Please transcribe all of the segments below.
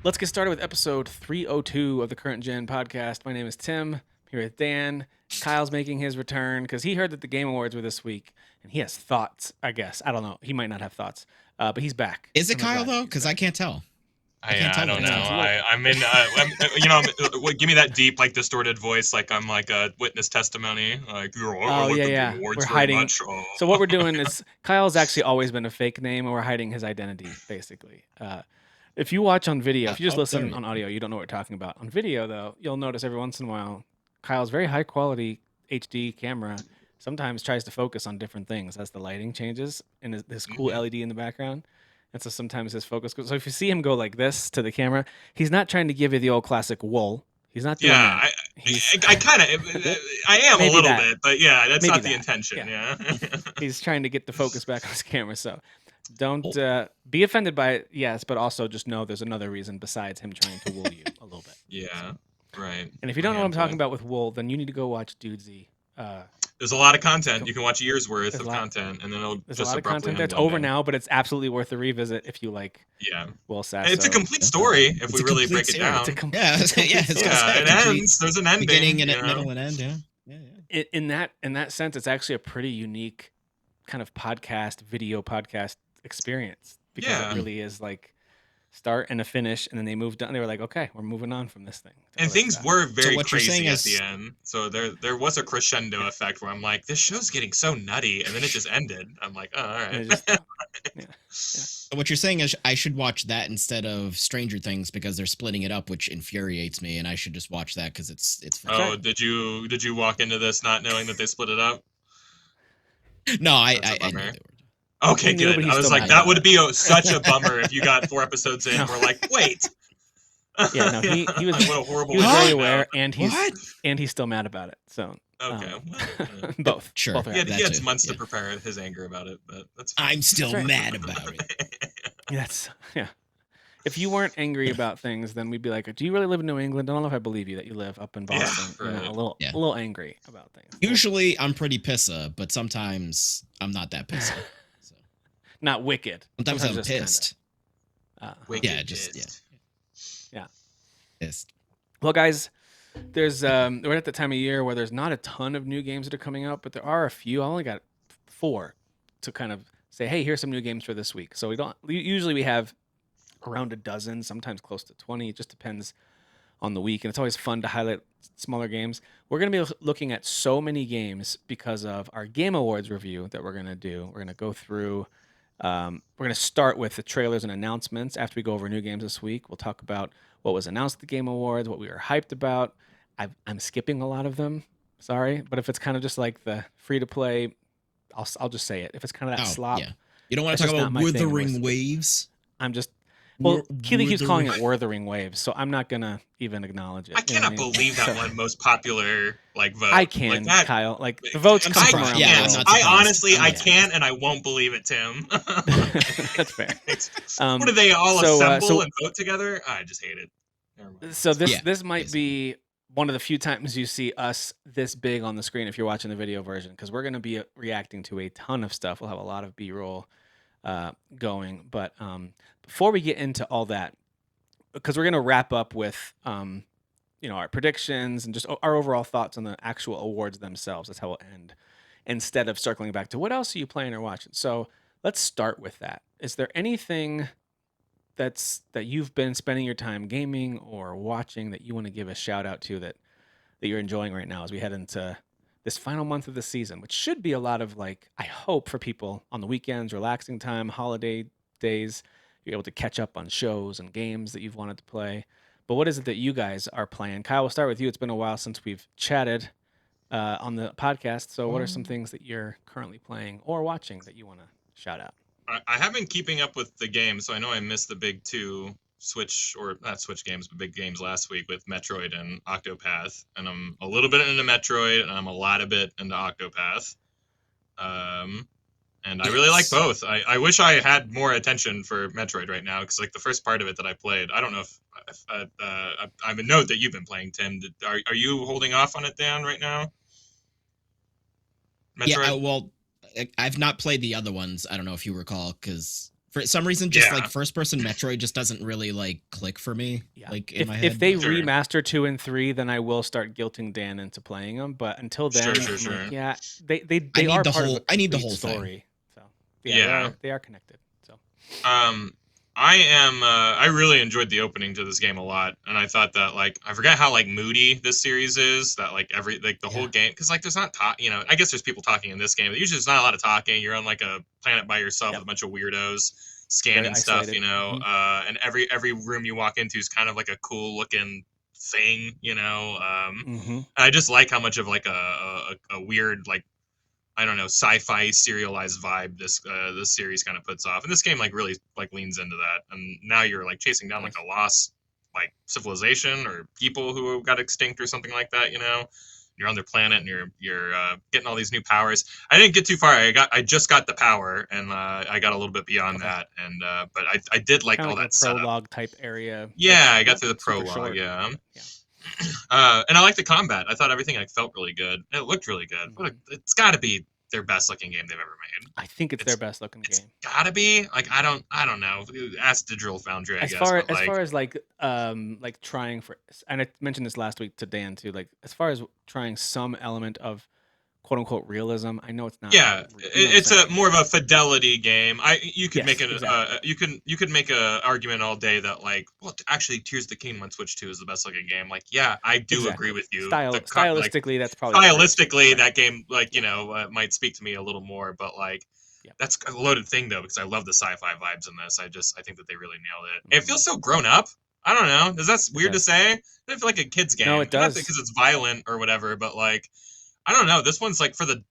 Let's get started with episode 302 of the Current Gen podcast. My name is Tim. I'm here with Dan. Kyle's making his return because he heard that the Game Awards were this week, and he has thoughts, I guess. I don't know. He might not have thoughts, but he's back. Is it Kyle, though? Because I can't tell. I don't know. I'm in, give me that deep, like, distorted voice, like I'm like a witness testimony. Like, yeah. We're hiding. So what we're doing is Kyle's actually always been a fake name, and we're hiding his identity, basically. If you watch on video, if you just listen on audio, you don't know what we're talking about. On video, though, you'll notice every once in a while, Kyle's very high quality HD camera sometimes tries to focus on different things as the lighting changes and his cool LED in the background. And so sometimes his focus goes. So if you see him go like this to the camera, he's not trying to give you the old classic wool. He's not doing that. I am a little bit, but yeah, that's not the intention. Yeah. He's trying to get the focus back on his camera. So don't be offended by it, yes, but also just know there's another reason besides him trying to wool you a little bit. Yeah, right. And if you don't know what I'm talking about with wool, then you need to go watch Dudesy. There's a lot of content. You can watch a year's worth of content, and then it'll there's just a lot of content that's over now, but it's absolutely worth a revisit if you like. Yeah, Will Sasso. It's a complete story if we really break it down. It ends. There's an ending, beginning and middle and end. Yeah. In that sense, it's actually a pretty unique kind of video podcast experience because it really is like start and a finish, and then they moved on. They were like, okay, we're moving on from this thing. And things were very crazy at the end. So there was a crescendo effect where I'm like, this show's getting so nutty, and then it just ended. I'm like, oh, all right. Yeah. So what you're saying is I should watch that instead of Stranger Things because they're splitting it up, which infuriates me, and I should just watch that because it's fun. Oh, did you walk into this not knowing that they split it up? No, I knew they were. Okay, good. I was like, that would be such a bummer if you got 4 episodes in and we're like, wait. Yeah, no, he was, what a horrible he was very aware, and he's still mad about it. So okay, both. Sure. Both he had months to prepare his anger about it, but that's fine. I'm still mad about it. Yeah. If you weren't angry about things, then we'd be like, do you really live in New England? I don't know if I believe you that you live up in Boston. Yeah, right. A little angry about things. Usually I'm pretty pissa, but sometimes I'm not that pissa. So. Not wicked. Sometimes I'm pissed. Yeah. Pissed. Well, guys, there's we're at the time of year where there's not a ton of new games that are coming out, but there are a few. I only got 4 to kind of say, hey, here's some new games for this week. So we have around a dozen, sometimes close to 20. It just depends on the week, and it's always fun to highlight smaller games. We're going to be looking at so many games because of our Game Awards review that we're going to do. We're going to go through. We're going to start with the trailers and announcements. After we go over new games this week, we'll talk about what was announced at the Game Awards, what we were hyped about. I'm skipping a lot of them. Sorry, but if it's kind of just like the free-to-play, I'll just say it. If it's kind of that slop. Yeah. You don't want to talk about Wuthering Waves? I'm just... Well, Keely keeps calling it Wuthering Waves, so I'm not going to even acknowledge it. I cannot believe that one most popular vote. I can, like Kyle. Like, the votes come from around the world. I can, and I won't believe it, Tim. That's fair. What do they all assemble and vote together? I just hate it. So this might be one of the few times you see us this big on the screen if you're watching the video version, because we're going to be reacting to a ton of stuff. We'll have a lot of B-roll going, but before we get into all that, because we're going to wrap up with our predictions and just our overall thoughts on the actual awards themselves. That's how we'll end, instead of circling back to what else are you playing or watching. So let's start with that. Is there anything that you've been spending your time gaming or watching that you want to give a shout out to that you're enjoying right now as we head into this final month of the season, which should be a lot of, like, I hope for people on the weekends, relaxing time, holiday days, you're able to catch up on shows and games that you've wanted to play. But what is it that you guys are playing? Kyle, we'll start with you. It's been a while since we've chatted on the podcast. So what are some things that you're currently playing or watching that you want to shout out? I have been keeping up with the games, so I know I missed the big 2 not Switch games, but big games last week with Metroid and Octopath. And I'm a little bit into Metroid, and I'm a lot of bit into Octopath. And I really like both. I wish I had more attention for Metroid right now, because like the first part of it that I played, I don't know if I would note that you've been playing, Tim. Are you holding off on it, Dan, right now? Metroid? Yeah, well, I've not played the other ones. I don't know if you recall, because For some reason, just like Yeah, first person Metroid just doesn't really like click for me, Yeah. like in my If head. they But sure, remaster 2 and 3, then I will start guilting Dan into playing them, but until sure, then, sure, I'm like, sure. yeah, they are part of a I need the complete whole thing. story. So, yeah, Yeah. they are connected. So, Um, I really enjoyed the opening to this game a lot, and I thought that like I forgot how like moody this series is. That like the whole yeah. game, because like there's not talk. I guess there's people talking in this game, but usually there's not a lot of talking. You're on like a planet by yourself with Yep. a bunch of weirdos Very scanning stuff. isolated. Mhm. And every room you walk into is kind of like a cool looking thing. Mhm. I just like how much of like a weird like I don't know, sci-fi serialized vibe this series kind of puts off, and this game like really like leans into that. And now you're like chasing down like Does. a lost like civilization or people who got extinct or something like that. You're on their planet and you're getting all these new powers. I didn't get too far. I just got the power, and I got a little bit beyond Okay. that. And but I did It's like kind of all like a that setup. prologue type area Yeah, that's I got not through the super prologue. short, Yeah, but yeah. and I like the combat. I thought everything like felt really good. It looked really good. Mhm. It's got to be their best looking game they've ever made. I think it's their It's best looking it's game. gotta be like I don't know. Ask Digital Foundry, I As guess, far but as far as like trying for, and I mentioned this last week to Dan too, like as far as trying some element of quote unquote realism, I know it's not yeah, you know what I'm it's a saying, more like of a fidelity game. You could make yes, an exactly. you could make a argument all day that like well actually Tears of the Kingdom on Switch 2 is the best looking game. Like yeah, I do agree Exactly. with you. Like Stylistically, that's probably the greatest game. stylistically Right. that game like Yeah. might speak to me a little more, but like Yep. that's a loaded thing though because I love the sci-fi vibes in this. I think that they really nailed it. It Hmm. feels so grown up. I don't know. Is that It weird to does. say? I feel like a kid's No, game, it and not does. because it's violent or whatever, but like I don't know. This one's like for the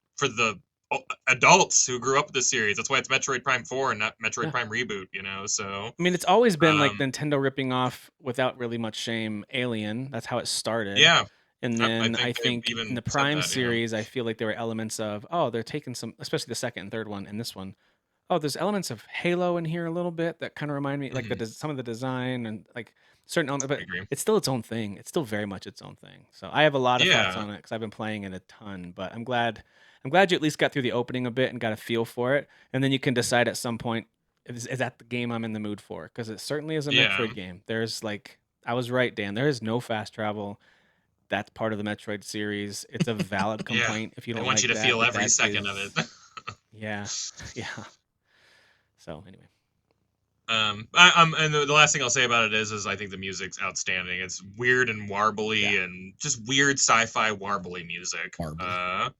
adults who grew up with the series. That's why it's Metroid Prime 4 and not Metroid Yeah. Prime Reboot. So I mean, it's always been like um, Nintendo ripping off without really much shame Alien. That's how it started. yeah, And I then I think they think in even the said Prime that. Yeah, series, I feel like there were elements of, oh, they're taking some, especially the second and third one and this one. Oh, there's elements of Halo in here a little bit that kind of remind me, like hmm some of the design and like certain elements, I but agree. it's still its own thing. It's still very much its own thing. So I have a lot of thoughts Yeah, on it because I've been playing it a ton. But I'm glad you at least got through the opening a bit and got a feel for it, and then you can decide at some point is that the game I'm in the mood for? Because it certainly is a yeah, Metroid game. There's like I was right, Dan. There is no fast travel. That's part of the Metroid series. It's a valid yeah. complaint if you They don't want you like to that, feel but every that second of it. is yeah, yeah. So anyway, And the last thing I'll say about it is I think the music's outstanding. It's weird and yeah. warbly and just weird sci-fi warbly music. Warbly.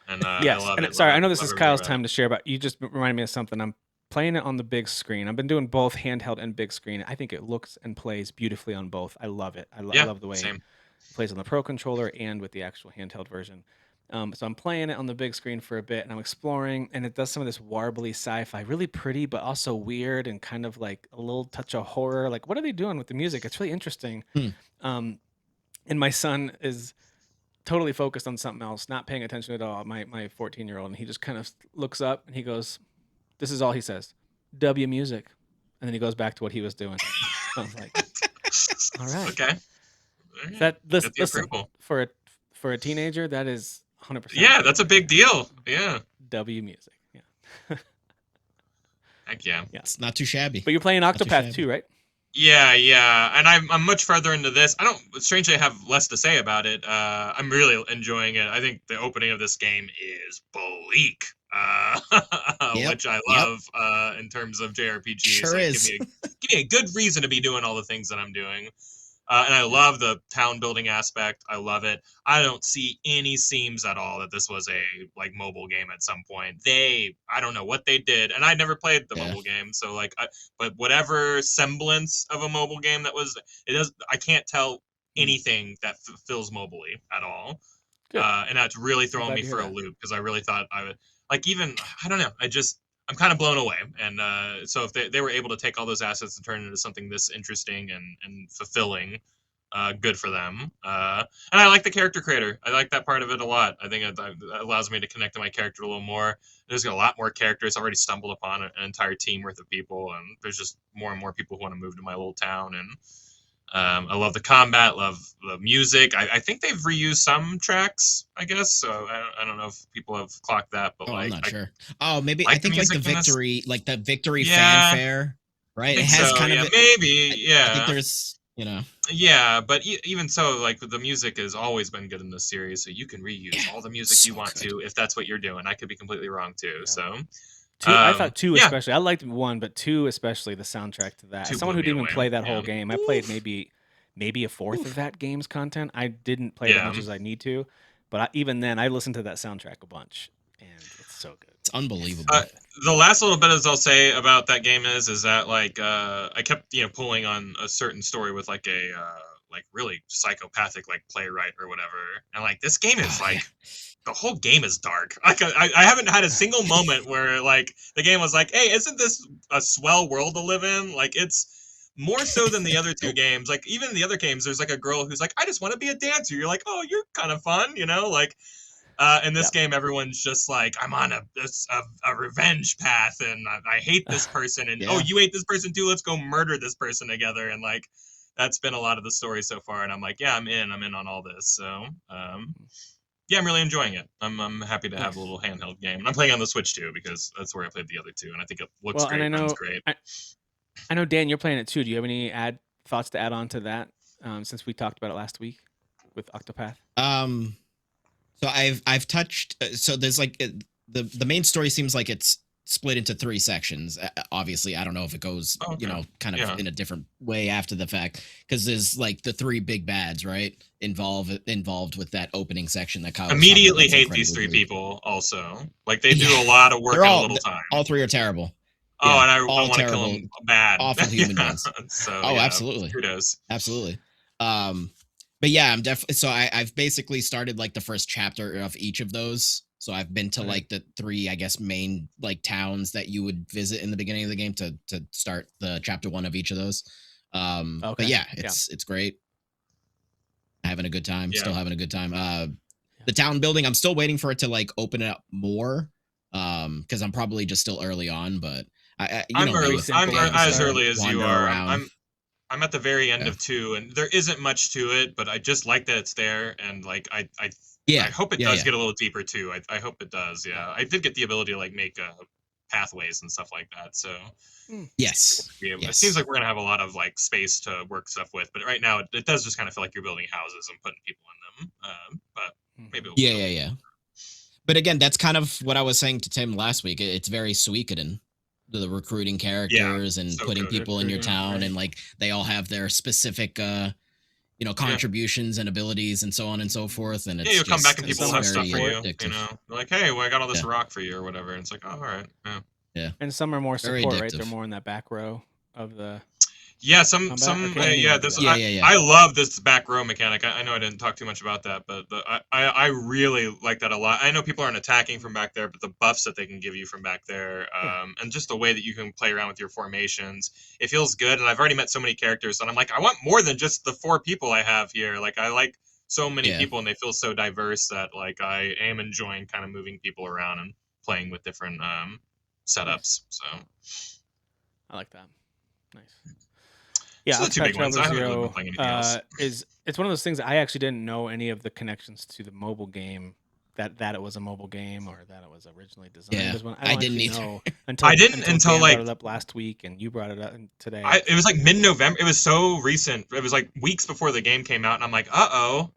And I Yes, love and it, sorry, I know this love is everything Kyle's about it. time to share, but you just reminded me of something. I'm playing it on the big screen. I've been doing both handheld and big screen. I think it looks and plays beautifully on both. I love it. I Yeah, love the way same. it plays on the Pro controller and with the actual handheld version. So I'm playing it on the big screen for a bit, and I'm exploring, and it does some of this warbly sci-fi, really pretty, but also weird and kind of like a little touch of horror. Like, what are they doing with the music? It's really interesting. Hmm. Um, and my son is totally focused on something else, not paying attention at all. My 14-year-old, and he just kind of looks up and he goes, "This is all he says, W music," and then he goes back to what he was doing. I was like, "All right, Okay. All right. that Get the listen approval. for a teenager, that is 100% Yeah, that's a approval right big there. deal. Yeah. W music, yeah, Heck yeah. yeah." It's not too shabby. But you're playing Not too Octopath shabby. too, right? Yeah, yeah, and I'm much further into this. I don't strangely have less to say about it. I'm really enjoying it. I think the opening of this game is bleak, Yep. which I Yep. love in terms of JRPGs. Sure Like, is. give me a good reason to be doing all the things that I'm doing. And I Yeah. love the town building aspect. I love it. I don't see any seams at all that this was a like mobile game at some point. I don't know what they did, and I never played the Yeah. mobile game, so like, but whatever semblance of a mobile game that was, it does. I can't tell Mm. anything that feels mobily at all, Good. and that's really I'm throwing glad me to hear for a that. loop because I really thought I would like even I don't know. I'm kind of blown away. And so if they were able to take all those assets and turn it into something this interesting and fulfilling, good for them. And I like the character creator. I like that part of it a lot. I think it allows me to connect to my character a little more. There's a lot more characters. I've already stumbled upon an entire team worth of people, and there's just more and more people who want to move to my little town. And I love the combat, love the music. I think they've reused some tracks, I guess. So I don't know if people have clocked that, but Oh, I'm like not I sure. Oh, maybe I like the think like music in this. the victory Yeah, fanfare, I right? It think has so. kind of Yeah, I, maybe. I think Yeah. there's, Yeah, but even so, like the music has always been good in this series, so you can yeah, reuse all the music you so want good. to if that's what you're doing. I could be completely wrong too. Yeah. So, I thought two yeah, especially. I liked one, but two especially the soundtrack to that. As two someone blew who me didn't even away. play that Yeah, whole game, I played Oof, maybe a fourth of oof. that game's content. I didn't play it as yeah. much as I need to, but even then, I listened to that soundtrack a bunch, and it's so good. It's It's unbelievable. Uh, so good. the last little bit as I'll say about that game is that like I kept pulling on a certain story with like a like really psychopathic like playwright or whatever, and like this game is Oh yeah. like the whole game is dark. Like I haven't had a single moment where like the game was like, hey, isn't this a swell world to live in? Like it's more so than the other two Nope. games. Like even in the other games, there's like a girl who's like, I just want to be a dancer. You're like, oh, you're kind of fun, like in this Yeah. game, everyone's just like, I'm on a revenge path, and I hate this person, and oh, Yeah. you hate this person too. Let's go murder this person together, and like that's been a lot of the story so far. And I'm like, yeah, I'm in on all this. So yeah, I'm really enjoying it. I'm happy to have a Nice. little handheld game, and I'm playing on the Switch too because that's where I played the other two, and I think it looks Well, and great, runs great. I know Dan, you're playing it too. Do you have any thoughts to add on to that? Since we talked about it last week with Octopath. Um. So I've touched. So there's like the main story seems like it's split into three sections. Obviously, I don't know if it goes Oh, okay. kind of Yeah. in a different way after the fact, because there's like the three big bads, right? Involved with that opening section that Kyle was talking about. Immediately That's hate these three incredibly. people. Also, like they Yeah, do a lot of work they're in a little all time. three are terrible. Oh, Yeah, and I all want to kill terrible, him bad. awful human Yeah. beings. So Oh, yeah, absolutely. kudos. Absolutely. But yeah, I'm definitely so I've basically started like the first chapter of each of those. So I've been to Okay. like the three, I guess, main like towns that you would visit in the beginning of the game to start the chapter one of each of those. But Okay. yeah, Yeah. it's great. Having a good time, Yeah. still having a good time. The town building, I'm still waiting for it to like open it up more. Because I'm probably just still early on, but you I'm know me Pretty early. with simple at the As games, start. early as you wander are. around. I'm at the very end Yeah. of two, and there isn't much to it, but I just like that it's there, and like I Yeah. hope it Yeah. does Yeah. get a little deeper too. I hope it does. Yeah. Yeah, I did get the ability to like make pathways and stuff like that. So Mm. Yes. it seems Yes. like we're gonna have a lot of like space to work stuff with. But right now, it does just kind of feel like you're building houses and putting people in them. But maybe Mhm. it'll Yeah. become. Yeah. Yeah. But again, that's kind of what I was saying to Tim last week. It's very Suikoden, the recruiting Yeah, characters and so putting good. people in your Recruiting, town, right. and like they all have their specific, Yeah. contributions and abilities and so on and so forth. And Yeah, it's you'll come back just and And people will some have are stuff for very support. you. addictive. They're like, hey, well, I got all this Yeah. rock for you or whatever. And it's like, oh, all right. Yeah. Yeah. And some are more Very support, right? They're addictive. more in that back row of the Yeah, combat. Or can yeah. anyone do This that? Yeah. Yeah. Yeah. I love this back row mechanic. I know I didn't talk too much about that, but I really like that a lot. I know people aren't attacking from back there, but the buffs that they can give you from back there, Yeah. and just the way that you can play around with your formations, it feels good. And I've already met so many characters, and I'm like, I want more than just the 4 people I have here. Like I like so many Yeah. people, and they feel so diverse that like I am enjoying kind of moving people around and playing with different setups. Nice. So. I like that. Nice. Yeah, So the two Octopath big ones. Traveler I haven't really been Zero playing anything else. it's one of those things I actually didn't know any of the connections to the mobile game, that it was a mobile game or that it was originally designed Yeah. as one. I I don't didn't actually either. know I didn't until Dan like brought it up last week and you brought it up today. it was like mid-November. It was so recent. It was like weeks before the game came out, and I'm like, uh-oh.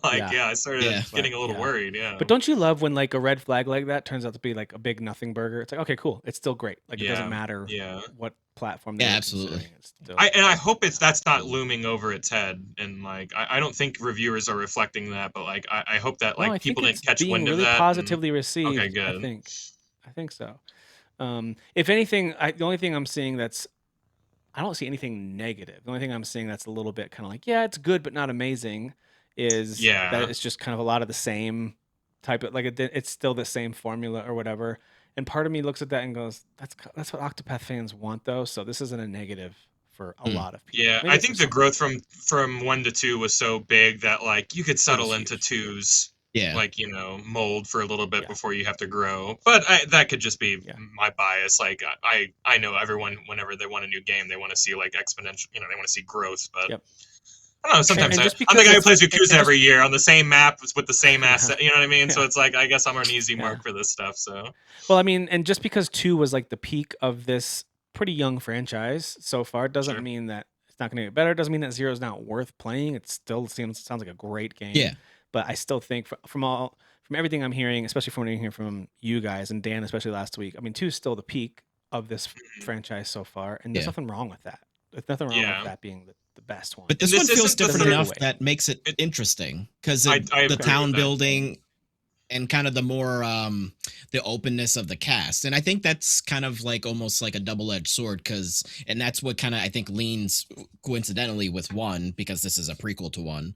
Like, Yeah. I started Yeah. getting a little Yeah. worried. Yeah. But don't you love when like a red flag like that turns out to be like a big nothing burger? It's like, okay, cool. It's still great. Like it doesn't Yeah. matter Yeah. what platform they Yeah. were Absolutely. considering. It's still I hope that's not Absolutely. looming over its head, and like I don't think reviewers are reflecting that, but like I hope that no, like I think people didn't it's catch being wind of really that. positively Okay, received. good. I think so. If anything, the only thing I'm seeing I don't see anything negative. The only thing I'm seeing that's a little bit kind of like, yeah, it's good but not amazing, is that Yeah. it's just kind of a lot of the same type of like it's still the same formula or whatever. And part of me looks at that and goes, that's what Octopath fans want though. So this isn't a negative for a Hmm. lot of people. Yeah, I Maybe for think the some growth people. from 1 to 2 was so big that like you could It was settle into huge. Yeah. twos Yeah. like, you know, mold for a little bit Yeah. before you have to grow. But that could just be Yeah. my bias. Like I know everyone, whenever they want a new game, they want to see like exponential, you know, they want to see growth. But Yep. I don't know. Sometimes And just I'm the because guy who it's plays Yakuza and just every year on the same map with the same yeah. asset. You know what I mean? So Yeah. it's like, I guess I'm an easy Yeah. mark for this stuff. So Well, I mean, and just because 2 was like the peak of this pretty young franchise so far doesn't sure. mean that it's not going to get better. It doesn't mean that 0 is not worth playing. It still sounds like a great game. Yeah. But I still think from everything I'm hearing, especially from what I'm hearing from you guys and Dan, especially last week, I mean, 2 is still the peak of this Mhm. franchise so far, and there's Yeah. nothing wrong with that. There's nothing wrong Yeah. with that being the best one. But And this one this feels isn't the different Doesn't take third. enough away. that makes it It, interesting because I the agree with town that. building and kind of the more the openness of the cast. And I think that's kind of like almost like a double-edged sword because and that's what kind of I think leans coincidentally with 1 because this is a prequel to 1.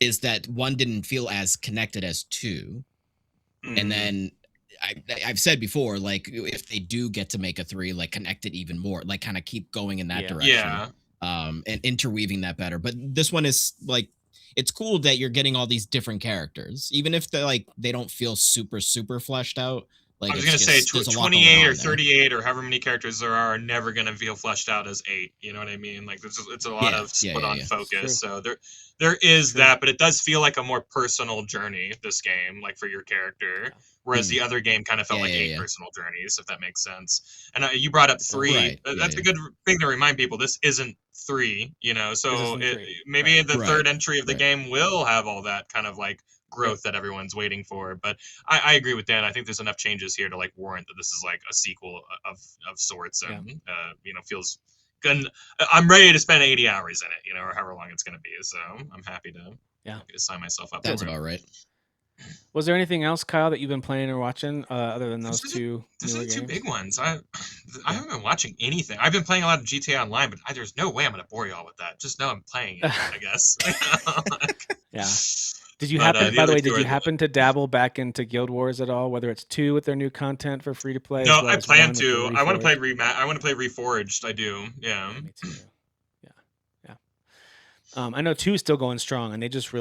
Is that 1 didn't feel as connected as 2. And Mhm. then I've said before, like if they do get to make a 3, like connect it even more, like kind of keep going in that Yeah. direction, Yeah. and interweaving that better. But this one is like, it's cool that you're getting all these different characters, even if they don't feel super fleshed out. I Like was it's gonna say just there's a lot going 28 or on there. 38 or however many characters there are never gonna feel fleshed out as 8. You know what I mean? Like it's a lot Yeah, of yeah, split yeah, on yeah. It's true. focus. So there It's is true. that, but it does feel like a more personal journey, this game, like for your character. Yeah. Whereas Mm. the other game kind of felt Yeah, like yeah, 8 yeah. personal journeys, if that makes sense. And you brought up So 3. Right. Yeah, That's a yeah. good thing to remind people. This isn't 3, you know. this So isn't 3. maybe Right. the Right. third entry of the Right. game will have all that kind of like Yep. growth that everyone's waiting for. But I agree with Dan. I think there's enough changes here to like warrant that this is like a sequel of sorts, Yeah. and you know, feels good. I'm ready to spend 80 hours in it, you know, or however long it's going to be. So I'm happy to sign myself up Sounds for it. about right. Was there anything else, Kyle, that you've been playing or watching other than those Those 2 are newer the 2 games? big ones. I Yeah. haven't been watching anything. I've been playing a lot of GTA Online, but there's no way I'm going to bore y'all with that. Just know I'm playing it, I guess. Yeah. Did you But happen? the By the other way, 2 did are you the happen to dabble back into Guild Wars at all? Whether it's 2 with their new content for free to play, as No, well I as plan 1 with the to. I want to play Reforged? I want to play Reforged. I do. Yeah. Yeah, me too. Yeah, yeah. I know 2 is still going strong, and they just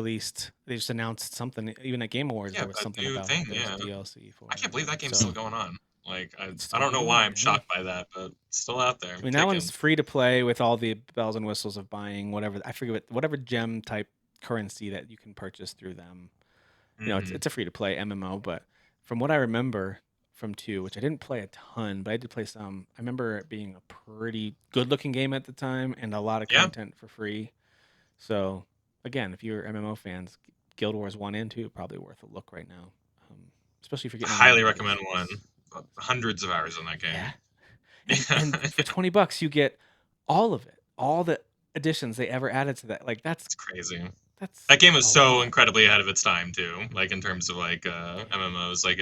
announced something. Even at Game Awards, Yeah, there was a something new about thing. there's Yeah. DLC for I it. can't believe that game's So still going on. Like it's I still don't know going, why I'm man. shocked by that, but it's still out there. I mean, that one's Kicking. free to play with all the bells and whistles of buying whatever. I forget whatever gem type currency that you can purchase through them. You know, Mhm. it's a free to play MMO, but from what I remember from 2, which I didn't play a ton, but I did play some. I remember it being a pretty good looking game at the time and a lot of Yeah. content for free. So again, if you're MMO fans, Guild Wars 1 and 2 probably worth a look right now, especially if you're getting Highly online recommend one. bonuses. Hundreds of hours in that Yeah, game. and for $20 you get all of it, all the additions they ever added to that. Like It's crazy. that's That game was a so lot. incredibly ahead of its time too. Like in terms of like MMOs, like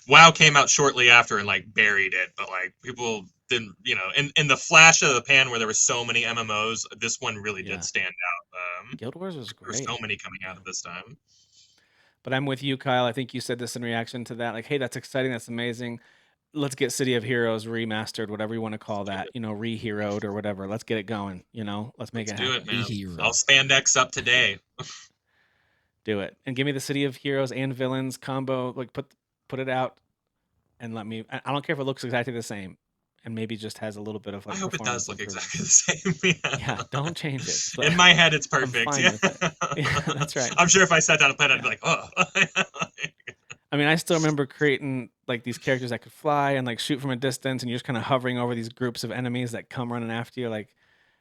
WoW came out shortly after and like buried it, but like people didn't, you know, in the flash of the pan where there were so many MMOs, this one really Yeah. did stand out. Guild Wars was There were great. so many coming out Yeah. at this time. But I'm with you, Kyle. I think you said this in reaction to that. Like, hey, that's exciting. That's amazing. Let's get City of Heroes remastered, whatever you want to call that, you know, reheroed or whatever. Let's get it going. You know, let's make Let's it do happen. it, man. Hero. I'll spandex up today. Do it. And give me the City of Heroes and villains combo. Like put it out and let me. I don't care if it looks exactly the same, and maybe just has a little bit of I like hope it does performance look improvement. exactly the same. Yeah. Yeah, don't change it. Just In my head, it's I'm perfect. fine Yeah. with it. Yeah, that's right. I'm sure if I sat down and played, I'd be Yeah. like, oh. I mean, I still remember creating like these characters that could fly and like shoot from a distance, and you're just kind of hovering over these groups of enemies that come running after you. Like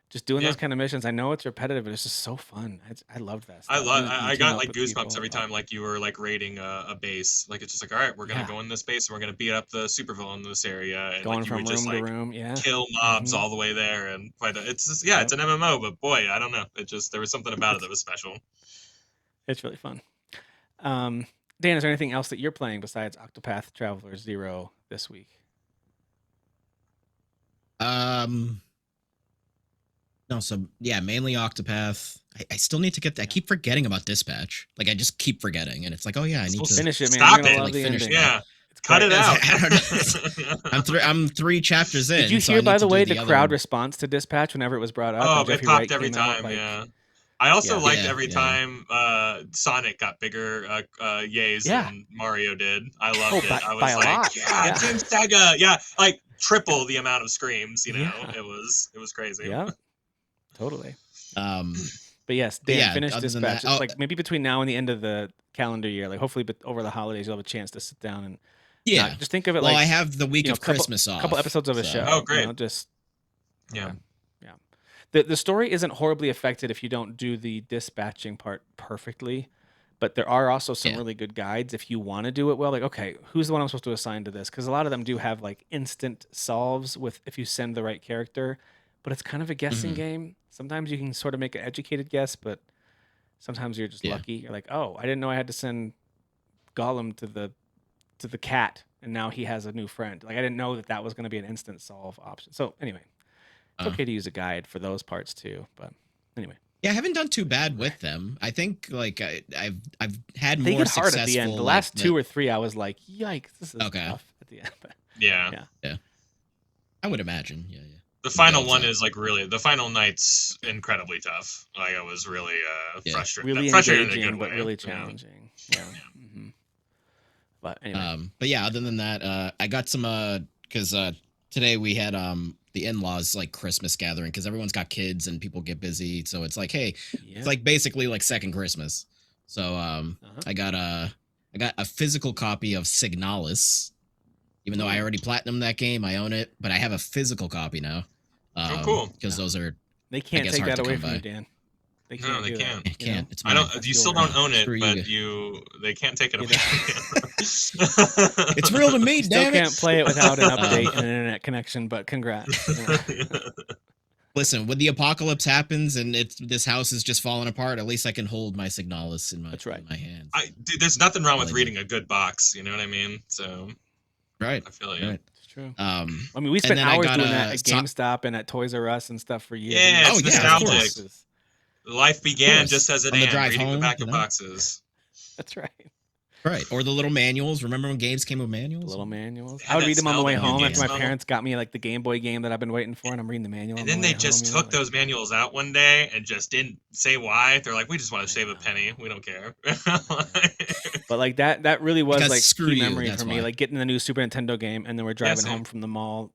just doing Yeah. those kind of missions. I know it's repetitive, but it's just so fun. I loved that I stuff. love. You I team got up like with goosebumps people. every time like you were like raiding a base. Like it's just like, all right, we're gonna Yeah. go in this base and we're gonna beat up the supervillain in this area, and Going like you from would just room to like room. Yeah. kill mobs Mhm. all the way there and fight. It's just it's Yep. an MMO, but boy, I don't know. It just there was something about it that was special. It's really fun. Dan, is there anything else that you're playing besides Octopath Traveler 0 this week? No, so yeah, mainly Octopath. I still need to get. I keep forgetting about Dispatch. Like I just keep forgetting, and it's like, oh yeah, I need to Finish it, man. Stop You're gonna it. love Like, the finish ending. it. Yeah, It's cut great. it out. I don't know. I'm 3 chapters in. Did you so I hear, need by to the do way, the other crowd one. response to Dispatch whenever it was brought up? Oh, and it Jeffrey popped Wright every came out, time. like, Yeah. I also Yeah. liked Yeah, every yeah. time Sonic got bigger yays Yeah. than Mario did. I Oh, loved it. I by was a like, lot. yeah, Yeah. Team Sega, yeah, like triple the amount of screams. You know, Yeah. it was crazy. Yeah. Totally. Um, But yes, but Dan, yeah, finish other than that, Dispatch. Like maybe between now and the end of the calendar year, like hopefully, but over the holidays, you'll have a chance to sit down and yeah. just think of it Well, I like have the week of Christmas couple off. episodes of a So. show. Oh, great. Just Yeah. okay. Yeah. The story isn't horribly affected if you don't do the dispatching part perfectly, but there are also some really good guides if you want to do it well. Like, okay, who's the one I'm supposed to assign to this? Because a lot of them do have like instant solves with if you send the right character, but it's kind of a guessing game. Sometimes you can sort of make an educated guess, but sometimes you're just lucky. You're like, oh, I didn't know I had to send Gollum to the cat, and now he has a new friend. Like I didn't know that was going to be an instant solve option. So anyway, it's okay to use a guide for those parts too. But anyway, yeah, I haven't done too bad with them. I think like I've had they more get hard successful. at the end. The last 2 or 3, I was like, yikes, this is tough at the end. But Yeah. I would imagine. Yeah. The final one is like really the final night's incredibly tough. Like I was really frustrated. Really frustrated in a engaging, good but way. really challenging. Yeah. But anyway, but yeah, other than that, I got some because today we had the in-laws like Christmas gathering because everyone's got kids and people get busy, so it's like, hey, it's like basically like second Christmas. So I got a physical copy of Signalis, even though I already platinumed that game. I own it, but I have a physical copy now. Oh, cool! Because those are they can't take that away from you, Dan. They can't. No, they can't. It can't. It's I don't. You still don't own it, but they can't take it away. It's real to me. You still can't play it without an update and an internet connection. But congrats. Listen, when the apocalypse happens and this house is just falling apart, at least I can hold my Signalis in my hands. Dude, there's nothing wrong with reading a good box. You know what I mean? So, right. I feel you. Right. It's true. I mean, we spent hours doing that at GameStop and at Toys R Us and stuff for years. Yeah, it's nostalgic. Life began just as it ended, reading the back of boxes. That's right. Right. Or the little manuals. Remember when games came with manuals? The little manuals. I would read them on the way home after my parents got me like the Game Boy game that I've been waiting for, and I'm reading the manual. And then they just took those manuals out one day and just didn't say why. They're like, we just want to save a penny. We don't care. But like that really was because like key memory for me. Like getting the new Super Nintendo game, and then we're driving home from the mall,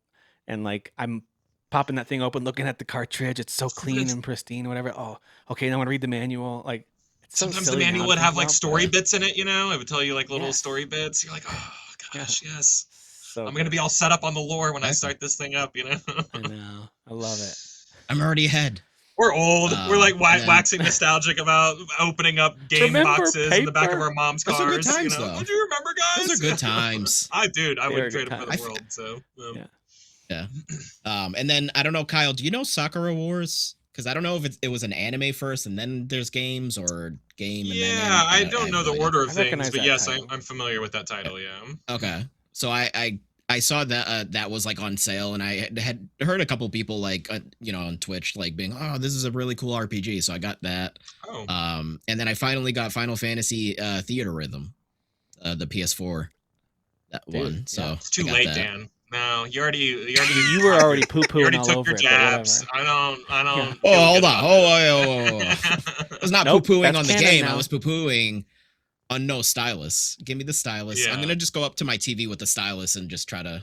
and like I'm popping that thing open, looking at the cartridge. It's so clean and pristine, whatever. Oh, okay. Then I want to read the manual. Like sometimes the manual would have like story bits in it. You know, it would tell you like little story bits. You're like, oh gosh, yes. So I'm gonna be all set up on the lore when I start this thing up. You know. I know. I love it. I'm already ahead. We're old. We're like waxing nostalgic about opening up game boxes in the back of our mom's cars. Those are good times, though. Do you remember, guys? Those are good times. I would trade them for the world. So yeah. And then I don't know, Kyle. Do you know Sakura Wars? Because I don't know if it was an anime first and then there's games or game. And then anime. I don't know the order of things, but yes, I'm familiar with that title. Yeah. Okay. So I saw that that was like on sale, and I had heard a couple people like on Twitch like being, oh, this is a really cool RPG, so I got that. Oh. And then I finally got Final Fantasy Theater Rhythm, the PS4 one. So it's too late, Dan. No, you were already poo pooing all took over your it. jabs. I don't. Oh, hold on. Oh. I was not poo pooing on the game. I was poo pooing on no stylus. Give me the stylus. I'm gonna just go up to my TV with the stylus and just try to,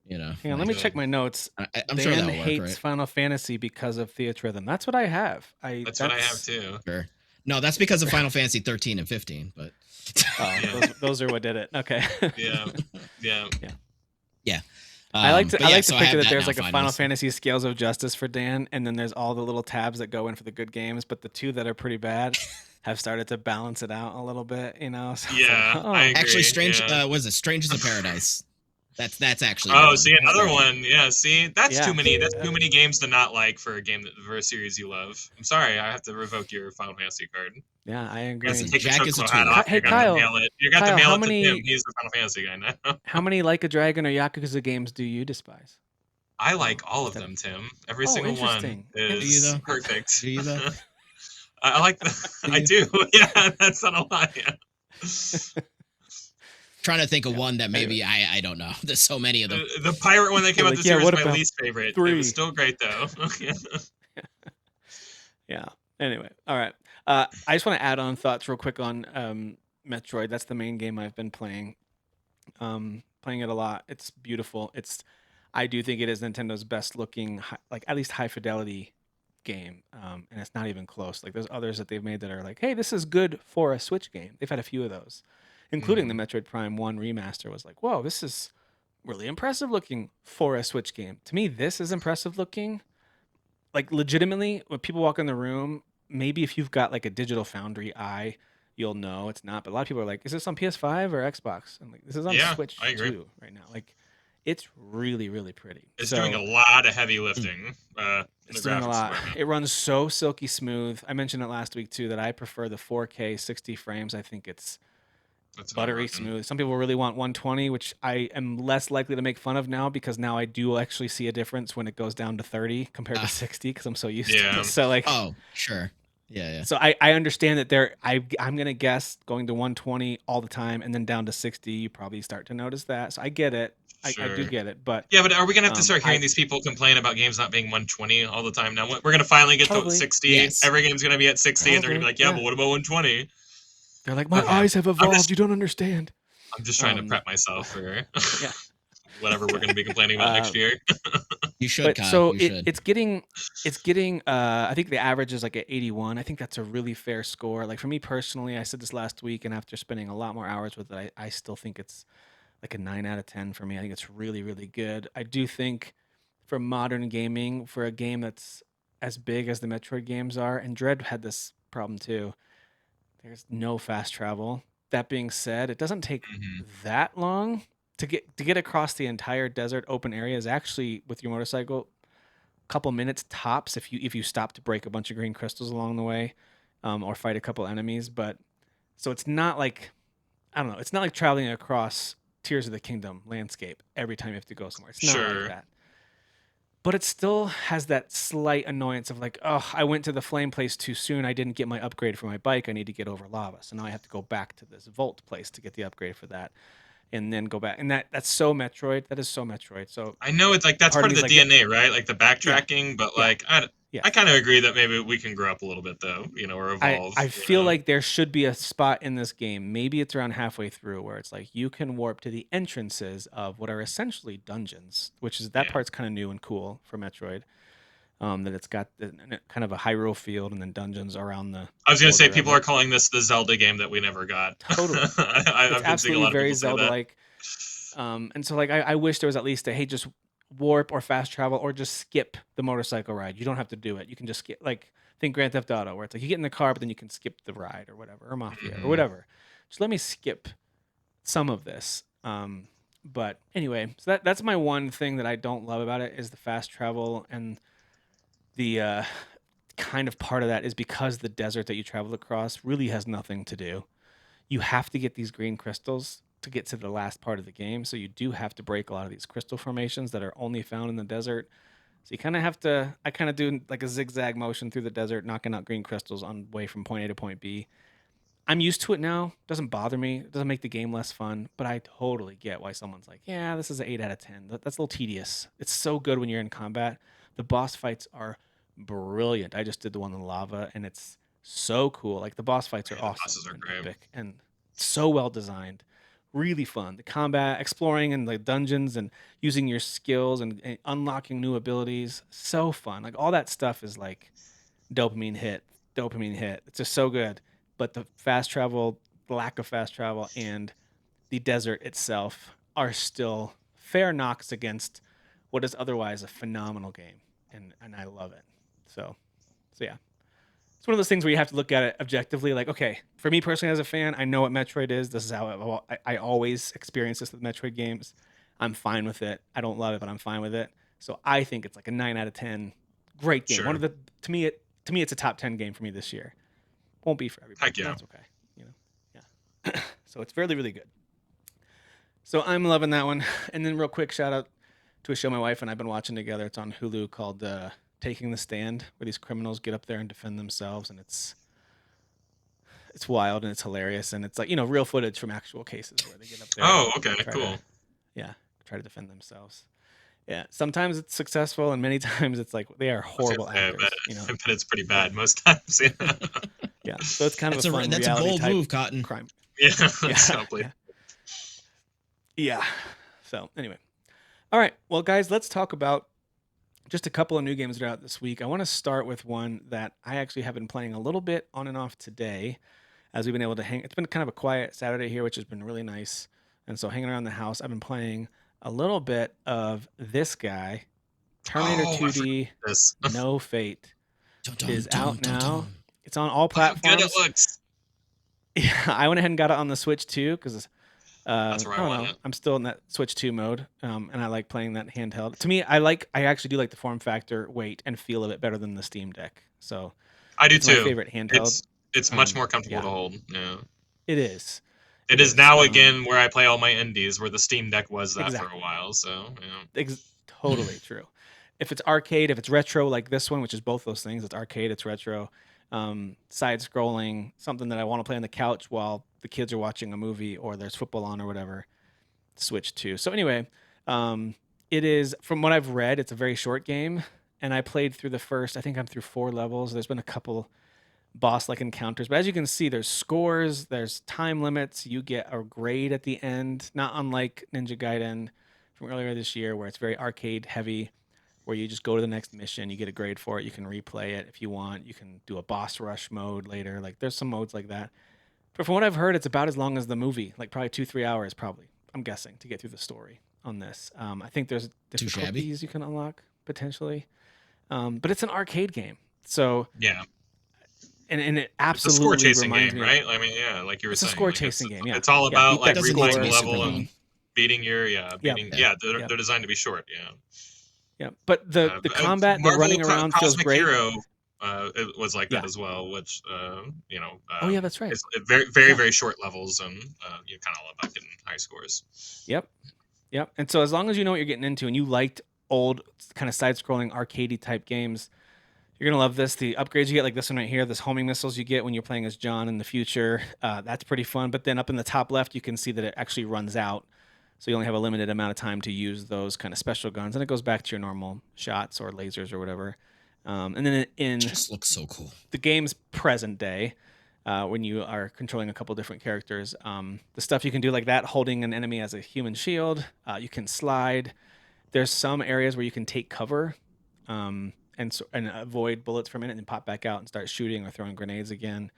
Hang on, let me check my notes. I'm sure Dan that'll work, hates right? Final Fantasy because of Theatre Rhythm. That's what I have. That's what I have too. Sure. No, that's because of Final Fantasy 13 and 15. But those are what did it. Okay. Yeah. I like to think that there's like a finally. Final Fantasy Scales of Justice for Dan, and then there's all the little tabs that go in for the good games, but the two that are pretty bad have started to balance it out a little bit, So yeah, I agree. Actually, what is it? Strangers of Paradise. That's actually. See another one. Yeah, see, that's too many. That's too many games to not like for a series you love. I'm sorry, I have to revoke your Final Fantasy card. Yeah, I agree. Jack is a tool. Hey, Kyle. You got to mail it to him. He's the Final Fantasy guy now. How many Like a Dragon or Yakuza games do you despise? I like all of them, Tim. Every single one is perfect. Do you though? I like I do. Yeah, that's not a lie. Yeah. Trying to think of one that maybe I don't know. There's so many of them. The pirate one that came out this year was my least favorite. 3? It was still great though. Yeah. Anyway, all right. I just want to add on thoughts real quick on Metroid. That's the main game I've been playing. Playing it a lot. It's beautiful. I do think it is Nintendo's best looking, like at least high fidelity game. And it's not even close. Like there's others that they've made that are like, hey, this is good for a Switch game. They've had a few of those, including the Mhm. Metroid Prime 1 remaster was like, whoa, this is really impressive looking for a Switch game. To me, this is impressive looking. Like legitimately, when people walk in the room, maybe if you've got like a digital foundry eye, you'll know it's not. But a lot of people are like, is this on PS5 or Xbox? I'm like, this is on Yeah, I Switch agree. too right now. Like it's really, really pretty. It's doing a So lot of heavy Mm. lifting in the it's doing a graphics lot. department. It runs so silky smooth. I mentioned it last week too that I prefer the 4K 60 frames. I think it's That's what I'm buttery rocking. smooth. Some people really want 120, which I am less likely to make fun of now because now I do actually see a difference when it goes down to 30 compared to Ah, 60 because I'm so used to Yeah. it. So like oh, sure. Yeah. so I understand that I'm gonna guess going to 120 all the time and then down to 60, you probably start to notice that. So I get it. I do Sure. get it, but Yeah, but are we gonna have to start hearing I these people complain about games not being 120 all the time now? We're gonna finally get to probably 60. Yes. Every game's gonna be at 60, and they're gonna be probably like, "Yeah, but yeah. what about 120?" They're like my Okay, eyes have I'm evolved. just You don't understand. I'm just trying to Um, prep myself for yeah. whatever we're gonna be complaining about next um, year. You should, but Kyle. so You should. it's getting I think the average is like at 81. I think that's a really fair score. Like for me personally, I said this last week and after spending a lot more hours with it, I still think it's like a 9 out of 10 for me. I think it's really really good. I do think for modern gaming for a game that's as big as the Metroid games are and Dread had this problem too. There's no fast travel. That being said, it doesn't take Mhm. that long to get across the entire desert open area is actually with your motorcycle couple minutes tops if you stop to break a bunch of green crystals along the way, or fight a couple enemies. But so it's not like I don't know. It's not like traveling across Tears of the Kingdom landscape every time you have to go somewhere. It's not like Sure. that. But it still has that slight annoyance of like, oh, I went to the flame place too soon. I didn't get my upgrade for my bike. I need to get over lava, so now I have to go back to this vault place to get the upgrade for that, and then go back. And that's so Metroid. That is so Metroid. So I know it's like that's part part of of me is the like, yeah, DNA, right? Like the yeah, backtracking, but yeah, like I yes. kind of agree that maybe we can grow up a little bit though, or I evolve, I feel like there should be a spot in this game. Maybe it's around halfway through where it's like you can warp to the entrances of what are essentially dungeons, which is that Yeah. part's kind of new and cool for Metroid. That it's got kind of a Hyrule field and then dungeons around the I was gonna say border of people are it. calling this the Zelda game that we never got. Totally, it's I've been seeing a absolutely lot of very people say Zelda that. like. And so like I wish there was at least a hey just warp or fast travel or just skip the motorcycle ride. You don't have to do it. You can just skip like think Grand Theft Auto where it's like you get in the car but then you can skip the ride or whatever or Mafia or Mhm. whatever. Just let me skip some of this. But anyway, so that's my one thing that I don't love about it is the fast travel and the kind of part of that is because the desert that you travel across really has nothing to do. You have to get these green crystals to get to the last part of the game. So you do have to break a lot of these crystal formations that are only found in the desert. So you kind of have to. I kind of do like a zigzag motion through the desert, knocking out green crystals on way from point A to point B. I'm used to it now. Doesn't bother me. It doesn't make the game less fun. But I totally get why someone's like, yeah, this is an 8 out of 10. That's a little tedious. It's so good when you're in combat. The boss fights are brilliant. I just did the one in lava, and it's so cool. Like the boss fights are Yeah, the awesome bosses are and great. epic, and so well designed. Really fun. The combat, exploring in the dungeons, and using your skills and unlocking new abilities. So fun. Like all that stuff is like dopamine hit, dopamine hit. It's just so good. But the fast travel, the lack of fast travel, and the desert itself are still fair knocks against what is otherwise a phenomenal game, and I love it. So yeah, it's one of those things where you have to look at it objectively. Like, okay, for me personally as a fan, I know what Metroid is. This is how I always experience this with Metroid games. I'm fine with it. I don't love it, but I'm fine with it. So I think it's like a 9 out of 10. Great game. One Sure. of the to me it's a top 10 game for me this year. Won't be for everybody, Heck but yeah. that's okay. You know, yeah. So it's really really good. So I'm loving that one. And then real quick shout out to a show my wife and I've been watching together. It's on Hulu called Taking the Stand, where these criminals get up there and defend themselves, and it's wild and it's hilarious and it's like real footage from actual cases where they get up there and Oh, okay, try to cool. yeah try to defend themselves. Yeah, sometimes it's successful and many times it's like they are I was gonna horrible say, actors. I bet it's pretty bad most times. Yeah. Yeah. So it's kind of a That's a fun that's a reality bold type move, Cotton. crime. Yeah, Yeah. so Yeah. Yeah. So anyway. All right. Well, guys, let's talk about just a couple of new games that are out this week. I want to start with one that I actually have been playing a little bit on and off today as we've been able to hang. It's been kind of a quiet Saturday here, which has been really nice. And so hanging around the house, I've been playing a little bit of this guy, Terminator oh, I forgot 2D this. No Fate. Dun, It dun, is dun, out dun, now. dun. It's on all Look how good it platforms. looks. Yeah, I went ahead and got it on the Switch too because That's where I I don't want know. it. I'm still in that Switch 2 mode, and I like playing that handheld. To me, I actually do like the form factor, weight, and feel of it better than the Steam Deck. So I do it's my too. favorite handheld. It's much more comfortable Yeah, to hold. Yeah. it is. It It is is. now again where I play all my indies, where the Steam Deck was that for a Exactly. while. So yeah. Totally true. If it's arcade, if it's retro like this one, which is both those things, it's arcade, it's retro, side scrolling, something that I want to play on the couch while the kids are watching a movie or there's football on or whatever. Switch to. So anyway, it is from what I've read, it's a very short game, and I played through the first. I think I'm through 4 levels. There's been a couple boss-like encounters, but as you can see, there's scores, there's time limits. You get a grade at the end, not unlike Ninja Gaiden from earlier this year, where it's very arcade heavy, where you just go to the next mission, you get a grade for it, you can replay it if you want, you can do a boss rush mode later. Like there's some modes like that. But from what I've heard, it's about as long as the movie, like probably 2-3 hours, probably. I'm guessing to get through the story on this. I think there's Too shabby. difficulties you can unlock potentially, but it's an arcade game, so Yeah. and it It's a score absolutely chasing reminds game, me of. right? I mean, yeah, like you were It's a saying, score like chasing game. Yeah, it's all yeah. about Beat like that Doesn't need to replaying score. the be super level long. and beating your Yep, they're yep, designed to be short. Yeah. yep. But the combat, the Marvel running around feels Cosmic great. Hero it was like that Yeah. as well, which Oh yeah, that's right. it's very very Yeah. very short levels, and you're kind of all about getting high scores. Yep. Yep. And so as long as you know what you're getting into and you liked old kind of side-scrolling arcadey type games, you're gonna love this. The upgrades you get, like this one right here, this homing missiles you get when you're playing as John in the future, that's pretty fun. But then up in the top left, you can see that it actually runs out, so you only have a limited amount of time to use those kind of special guns, and it goes back to your normal shots or lasers or whatever. And then in Just looks so cool. the game's present day, when you are controlling a couple different characters, the stuff you can do like that, holding an enemy as a human shield, you can slide. There's some areas where you can take cover, and avoid bullets for a minute and pop back out and start shooting or throwing grenades again.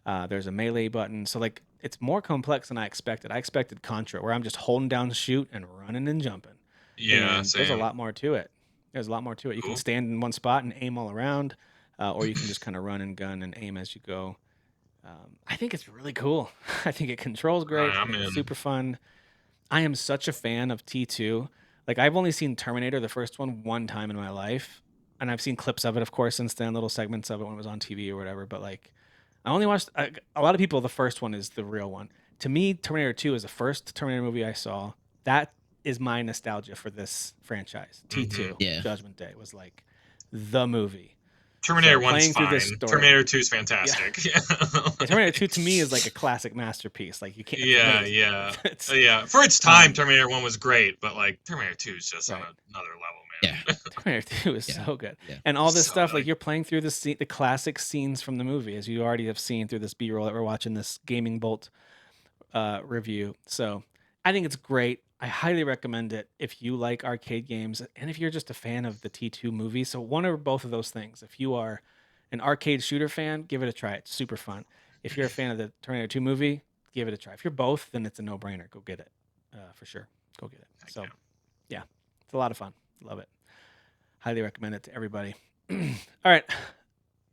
There's a melee button, so like it's more complex than I expected. I expected Contra, where I'm just holding down shoot and running and jumping, Yeah, and there's a same. lot more to it. There's a lot more to it. You can Cool. stand in one spot and aim all around, or you can just kind of run and gun and aim as you go. I think it's really cool. I think it controls great. I I'm think it's in. super fun. I am such a fan of T2. Like I've only seen Terminator, the first one time in my life, and I've seen clips of it, of course, since then, little segments of it when it was on TV or whatever. But like, I only watched a lot of people. The first one is the real one. To me, Terminator 2 is the first Terminator movie I saw. That is my nostalgia for this franchise. Hmm. T2 Yeah. Judgment Day was like the movie. Terminator So 1's playing through this fine. story, Terminator 2's yeah, fantastic. yeah, Terminator 2 to me is like a classic masterpiece. Like you can't, it's Yeah, amazing. yeah. It's Yeah. For its time, um Terminator 1 was great, but like Terminator 2 is just on right. another level, Yeah. man. Terminator 2 is Yeah. so good. Yeah. And all this So stuff, like like you're playing through the classic scenes from the movie, as you already have seen through this B-roll that we're watching, this Gaming Bolt review. So I think it's great. I highly recommend it if you like arcade games and if you're just a fan of the T2 movie. So one or both of those things. If you are an arcade shooter fan, give it a try. It's super fun. If you're a fan of the Terminator 2 movie, give it a try. If you're both, then it's a no-brainer. Go get it, for sure. Go get it. heck So yeah. yeah, it's a lot of fun. Love it. Highly recommend it to everybody. All right.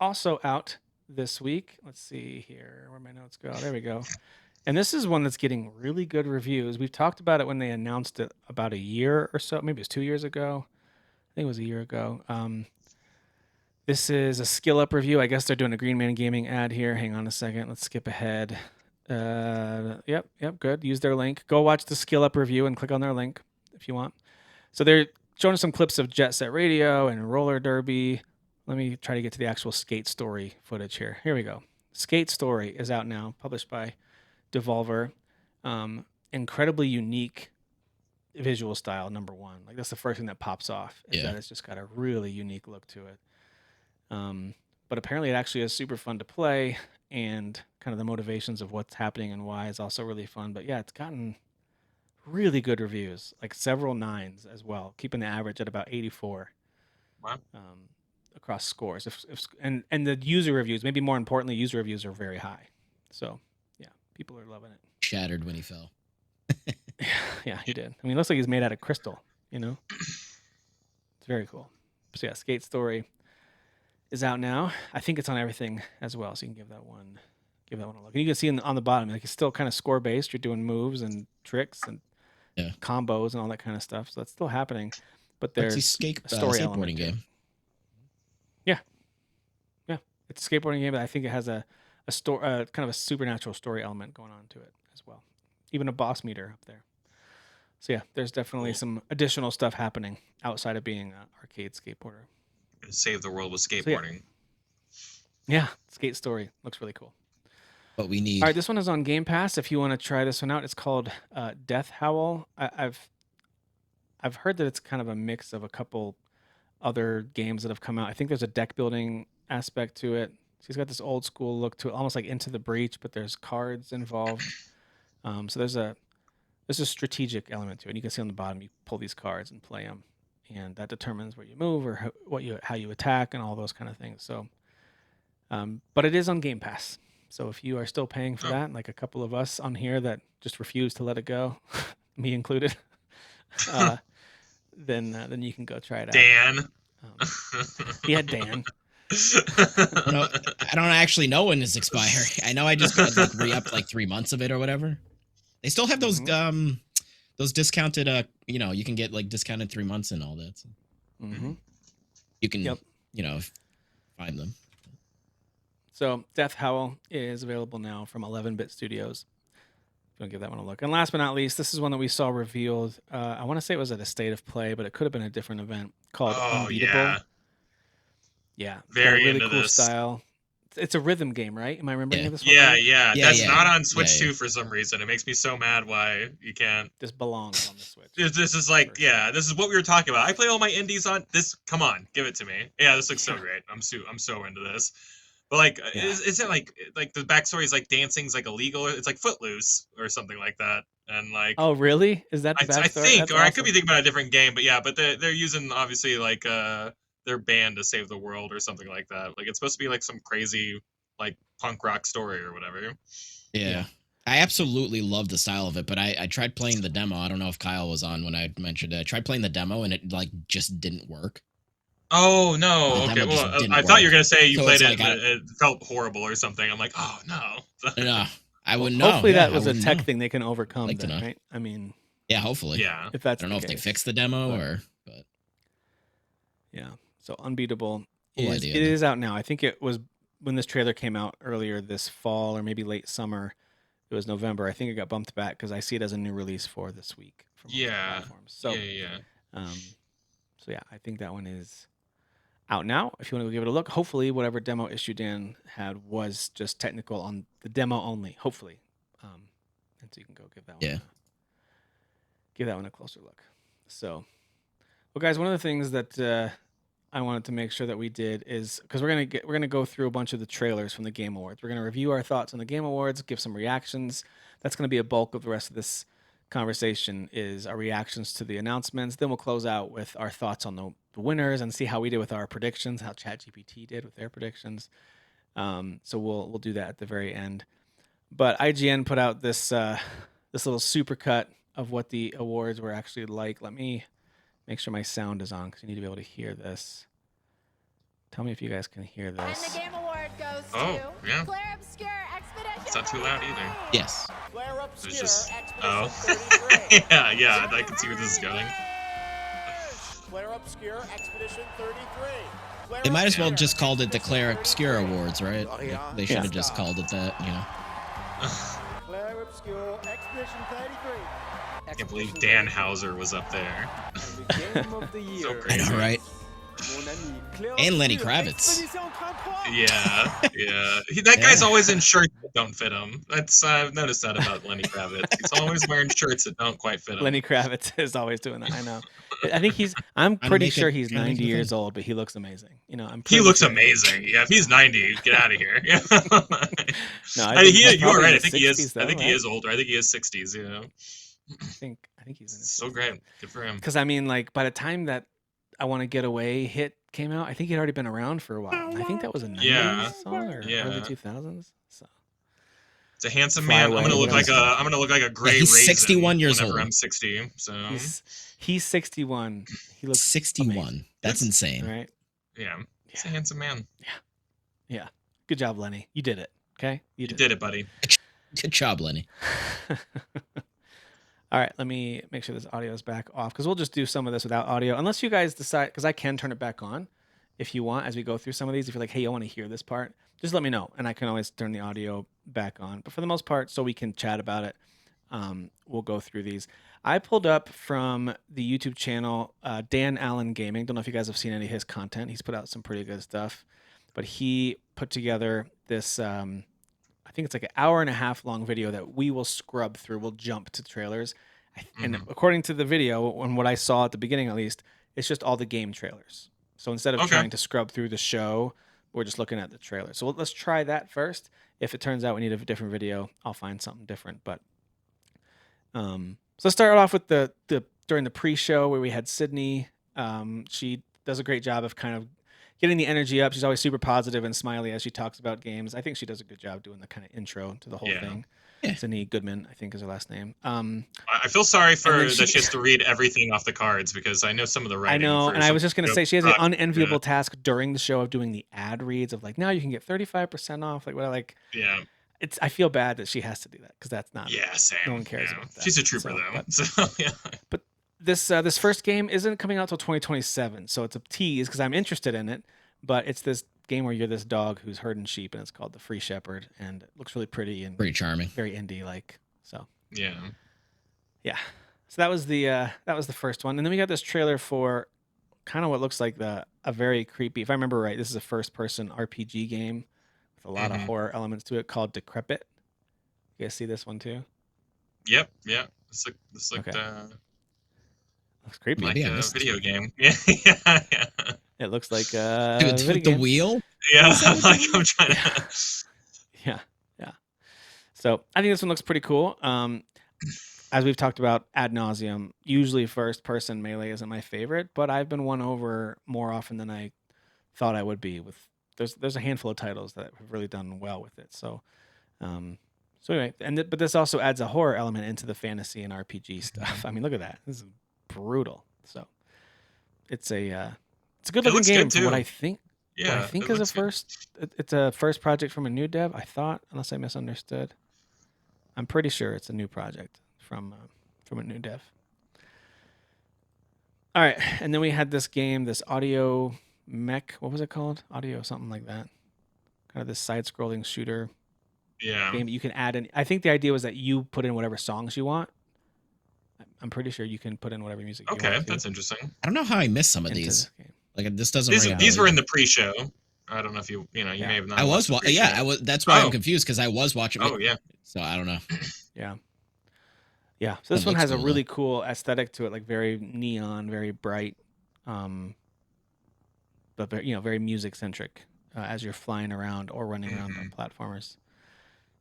Also out this week. Let's see here where my notes go. There we go. And this is one that's getting really good reviews. We've talked about it when they announced it about a year or so. Maybe it was 2 years ago. I think it was a year ago. This is a skill up review. I guess they're doing a Green Man Gaming ad here. Hang on a second. Let's skip ahead. Yep, good. Use their link. Go watch the skill up review and click on their link if you want. So they're showing us some clips of Jet Set Radio and Roller Derby. Let me try to get to the actual Skate Story footage here. Here we go. Skate Story is out now, published by Devolver. Incredibly unique visual style, number one. Like that's the first thing that pops off is Yeah. that it's just got a really unique look to it. but apparently it actually is super fun to play, and kind of the motivations of what's happening and why is also really fun. But yeah, it's gotten really good reviews, like several nines as well, keeping the average at about 84 Wow. across scores. And the user reviews, maybe more importantly, user reviews are very high. So yeah, people are loving it. Shattered when he fell. Yeah, he did. I mean, it looks like he's made out of crystal. It's very cool. So yeah, Skate Story is out now. I think it's on everything as well, so you can give that one a look. And you can see on the bottom, like it's still kind of score based. You're doing moves and tricks and combos and all that kind of stuff. So that's still happening. But there's a story element. Skateboarding game. Yeah, it's a skateboarding game, but I think it has a story, kind of a supernatural story element going on to it as well. Even a boss meter up there. So yeah, there's definitely some additional stuff happening outside of being an arcade skateboarder. Save the world with skateboarding. So yeah, Skate Story looks really cool. But we need. All right, this one is on Game Pass. If you want to try this one out, it's called Death Howl. I've heard that it's kind of a mix of a couple other games that have come out. I think there's a deck building aspect to it. She's got this old school look to it, almost like Into the Breach, but there's cards involved. So there's a strategic element to it. You can see on the bottom, you pull these cards and play them, and that determines where you move or how you attack and all those kind of things. So, but it is on Game Pass. So if you are still paying for that, like a couple of us on here that just refuse to let it go, me included, then you can go try it out. Dan. Yeah, Dan. I don't actually know when it's expiring. I know I just got like re-upped like 3 months of it or whatever. They still have those discounted you can get like discounted 3 months and all that. So. You can find them. So Death Howl is available now from 11-Bit Studios. If you want to give that one a look. And last but not least, this is one that we saw revealed. I want to say it was at a State of Play, but it could have been a different event called Unbeatable. Yeah. Very really into cool this. Style. It's a rhythm game, right? Am I remembering this one? Yeah. That's not on Switch 2 for some reason. It makes me so mad why you can't. This belongs on the Switch. This is like, this is what we were talking about. I play all my indies on this. Come on, give it to me. Yeah, this looks so great. I'm so into this. But like, is it like the backstory is like dancing's like illegal? It's like Footloose or something like that. And like, oh really? Is that the backstory? I think, That's or awesome. I could be thinking about a different game, but they're using obviously like their band to save the world or something like that. Like it's supposed to be like some crazy like punk rock story or whatever. Yeah. I absolutely love the style of it, but I tried playing the demo. I don't know if Kyle was on when I mentioned it. I tried playing the demo and it like just didn't work. Oh no! Okay, well, I thought you were gonna say you played it and it felt horrible or something. I'm like, oh no. No, I wouldn't know. Hopefully that was a tech thing they can overcome, like then, right? I mean, yeah, hopefully. Yeah. If that's I don't know if they fixed the demo but yeah. So Unbeatable cool it is out now. I think it was when this trailer came out earlier this fall or maybe late summer. It was November. I think it got bumped back because I see it as a new release for this week. From platforms. So so yeah, I think that one is out now. If you want to go give it a look, hopefully whatever demo issue Dan had was just technical on the demo only. Hopefully, and so you can go give that one. Give that one a closer look. So, well, guys, one of the things that I wanted to make sure that we did is because we're gonna go through a bunch of the trailers from the Game Awards. We're gonna review our thoughts on the Game Awards, give some reactions. That's gonna be a bulk of the rest of this conversation is our reactions to the announcements. Then we'll close out with our thoughts on the winners and see how we did with our predictions, how ChatGPT did with their predictions. So we'll do that at the very end. But IGN put out this little supercut of what the awards were actually like. Let me make sure my sound is on because you need to be able to hear this. Tell me if you guys can hear this. And the Game Award goes to Claire Obscure Expedition. It's not too loud either. Yes. Claire Obscure just Expedition 33. yeah, I can see where this is going. Claire Obscure Expedition 33. They might as well just called it the Claire Obscure Awards, right? Oh, yeah. They should have just called it that, Claire Obscure Expedition 33. I can't believe Dan Houser was up there. So crazy. I know, right? And Lenny Kravitz. Yeah. That guy's always in shirts that don't fit him. I've noticed that about Lenny Kravitz. He's always wearing shirts that don't quite fit him. Lenny Kravitz is always doing that. I know. I think I'm Trying to pretty make sure it- he's trying to make 90 it a years thing. old, but he looks amazing. You know, I'm He pretty looks sure amazing. Yeah, if he's 90, get out of here. Yeah. No, I I think mean, he's you are probably in right. his 60s I though, think he right? is older. I think he is 60s. You know, I think he's in his so 60s. great. Good for him. Because I mean, like by the time that I Want to Get Away hit came out, I think he'd already been around for a while. And I think that was a 90s Yeah. song or early Yeah. 2000s. So It's a handsome Fly man. Away, I'm gonna look whatever like it's a called. I'm gonna look like a Yeah, gray he's raisin 61 years whenever old. I'm 60. So He's 61. He looks 61. amazing. That's insane. Right? yeah, he's a Yeah. handsome man. Yeah. Good job, Lenny. You did it. Okay? You did it, buddy. Good job, Lenny. All right, let me make sure this audio is back off because we'll just do some of this without audio. Unless you guys decide, because I can turn it back on if you want as we go through some of these. If you're like, hey, I want to hear this part, just let me know and I can always turn the audio back on. But for the most part, so we can chat about it, we'll go through these. I pulled up from the YouTube channel, Dan Allen Gaming. Don't know if you guys have seen any of his content. He's put out some pretty good stuff. But he put together this, I think it's like an hour and a half long video that we will scrub through. We'll jump to trailers. And according to the video, and what I saw at the beginning at least, it's just all the game trailers. So instead of trying to scrub through the show, we're just looking at the trailer. So let's try that first. If it turns out we need a different video, I'll find something different. But so let's start off with the during the pre-show where we had Sydney. She does a great job of kind of getting the energy up. She's always super positive and smiley as she talks about games. I think she does a good job doing the kind of intro to the whole thing. Yeah. Sydney Goodman, I think is her last name. I feel sorry for that she has to read everything off the cards because I know some of the writing. I know, and I was just going to say she has the unenviable yeah. task during the show of doing the ad reads of like, now you can get 35% off. Like what? Like Yeah. I feel bad that she has to do that because that's not. Yeah, same. No one cares about that. She's a trooper though. But, So yeah. But this first game isn't coming out till 2027, so it's a tease because I'm interested in it. But it's this game where you're this dog who's herding sheep, and it's called the Free Shepherd, and it looks really pretty and Pretty charming. very indie like. So Yeah. So that was the first one, and then we got this trailer for kind of what looks like a very creepy. If I remember right, this is a first-person RPG game with a lot of horror elements to it called Decrepit. You guys see this one too? Yep. Yeah. This looked looks creepy. like Maybe I a missed video it. game. Yeah. It looks like Dude, video with the game. wheel? Yeah. Like I'm trying to. Yeah. So I think this one looks pretty cool. As we've talked about ad nauseum, usually first-person Melee isn't my favorite, but I've been won over more often than I thought I would be. There's a handful of titles that have really done well with it. So anyway, but this also adds a horror element into the fantasy and RPG stuff. I mean, look at that. This is brutal. So it's a good looking looks game good, from what too. I think. Yeah. What I think it is a looks good. first. It's a first project from a new dev. I thought, unless I misunderstood. I'm pretty sure it's a new project from a new dev. All right, and then we had this game, this audio mech. What was it called? Audio something like that. Kind of this side-scrolling shooter Yeah. game that you can add in. I think the idea was that you put in whatever songs you want. I'm pretty sure you can put in whatever music you Okay, want. that's interesting. I don't know how I missed some of into these. this game. Like this doesn't ring a These bell were in either. the pre-show. I don't know if you may have not. I was watched the pre-show. I was. That's why Oh. I'm confused because I was watching. Oh yeah. So I don't know. Yeah. So this That one looks has a cool, really cool aesthetic to it, like very neon, very bright, but very music centric as you're flying around or running around on platformers.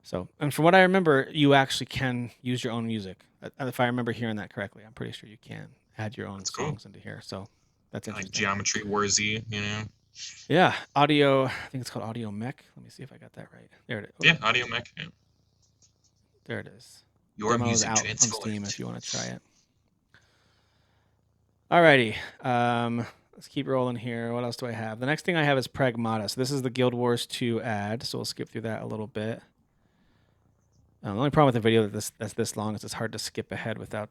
So, and from what I remember, you actually can use your own music. If I remember hearing that correctly, I'm pretty sure you can add your own That's cool. songs into here. So that's Like interesting. Geometry Warsy, Yeah, audio. I think it's called Audio Mech. Let me see if I got that right. There it is. Yeah, Audio Mech. Yeah. There it is. Your Demo's music out on transformed. Steam if you want to try it. Alrighty. Let's keep rolling here. What else do I have? The next thing I have is Pragmata. So this is the Guild Wars 2 ad. So we'll skip through that a little bit. The only problem with the video that's this long is it's hard to skip ahead without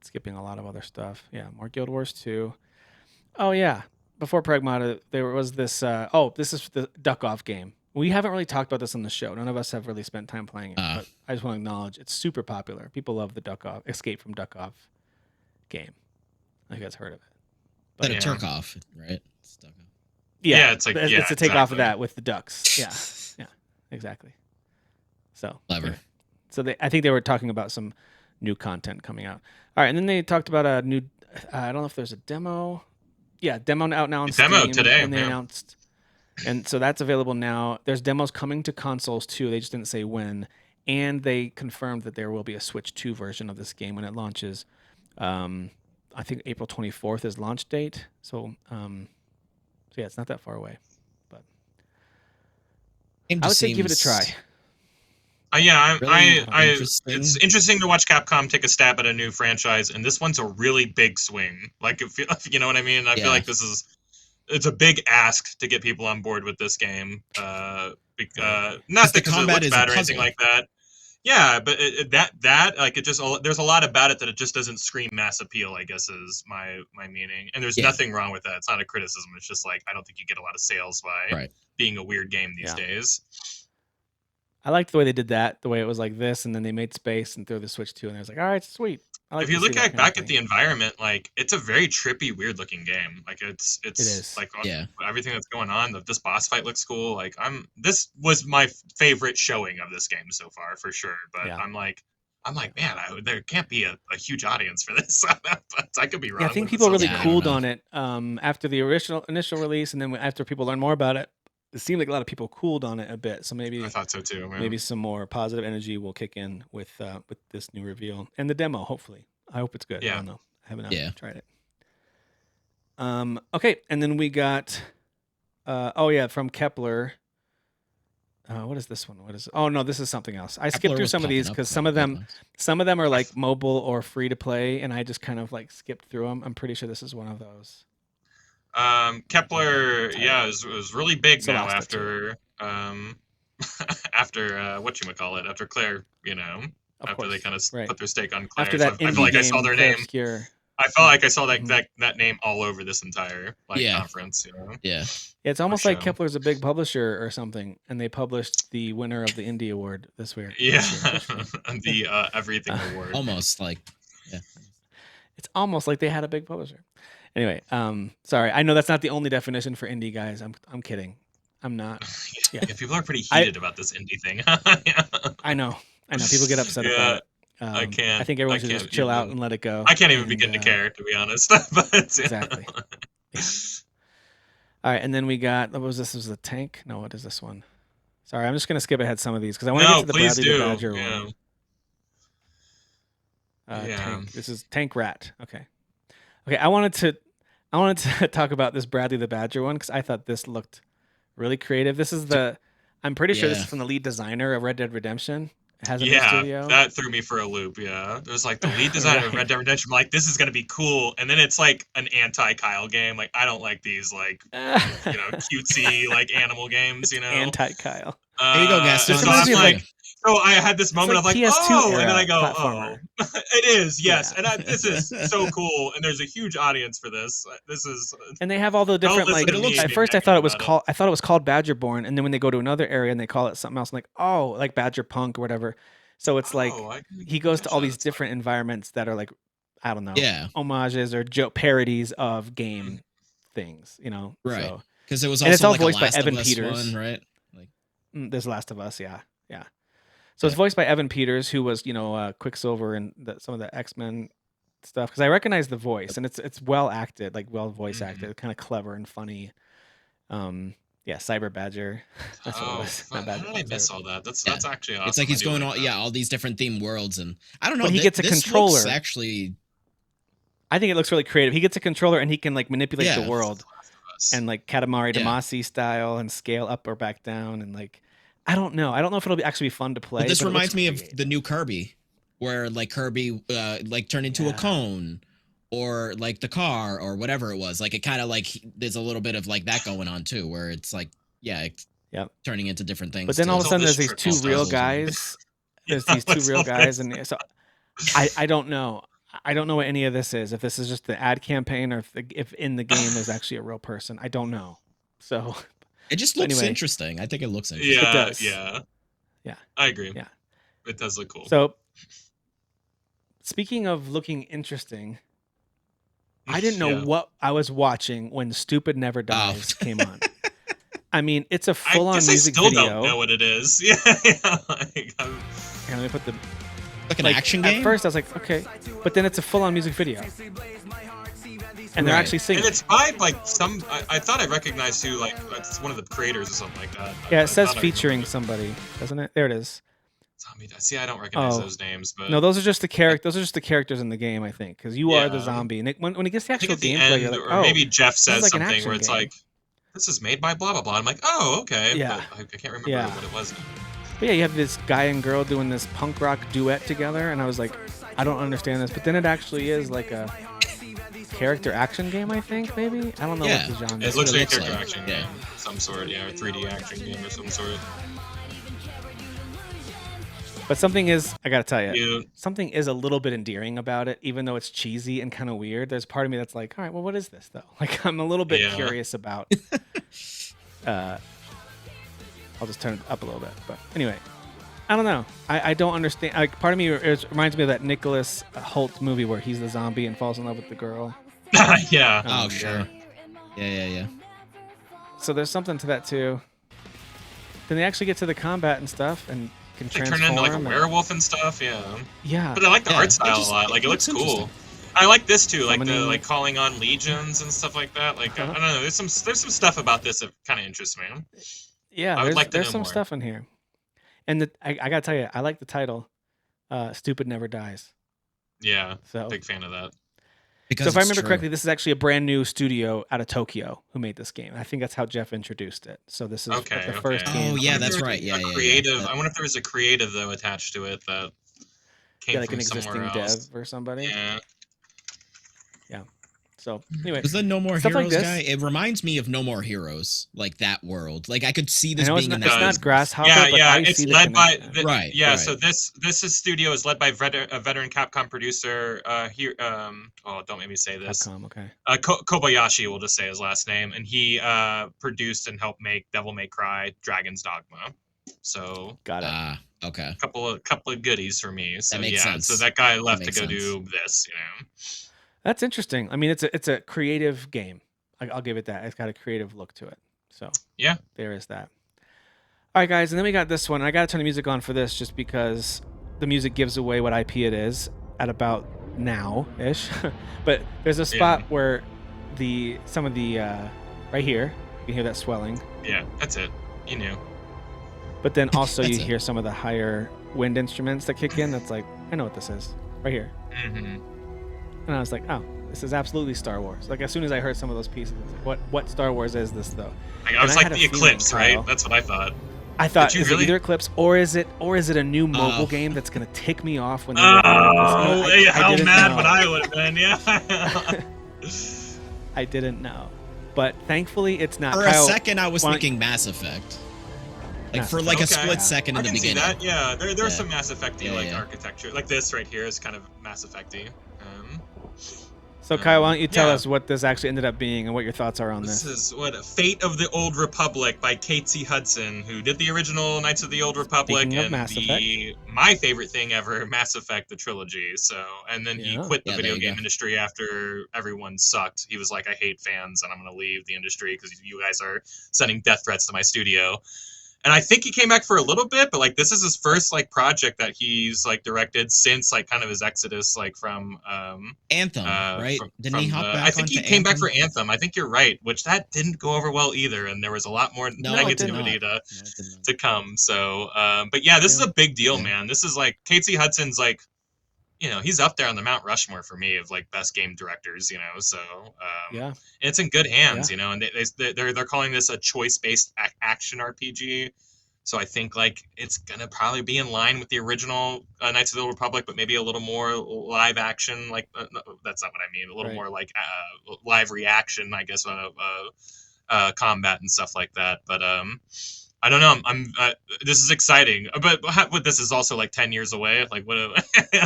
skipping a lot of other stuff. Yeah, more Guild Wars 2. Oh yeah. Before Pragmata, there was this. This is the Duck Off game. We haven't really talked about this on the show. None of us have really spent time playing it, but I just want to acknowledge it's super popular. People love the Duck Off Escape from Duck Off game. I think you guys heard of it. But a Turkov, right? Yeah, it's like it's a take off of that with the ducks. Yeah, exactly. So Clever. yeah. So I think they were talking about some new content coming out. All right, and then they talked about a new I don't know if there's a demo. Yeah, demo out now on Demo Steam, today, and they yeah. announced, and so that's available now. There's demos coming to consoles too. They just didn't say when, and they confirmed that there will be a Switch 2 version of this game when it launches. I think April 24th is launch date. So yeah, it's not that far away. But I would say give it a try. Yeah, Really it's interesting. interesting to watch Capcom take a stab at a new franchise, and this one's a really big swing. Like, if you know what I mean, I feel Yeah. like it's a big ask to get people on board with this game. Not the because it combat looks is a bad or anything puzzle. like that. Yeah, but that like it just there's a lot about it that it just doesn't scream mass appeal, I guess is my meaning. And there's Yeah. nothing wrong with that. It's not a criticism. It's just like I don't think you get a lot of sales by Right. being a weird game these Yeah. days. I liked the way they did that, the way it was like this, and then they made space and threw the Switch 2, and I was like, all right, sweet. I like If you to see look that kind of back at thing. the environment, like it's a very trippy, weird looking game. Like it's It is. like Yeah. everything that's going on. This boss fight looks cool. Like this was my favorite showing of this game so far for sure. But Yeah. I'm like, man, there can't be a huge audience for this. But I could be wrong. Yeah, I think but it people sounds really Yeah, I good. don't cooled know. on it after the initial release, and then after people learned more about it, it seemed like a lot of people cooled on it a bit. So maybe I thought so too. Man. maybe some more positive energy will kick in with this new reveal and the demo. Hopefully, I hope it's good. I Yeah. don't know. I haven't Yeah. tried it. Okay, and then we got from Kepler. What is this one? Oh no, this is something else. I skipped Kepler through was some of these popping up because quite a bit, though. some of them are like mobile or free to play, and I just kind of like skipped through them. I'm pretty sure this is one of those. Kepler, yeah, was really big now Celeste, after after whatchamacallit, after Claire, after they kind of put their stake on Claire. After that I feel like I saw their name. Obscure. I felt like I saw that name all over this entire conference. Yeah. It's almost like show. Kepler's a big publisher or something, and they published the winner of the Indie Award this year. Yeah, the Everything Award. Almost like, yeah. It's almost like they had a big publisher. Anyway, sorry. I know that's not the only definition for indie, guys. I'm kidding. I'm not. Yeah, people are pretty heated about this indie thing. Yeah. I know. People get upset about it. I can't. I think everyone should just chill out and let it go. I can't even begin to care, to be honest. But exactly. Yeah. All right, and then we got what was this? Was the tank? No, what is this one? Sorry, I'm just gonna skip ahead some of these because I want to get to the Bradley the Badger one. Tank. This is Tank Rat. Okay. I wanted to talk about this Bradley the Badger one because I thought this looked really creative. This is I'm pretty sure this is from the lead designer of Red Dead Redemption. It has a new studio. That threw me for a loop. Yeah, it was like the lead designer of Red Dead Redemption. I'm like, this is gonna be cool, and then it's like an anti-Kyle game. Like, I don't like these like cutesy like animal games. Anti-Kyle. There you go, Gaston. So I had this moment of like, oh, and then I go, platformer. Oh, it is, yes, yeah. And this is so cool, and there's a huge audience for this. This is, and they have all the different like. At first, I thought it was called Badgerborn, and then when they go to another area and they call it something else, I'm like, oh, like Badger Punk or whatever. So it's like he goes to all these different environments that are like, I don't know, homages or parodies of game things, right? Because it was also and it's all like voiced a by Last Evan of Us Peters, one, right? Like, there's Last of Us, yeah. So it's voiced by Evan Peters, who was, Quicksilver and some of the X-Men stuff. Because I recognize the voice, and it's well acted, like well voice acted, kind of clever and funny. Cyber Badger. That's what it was. How did I miss all that? That's actually awesome. It's like he's going all these different themed worlds, and I don't know. But he gets a controller. Actually, I think it looks really creative. He gets a controller, and he can like manipulate the world, and like Katamari Damacy style, and scale up or back down, and like. I don't know if it'll actually be fun to play. But this reminds me of the new Kirby, where like Kirby like turned into a cone, or like the car, or whatever it was. Like it kind of like there's a little bit of like that going on too, where it's like turning into different things. But then all of a sudden there's these two real guys. There's these two real guys, and so I don't know. I don't know what any of this is. If this is just the ad campaign, or if in the game there's actually a real person, I don't know. So. It just looks interesting. I think it looks interesting. Yeah, it does. Yeah. I agree. Yeah. It does look cool. So, speaking of looking interesting, I didn't know what I was watching when Stupid Never Dies came on. I mean, it's a full-on music video. I still don't know what it is. Yeah. Let me put the... Like an action game? At first, I was like, okay. But then it's a full-on music video. and they're Right. actually singing. And it's by like some. I thought I recognized who, like it's one of the creators or something like that. Yeah, I it says thought I featuring remembered. somebody, doesn't it? There it is. See, I don't recognize Oh. those names, but No, those are just the Those are just the characters in the game, I think, because you are the yeah. zombie. And when it gets to the I think actual at the gameplay, you're end, like, or oh, maybe Jeff this is says like an something where action it's game. like, "This is made by blah blah blah." I'm like, "Oh, okay," Yeah. but I can't remember Yeah. what it was. But yeah, you have this guy and girl doing this punk rock duet together, and I was like, I don't understand this. But then it actually is like a character action game, I think, maybe? I don't know Yeah. what the genre It is. looks like a looks character like. action Yeah. game, of some sort, yeah, or 3D action game or some sort. But something is, I gotta tell you, You, something is a little bit endearing about it, even though it's cheesy and kind of weird. There's part of me that's like, all right, well, what is this though? Like, I'm a little bit Yeah. curious about. I'll just turn it up a little bit, but anyway, I don't know. I don't understand. Like, part of me, it reminds me of that Nicholas Hoult movie where he's the zombie and falls in love with the girl. yeah. Oh, sure. Yeah. So there's something to that too. Then they actually get to the combat and stuff and can They transform. turn into like a and- werewolf and stuff, yeah. Yeah. But I like the Yeah, art it style just- a lot. Like it looks looks cool. interesting. I like this too, like the Summoning. like calling on legions and stuff like that. Like Uh-huh. I don't know, there's some stuff about this that kind of interests me. Yeah, I would like to there's know some more. stuff in here. And I gotta tell you, I like the title, "Stupid Never Dies." Yeah, So, big fan of that. Because so if I it's remember true. correctly, this is actually a brand new studio out of Tokyo who made this game. I think that's how Jeff introduced it. So this is Okay, the first okay. game. Oh, yeah, I wonder that's if right. there's Yeah, a yeah. creative. That- I wonder if there was a creative though attached to it that came Yeah, like from an existing somewhere else. dev or somebody. Yeah. So anyway, Was the No More Stuff like Heroes this. guy? It reminds me of No More Heroes, like that world. Like I could see I this know it's being not, in it's that. not does. Grasshopper, Yeah, but yeah, I it's see the led by connection. Right, yeah. right. So this studio is led by a veteran Capcom producer. Here, oh, don't make me say this. Capcom, okay. Kobayashi, we'll just say his last name, and he produced and helped make Devil May Cry, Dragon's Dogma. So Got it. Okay. couple of goodies for me. So makes yeah, sense. so that guy left to makes go sense. do this. You know. That's interesting. I mean, it's a creative game. I'll give it that. It's got a creative look to it. So Yeah. there is that. All right, guys, and then we got this one. I got to turn the music on for this just because the music gives away what IP it is at about now-ish. But there's a spot where some of the right here, you can hear that swelling. Yeah, that's it. You knew. But then also you That's it. hear some of the higher wind instruments that kick in. That's like, I know what this is. Right here. Mm-hmm. And I was like, oh, this is absolutely Star Wars. Like, as soon as I heard some of those pieces, I was like, what Star Wars is this, though? I was I like had a the feeling, Eclipse, Kyle. right? That's what I thought. I thought, Did you is really? it either Eclipse or is it a new mobile Oh. game that's going to tick me off when they reveal this? Oh, You know, how didn't mad know. would I would have been? Yeah. I didn't know. But thankfully, it's not. For Kyle, a second, I was why don't- thinking Mass Effect. Like Mass for like Effect. a Okay. split second I in the can see beginning. that. Yeah, there's Yeah. some Mass Effect-y Yeah, like yeah. architecture. Like this right here is kind of Mass Effect-y. So, Kyle, why don't you tell yeah. us what this actually ended up being and what your thoughts are on This this? is what Fate of the Old Republic by Casey Hudson, who did the original Knights of the Old Republic Speaking of and Mass my favorite thing ever, Mass Effect the trilogy. So, and then he Yeah. quit the Yeah, video there you game go. industry after everyone sucked. He was like, I hate fans and I'm going to leave the industry because you guys are sending death threats to my studio. And I think he came back for a little bit, but like this is his first like project that he's like directed since like kind of his exodus like from Anthem, right? Didn't he hop back I think he onto came back Anthem? for Anthem. I think you're right, which that didn't go over well either, and there was a lot more No, it did negativity not. to come. So, but yeah, this is Yeah. a big deal, Yeah. man. This is like Casey Hudson's like, you know, he's up there on the Mount Rushmore for me of like best game directors. You know, so Yeah. and it's in good hands. Yeah. You know, and they're calling this a choice based action RPG. So I think like it's gonna probably be in line with the original Knights of the Old Republic, but maybe a little more live action. Like no, that's not what I mean. A little Right. more like live reaction, I guess, combat and stuff like that. But I don't know. I'm this is exciting, but this is also like 10 years away. Like what?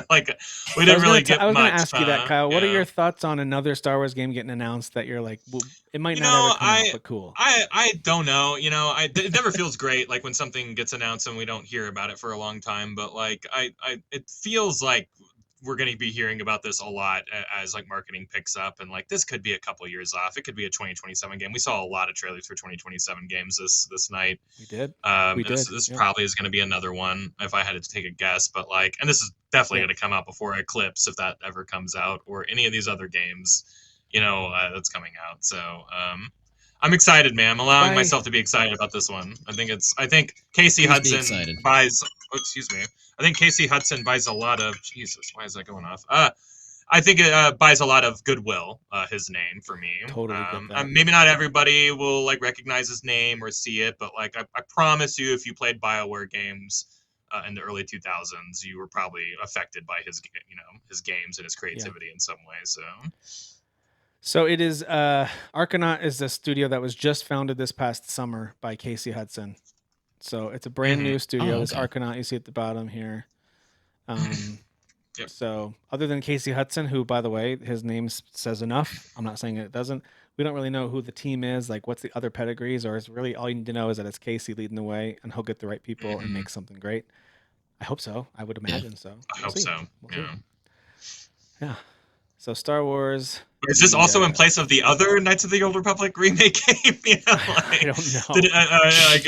Like we didn't really get I was much. going to ask you that, Kyle. What are yeah. your thoughts on another Star Wars game getting announced that you're like, well, it might You not know, ever come out, but cool? I don't know. You know, it never feels great like when something gets announced and we don't hear about it for a long time. But like, it feels like we're going to be hearing about this a lot as like marketing picks up, and like this could be a couple years off. It could be a 2027 game. We saw a lot of trailers for 2027 games this night. We did. We did, This yeah. probably is going to be another one if I had to take a guess. But like, and this is definitely Yeah. going to come out before Eclipse if that ever comes out, or any of these other games. that's coming out. So I'm excited, man. I'm allowing Bye. myself to be excited about this one. I think Casey Please be Hudson excited. buys. Oh, excuse me. I think Casey Hudson buys a lot of. Jesus, why is that going off? I think it buys a lot of goodwill. His name for me. Totally get that. Maybe not everybody will like recognize his name or see it, but like I promise you, if you played BioWare games in the early 2000s, you were probably affected by his games and his creativity in some way. So it is Arcanaut is the studio that was just founded this past summer by Casey Hudson. So it's a brand new studio. This Arcanaut you see at the bottom here. Yep. So other than Casey Hudson, who, by the way, his name says enough. I'm not saying it doesn't. We don't really know who the team is, like what's the other pedigrees, or is really all you need to know is that it's Casey leading the way and he'll get the right people and make something great. I hope so. I would imagine so. I hope so. Yeah. So Star Wars. Is this also in place of the other Knights of the Old Republic remake game? I don't know.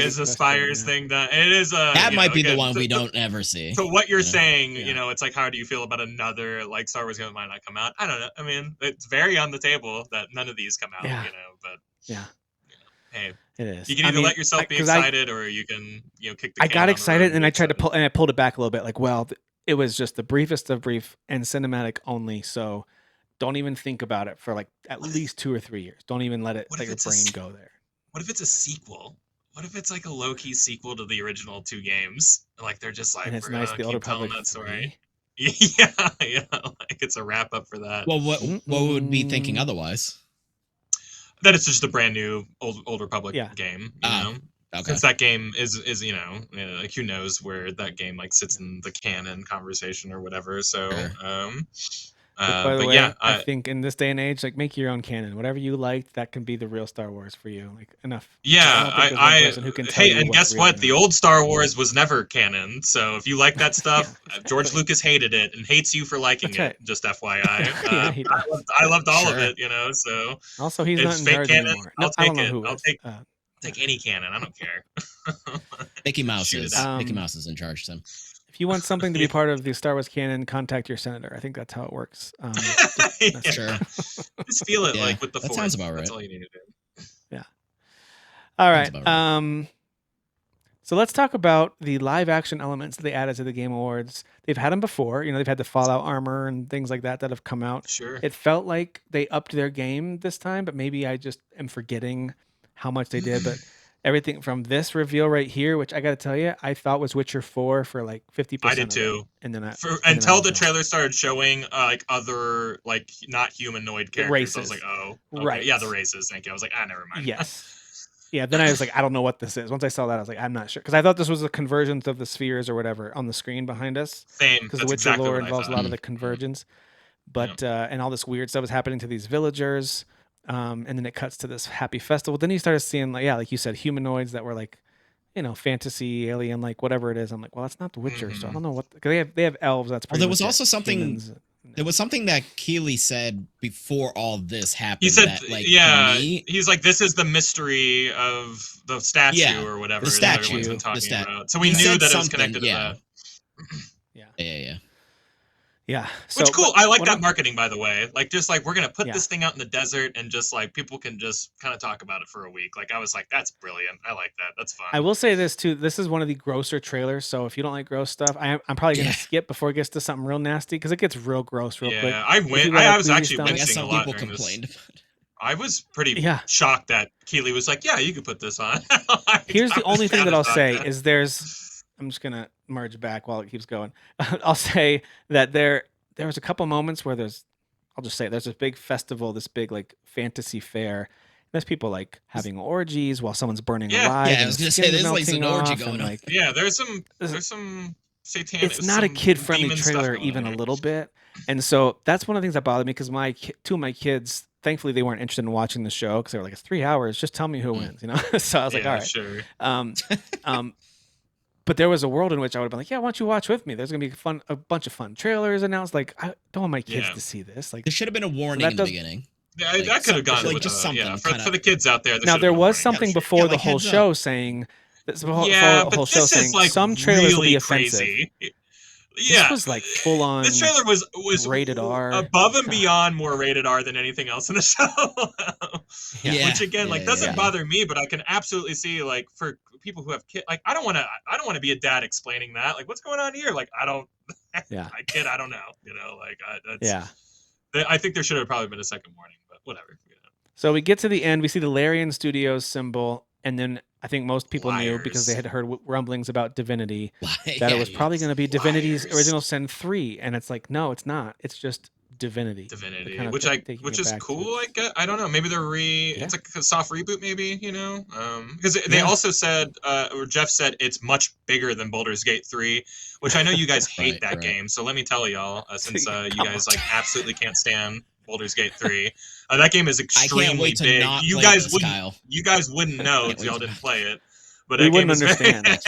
Is the Spires thing that it is? That might be the one we don't ever see. So what you're saying, it's like, how do you feel about another like Star Wars game that might not come out? I don't know. I mean, it's very on the table that none of these come out. But hey, it is. You can either let yourself be excited, or you can kick the. I got excited and I tried to pull, and I pulled it back a little bit. Like, well, it was just the briefest of brief and cinematic only. So. Don't even think about it for like at least 2 or 3 years. Don't even let your brain go there. What if it's a sequel? What if it's like a low-key sequel to the original 2 games? Like they're just like, and it's we're nice gonna the Old keep telling Republic that story. 3? Yeah, like it's a wrap up for that. Well, what would be thinking otherwise? That it's just a brand new Old Republic game. You know? Okay. Since that game is like who knows where that game like sits in the canon conversation or whatever. So by the way, I think in this day and age, like make your own canon. Whatever you liked, that can be the real Star Wars for you. Like enough. Yeah, and guess what? The old Star Wars was never canon. So if you like that stuff, George Lucas hated it and hates you for liking it. Right. Just FYI, I loved all of it. So also he's not in charge anymore. I'll take it. I'll take any canon. I don't care. Mickey Mouse is in charge, Tim. If you want something to be part of the Star Wars canon, contact your senator. I think that's how it works. Sure. Just feel it like with the Force. That sounds about right. That's all you need to do. Yeah. All right. So let's talk about the live action elements that they added to the Game Awards. They've had them before. They've had the Fallout armor and things like that have come out. Sure. It felt like they upped their game this time, but maybe I just am forgetting how much they did. But everything from this reveal right here, which I got to tell you, I thought was Witcher 4 for like 50%. I did too. And then until the trailer started showing like other like not humanoid characters, races. I was like, oh, okay. Right. Yeah, the races. Thank you. I was like, never mind. Yes. Yeah. Then I was like, I don't know what this is. Once I saw that, I was like, I'm not sure, because I thought this was the convergence of the spheres or whatever on the screen behind us. Same. Because the Witcher lore involves a lot of the convergence, but and all this weird stuff is happening to these villagers. And then it cuts to this happy festival. Then you started seeing like you said, humanoids that were like, fantasy, alien, like whatever it is. I'm like, well, that's not The Witcher, so I don't know what. Cause they have elves. That's pretty. Well, there was also something. Humans, there was something that Keeley said before all this happened. He said, that, like, he's like, this is the mystery of the statue or whatever. The statue. Everyone's been talking about. So we knew that it was connected to that. Yeah. So, which cool. I like that marketing, by the way. Like, just like we're gonna put this thing out in the desert, and just like people can just kind of talk about it for a week. Like, I was like, that's brilliant. I like that. That's fun. I will say this too. This is one of the grosser trailers. So if you don't like gross stuff, I'm probably gonna skip before it gets to something real nasty, because it gets real gross real quick. I was actually wincing a lot. People complained. I was pretty shocked that Keeley was like, "Yeah, you could put this on." Here's the only thing that I'll say is I'm just gonna merge back while it keeps going. I'll say that there was a couple moments where there's this big festival, this big like fantasy fair. There's people like having orgies while someone's burning alive. Yeah, I was gonna say there's like an orgy going on. There's some satanic. It's not a kid-friendly trailer even a little bit, and so that's one of the things that bothered me, because two of my kids, thankfully, they weren't interested in watching the show, because they were like, it's 3 hours. Just tell me who wins, So I was like, all right, sure. But there was a world in which I would have been like, yeah, why don't you watch with me? There's gonna be a bunch of fun trailers announced. Like, I don't want my kids to see this. Like, there should have been a warning in the beginning. Yeah, that could have gone with just something for the kids out there. Now there was something before the whole show saying. Some trailers will be offensive. This was like full on This trailer was rated R, above and beyond more rated R than anything else in the show. Yeah. Which again, like, doesn't bother me, but I can absolutely see, like, for people who have kids, like, I don't want to be a dad explaining that. Like, what's going on here? Like, I don't. Yeah. My kid, I don't know. You know, like, yeah. I think there should have probably been a second warning, but whatever. You know. So we get to the end. We see the Larian Studios symbol, and then I think most people knew because they had heard rumblings about Divinity that it was probably going to be Divinity's Original Sin 3, and it's like, no, it's not. It's just Divinity. Kind of which is cool. I don't know. Maybe they're it's like a soft reboot, maybe, you know, because they also said, or Jeff said, it's much bigger than Baldur's Gate 3, which I know you guys hate that game. So let me tell y'all, since you guys like absolutely can't stand Baldur's Gate 3, that game is extremely big. You guys wouldn't know because y'all didn't play it. But we wouldn't understand. I'm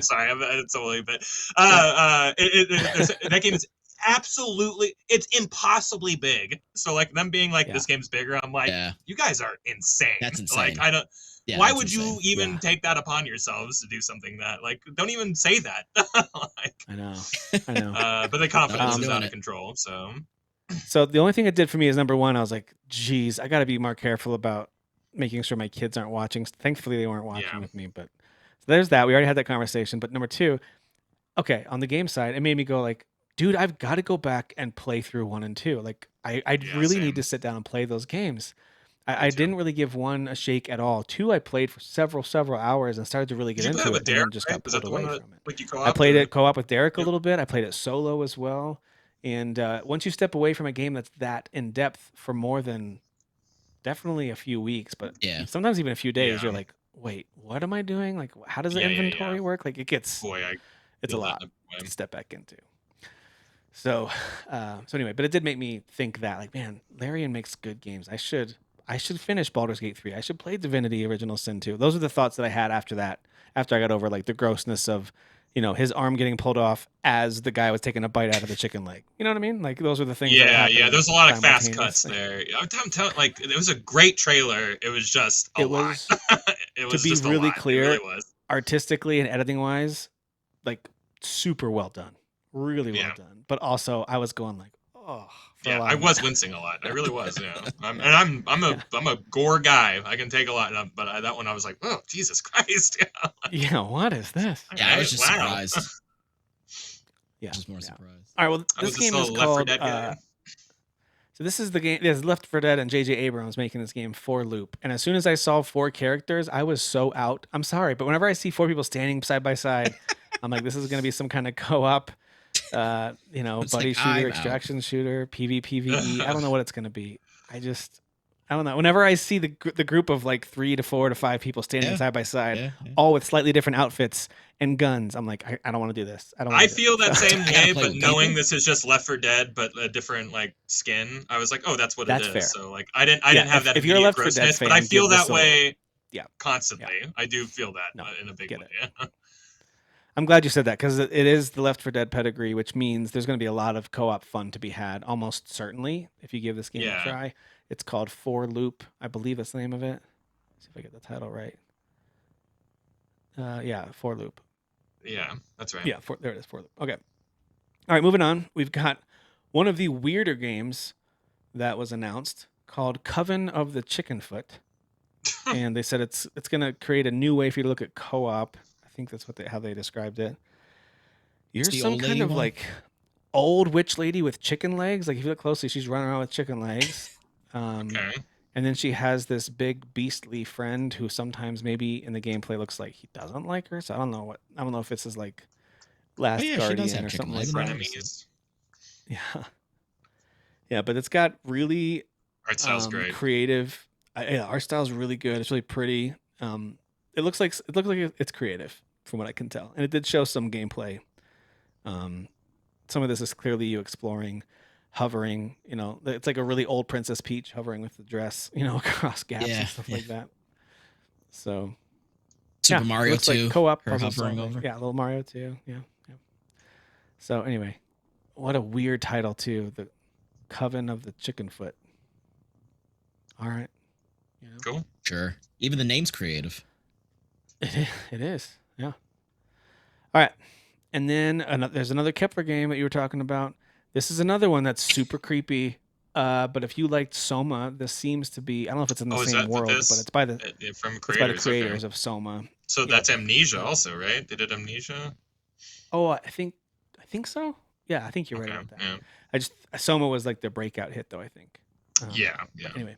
sorry, it's totally. But that game is absolutely, it's impossibly big. So like them being like, this game's bigger, I'm like, you guys are insane. That's insane. Like, I don't. Why would you even take that upon yourselves to do something that, like, don't even say that? Like, I know. But the confidence is out of control. So the only thing it did for me is, number one, I was like, geez, I got to be more careful about making sure my kids aren't watching. Thankfully, they weren't watching with me, but so there's that. We already had that conversation. But number two, okay, on the game side, it made me go like, dude, I've got to go back and play through 1 and 2. Like, I really need to sit down and play those games. I didn't really give 1 a shake at all. 2, I played for several hours and started to really get into it, and then just got pulled away from it. I played it co-op with Derek a little bit. I played it solo as well. And once you step away from a game that's that in depth for more than definitely a few weeks, but sometimes even a few days, you're like, wait, what am I doing? Like, how does the inventory work? Like, it gets, it's a lot to step back into. So anyway, but it did make me think that, like, man, Larian makes good games. I should finish Baldur's Gate 3. I should play Divinity Original Sin 2. Those are the thoughts that I had after that, after I got over like the grossness of, you know, his arm getting pulled off as the guy was taking a bite out of the chicken leg. You know what I mean? Like, those are the things. There's a lot of fast cuts there. I'm telling, like, it was a great trailer. It was just a lot. It was to be just really a lot. clear, it really was. Artistically and editing wise, like, super well done. Really well done. But also, I was going like, oh. I was wincing a lot. I really was. I'm a gore guy. I can take a lot, but that one I was like, oh, Jesus Christ. What is this? I was just surprised. Just more surprised. All right, well, this game is called. So this is the game. There's Left 4 Dead, and J.J. Abrams making this game 4 Loop. And as soon as I saw 4 characters, I was so out. I'm sorry, but whenever I see 4 people standing side by side, I'm like, this is going to be some kind of co-op. Buddy shooter, extraction shooter, PvPvE. I don't know what it's going to be. I don't know. Whenever I see the group of like 3 to 4 to 5 people standing side by side, all with slightly different outfits and guns, I'm like, I don't want to do this. I feel that same way, but knowing this is just Left 4 Dead, but a different like skin, I was like, oh, that's what it is. Fair. So like, I didn't have that. If you're a Left 4 Dead fan, but I feel that way. Constantly. I do feel that in a big way. I'm glad you said that, because it is the Left 4 Dead pedigree, which means there's going to be a lot of co-op fun to be had, almost certainly, if you give this game a try. It's called 4 Loop. I believe that's the name of it. Let's see if I get the title right. 4 Loop. Yeah, that's right. Yeah, there it is, 4 Loop. Okay. All right, moving on. We've got one of the weirder games that was announced called Coven of the Chickenfoot. And they said it's going to create a new way for you to look at co-op. I think that's how they described it. You're some kind of like old witch lady with chicken legs. Like, if you look closely, she's running around with chicken legs. Okay. And then she has this big beastly friend who sometimes maybe in the gameplay looks like he doesn't like her. So I don't know if it's his like last guardian or something like that. Yeah, but it's got really art style's great, creative. Art style's really good. It's really pretty. It looks like it's creative from what I can tell, and it did show some gameplay. Some of this is clearly you exploring, hovering. You know, it's like a really old Princess Peach hovering with the dress, you know, across gaps and stuff like that. So, Super Mario 2, like co-op hovering over. Yeah, little Mario 2. Yeah. So anyway, what a weird title too. The Coven of the Chickenfoot. All right. Cool. Sure. Even the name's creative. It is. Yeah. All right. And then there's another Kepler game that you were talking about. This is another one that's super creepy. But if you liked Soma, this seems to be, I don't know if it's in the Oh, is same that world, this? but it's by the From it's by the creators. creators Okay. of Soma. So Yep. that's Amnesia also, right? They did Amnesia. Oh, I think so. Yeah, I think you're right about that. Yeah. Soma was like the breakout hit, though, I think. Yeah. Anyway.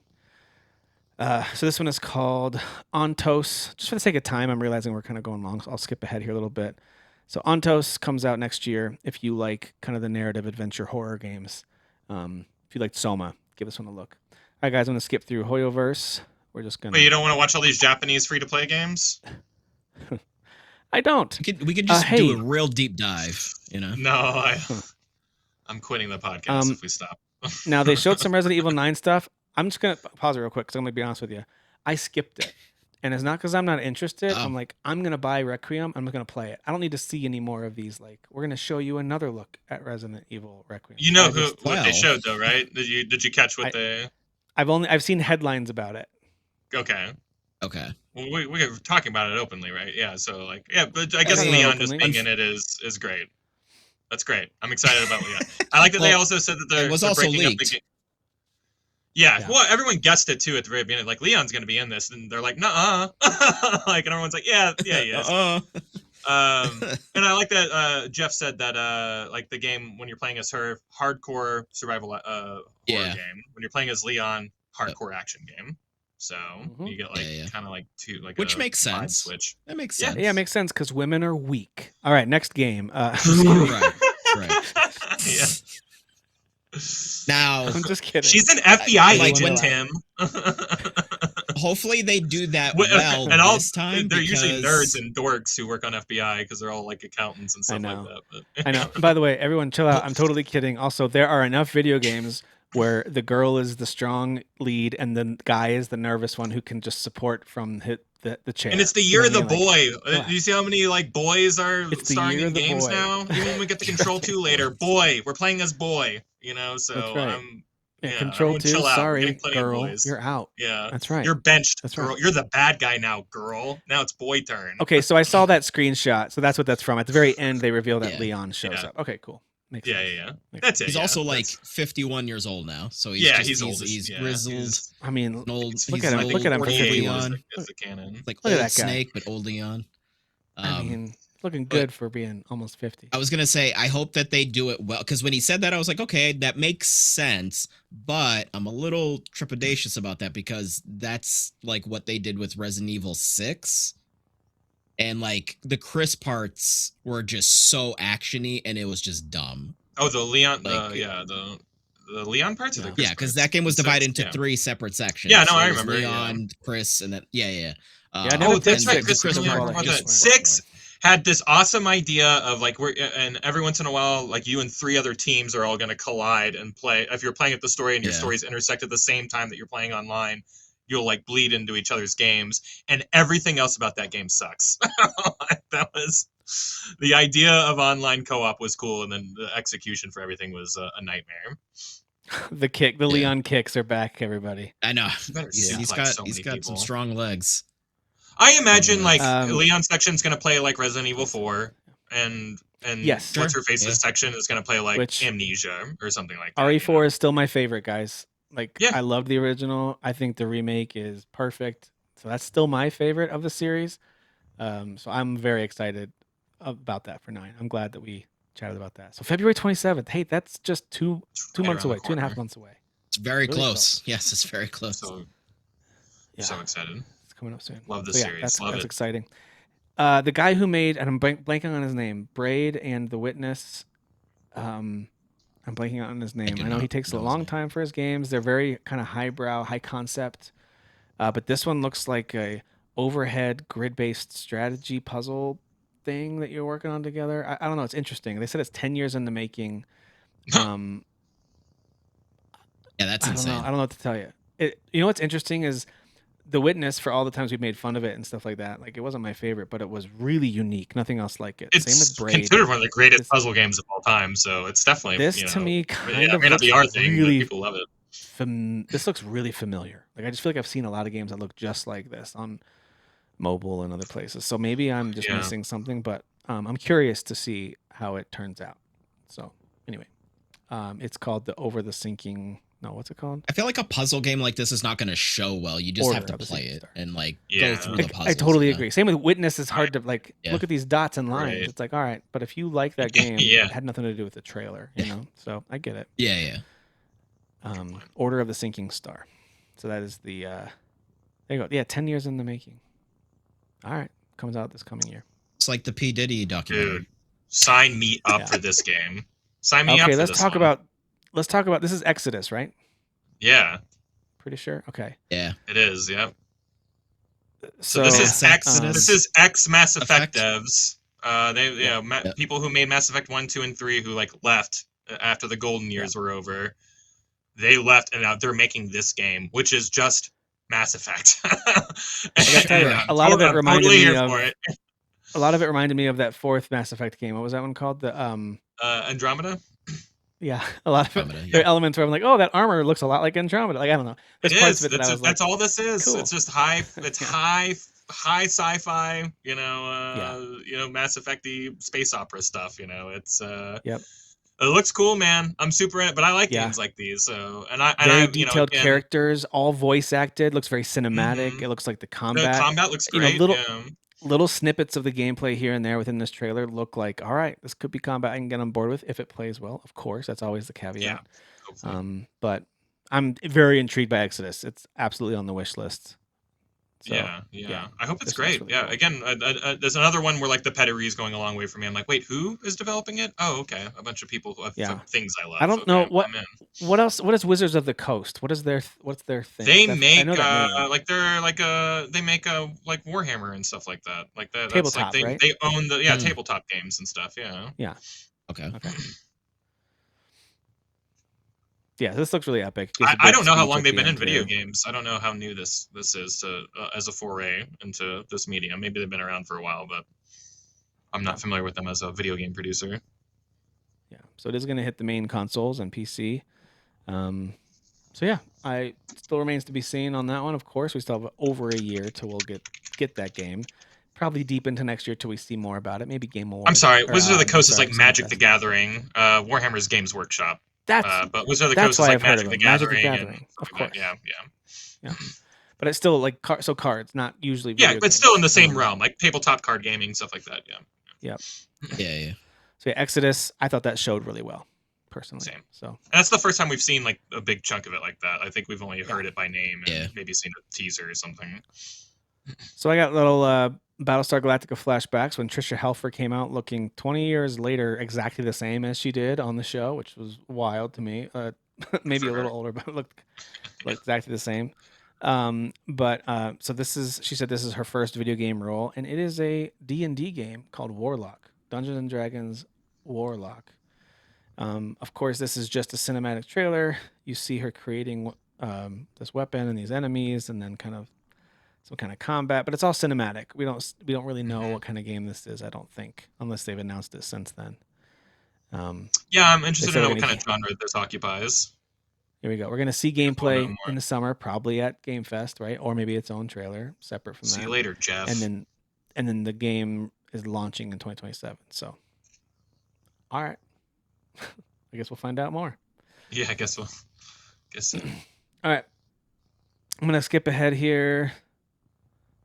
So this one is called Ontos. Just for the sake of time, I'm realizing we're kind of going long, so I'll skip ahead here a little bit. So Ontos comes out next year. If you like kind of the narrative adventure horror games, if you liked Soma, give this one a look. All right, guys, I'm gonna skip through Hoyoverse. We're just gonna. Wait, you don't want to watch all these Japanese free-to-play games? I don't. We could just do a real deep dive. You know? No, I'm quitting the podcast if we stop. Now they showed some Resident Evil 9 stuff. I'm just gonna pause it real quick because I'm gonna be honest with you. I skipped it, and it's not because I'm not interested. I'm like, I'm gonna buy Requiem. I'm gonna play it. I don't need to see any more of these. Like, we're gonna show you another look at Resident Evil Requiem. You know what they showed though, right? Did you catch what they? I've seen headlines about it. Okay. Well, we're talking about it openly, right? Yeah. So like, yeah, but I guess Leon just being in it is great. That's great. I'm excited about Leon. I like that they also said that they're breaking up the game. Yeah, well, everyone guessed it too at the very beginning. Like, Leon's going to be in this, and they're like, "Nuh-uh." Like, and everyone's like, "Yeah, he is." And I like that Jeff said that like the game when you're playing as her, hardcore survival horror game. When you're playing as Leon, hardcore action game. So you get like kind of like two, like which makes sense. Switch. That makes sense. Yeah, it makes sense because women are weak. All right, next game. Right. Yeah. Now, I'm just kidding. She's an FBI agent, Tim. Hopefully they do that well and this time. They're usually nerds and dorks who work on FBI because they're all like accountants and stuff like that. But, I know. By the way, everyone chill out. I'm totally kidding. Also, there are enough video games where the girl is the strong lead and the guy is the nervous one who can just support from the chair. And it's the year of the boy. Do you see how many like boys are starring in games now? Even when we get to Control 2 later, boy, we're playing as boy. You know, so Control 2. Sorry, girl, you're out. Yeah, that's right. You're benched, girl. You're the bad guy now, girl. Now it's boy turn. Okay, so I saw that screenshot. So that's what that's from. At the very end, they reveal that Leon shows up. Okay, cool. Makes sense. That's it. He's also like 51 years old now, so he's old. He's grizzled. I mean, old. Look at him. Look at him. Leon. Like old Snake, but old Leon. I mean, looking good for being almost 50. I was gonna say, I hope that they do it well, because when he said that, I was like, okay, that makes sense. But I'm a little trepidatious about that because that's like what they did with Resident Evil 6. And like the Chris parts were just so actiony, and it was just dumb. Oh, the Leon, the Leon parts. Yeah, because that game was divided into 3 separate sections. Yeah, no, I remember. Leon, Chris, and then that's right. Chris 6 had this awesome idea of like and every once in a while, like you and 3 other teams are all going to collide and play. If you're playing at the story and your stories intersect at the same time that you're playing online, you'll like bleed into each other's games, and everything else about that game sucks. That was the idea of online co-op was cool, and then the execution for everything was a nightmare. The Leon kicks are back, everybody. I know. He's got some strong legs. I imagine like Leon's section is going to play like Resident Evil 4, and what's her face's section is going to play like Amnesia or something like that. RE4 is still my favorite, guys. Like, I loved the original. I think the remake is perfect. So that's still my favorite of the series. So I'm very excited about that for 9. I'm glad that we chatted about that. So February 27th. Hey, that's just two months away, 2.5 months away. It's very really close. Yes, it's very close. So excited. It's coming up soon. Love the series. That's exciting. The guy who made, and I'm blanking on his name, Braid and The Witness. I'm blanking on his name. I know he takes a long time for his games. They're very kind of highbrow, high concept. But this one looks like a overhead grid-based strategy puzzle thing that you're working on together. I don't know. It's interesting. They said it's 10 years in the making. Yeah, that's insane. I don't know what to tell you. You know what's interesting is The Witness, for all the times we've made fun of it and stuff like that, like it wasn't my favorite, but it was really unique. Nothing else like it. It's same with Braid. Considered one of the greatest puzzle games of all time, so it's definitely to me kind of may not be our thing, but people love it. This looks really familiar. Like I just feel like I've seen a lot of games that look just like this on mobile and other places. So maybe I'm just missing something, but I'm curious to see how it turns out. So anyway, it's called the Over the Sinking. No, what's it called? I feel like a puzzle game like this is not going to show well. You just have to play it and like go through the puzzles. I totally agree. Same with Witness. It's hard to like look at these dots and lines. It's like, all right, but if you like that game, it had nothing to do with the trailer, you know. So I get it. Yeah. Order of the Sinking Star. So that is the. There you go. Yeah, 10 years in the making. All right, comes out this coming year. It's like the P. Diddy documentary. Dude, sign me up for this game. Sign me up for this. Okay, let's talk about this is Exodus, right? Yeah. Pretty sure. Okay. Yeah. It is, yep. So this is ex Mass Effect devs. People who made Mass Effect 1, 2, and 3 who like left after the golden years were over. They left and now they're making this game, which is just Mass Effect. A lot of it reminded me of that fourth Mass Effect game. What was that one called? The Andromeda? Yeah, a lot of it. There are elements where I'm like, oh, that armor looks a lot like Andromeda. Like I don't know. There's parts of it that's all this is. Cool. It's just high sci-fi, you know, Mass Effect-y space opera stuff, you know. It's it looks cool, man. I'm super in it, but I like games like these. So very detailed characters, all voice acted, looks very cinematic. Mm-hmm. It looks like the combat. The combat looks great. Little snippets of the gameplay here and there within this trailer look like, all right, this could be combat I can get on board with if it plays well. Of course, that's always the caveat. Yeah, but I'm very intrigued by Exodus. It's absolutely on the wish list. So, yeah. I hope it's great. Really cool. Again, there's another one where like the pedigree is going a long way for me. I'm like, wait, who is developing it? Oh, okay, a bunch of people who have things I love. I don't know what else. What is Wizards of the Coast? What's their thing? They make they make like Warhammer and stuff like that. Like that. Tabletop, like right? They own the tabletop games and stuff. Yeah. Yeah. Okay. Yeah, this looks really epic. I don't know how long they've been in video games. I don't know how new this is to as a foray into this medium. Maybe they've been around for a while, but I'm not familiar with them as a video game producer. Yeah, so it is going to hit the main consoles and PC. So yeah, I still remains to be seen on that one. Of course, we still have over a year till we'll get that game. Probably deep into next year till we see more about it. Maybe Game Awards. I'm sorry, Wizards of the Coast is like Magic the Gathering. Warhammer's Games Workshop. But Wizards of the Coast is like Magic the Gathering. Of course. Yeah. But it's still like cards, not usually. Yeah, but still in the same realm, like tabletop card gaming, stuff like that. Yeah. Yeah. So Exodus, I thought that showed really well, personally. Same. So and that's the first time we've seen like a big chunk of it like that. I think we've only heard it by name and maybe seen a teaser or something. So I got little Battlestar Galactica flashbacks when Trisha Helfer came out looking 20 years later exactly the same as she did on the show, which was wild to me. Maybe a little older, but looked exactly the same. So she said this is her first video game role, and it is a D&D game called Warlock, Dungeons and Dragons Warlock. Of course, this is just a cinematic trailer. You see her creating this weapon and these enemies, and then kind of some kind of combat, but it's all cinematic. We don't really know what kind of game this is, I don't think, unless they've announced it since then. I'm interested to know what kind of genre this occupies. Here we go. We're going to see gameplay in the summer, probably at Game Fest, right? Or maybe its own trailer, separate from that. See you later, Jeff. And then the game is launching in 2027. So, all right. I guess we'll find out more. Yeah, I guess so. All right. I'm going to skip ahead here.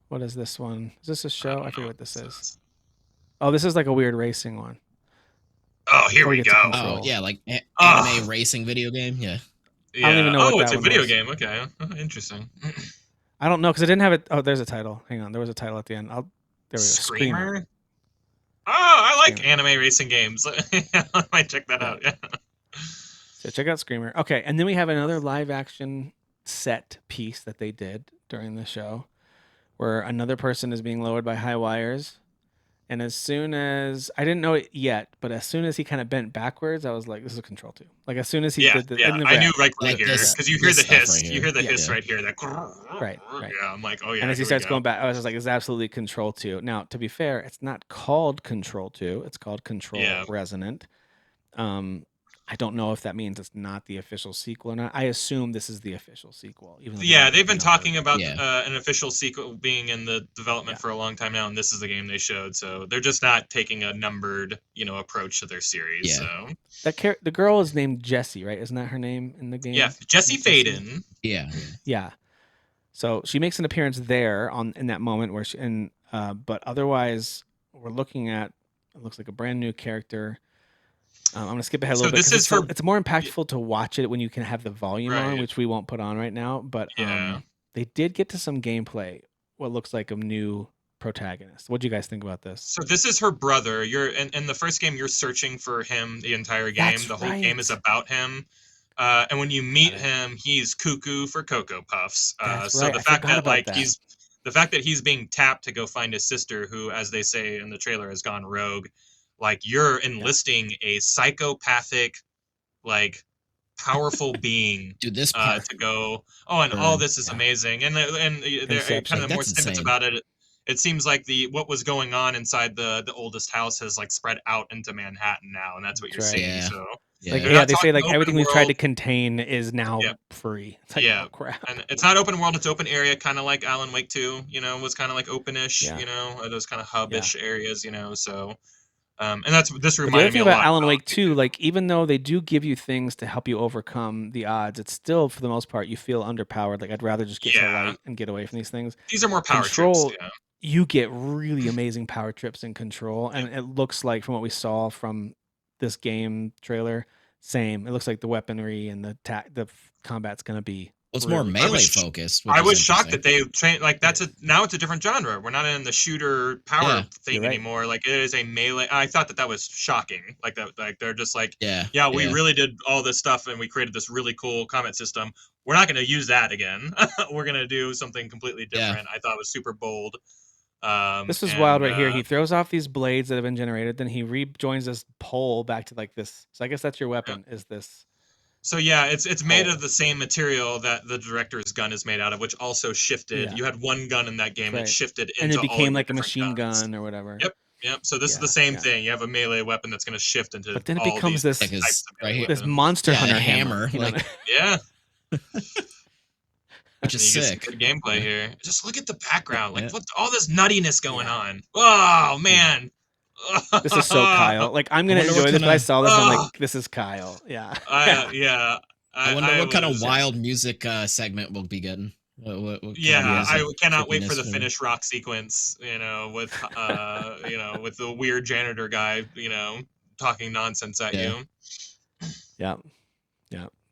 What is this one? Is this a show? I forget what this is. Oh, this is like a weird racing one. Oh, here we go. Oh, yeah, like anime racing video game. Yeah. I don't even know what that it's a video was. game. Okay. Interesting. I don't know because I didn't have it. Oh, there's a title. Hang on. There was a title at the end. There we go. Screamer? Oh, I like anime racing games. I might check that out. Yeah. So check out Screamer. Okay, and then we have another live action set piece that they did during the show where another person is being lowered by high wires. And as soon as I didn't know it yet, but as soon as he kind of bent backwards, I was like, "This is Control 2." Like as soon as he did the, I knew right here because you hear the hiss. Right you hear the hiss right here. That right. Yeah, I'm like, oh yeah. And as he starts going back, I was just like, "It's absolutely Control 2." Now, to be fair, it's not called Control 2. It's called Control Resonant. I don't know if that means it's not the official sequel or not. I assume this is the official sequel. Even though Yeah, they've been numbered. talking about an official sequel being in the development for a long time now, and this is the game they showed. So they're just not taking a numbered, approach to their series. Yeah. So the girl is named Jessie, right? Isn't that her name in the game? Yeah, Jessie Faden. Yeah. So she makes an appearance there in that moment where but otherwise we're looking at, it looks like a brand new character. I'm gonna skip ahead a little bit. It's more impactful to watch it when you can have the volume on, which we won't put on right now. But they did get to some gameplay. What looks like a new protagonist. What do you guys think about this? So this is her brother. You're in the first game. You're searching for him the entire game. The whole game is about him. And when you meet him, he's cuckoo for Cocoa Puffs. So the fact that he's being tapped to go find his sister, who, as they say in the trailer, has gone rogue. Like, you're enlisting a psychopathic, like, powerful being to go. Oh, and all this is amazing. And there kind of more snippets about it. It seems like what was going on inside the oldest house has like spread out into Manhattan now, and that's what you're seeing. Yeah. So they say like everything we've tried to contain is now free. It's like, oh, crap. And it's not open world; it's open area, kind of like Alan Wake 2. Was kind of like openish. Those kind of hub-ish areas. So. And this reminded me a lot. The other thing about Alan Wake 2, like even though they do give you things to help you overcome the odds, it's still for the most part you feel underpowered. Like I'd rather just get to the light and get away from these things. These are more power trips. You get really amazing power trips in Control, and it looks like from what we saw from this game trailer, same. It looks like the weaponry and the combat's gonna be. Well, it's more melee focused. I was shocked that they trained like now it's a different genre. We're not in the shooter power thing anymore. Like it is a melee. I thought that was shocking. Like that, like they're just like, we really did all this stuff and we created this really cool combat system. We're not going to use that again. We're going to do something completely different. I thought it was super bold. This is wild right here. He throws off these blades that have been generated. Then he rejoins this pole back to like this. So I guess that's your weapon. Is this? So yeah, it's made of the same material that the director's gun is made out of, which also shifted. You had one gun in that game, and it shifted into and it became like a machine guns. gun or whatever. Yep. So this is the same thing. You have a melee weapon that's going to shift into. But then it becomes this this monster hunter hammer. Like which is sick. Good gameplay here. Just look at the background. Like what's all this nuttiness going on? Oh man. This is so Kyle. Like I'm gonna enjoy this, but I saw this and I'm like, this is Kyle. I wonder what kind of wild music segment we'll be getting. What I cannot wait for the Finnish rock sequence. With with the weird janitor guy. Talking nonsense at you. Yeah.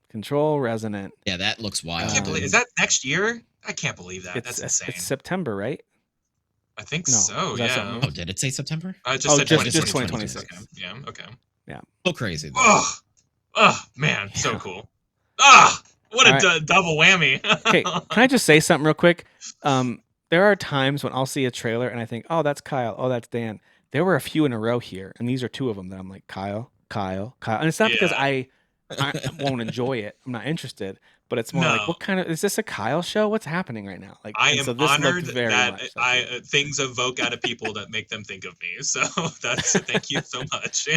Control Resonant. Yeah, that looks wild. I can't believe, is that next year? I can't believe that. That's insane. It's September, right? I think so. Yeah. Oh, did it say September? Just said just 2026. Okay. Yeah. Okay. Yeah. So crazy. Oh man, so cool. What a double whammy. Okay, can I just say something real quick? There are times when I'll see a trailer and I think, oh, that's Kyle. Oh, that's Dan. There were a few in a row here, and these are two of them that I'm like, Kyle. And it's not because I won't enjoy it. I'm not interested. But it's more like, what kind of is this a Kyle show? What's happening right now? Like, I am honored that things evoke out of people that make them think of me. So thank you so much.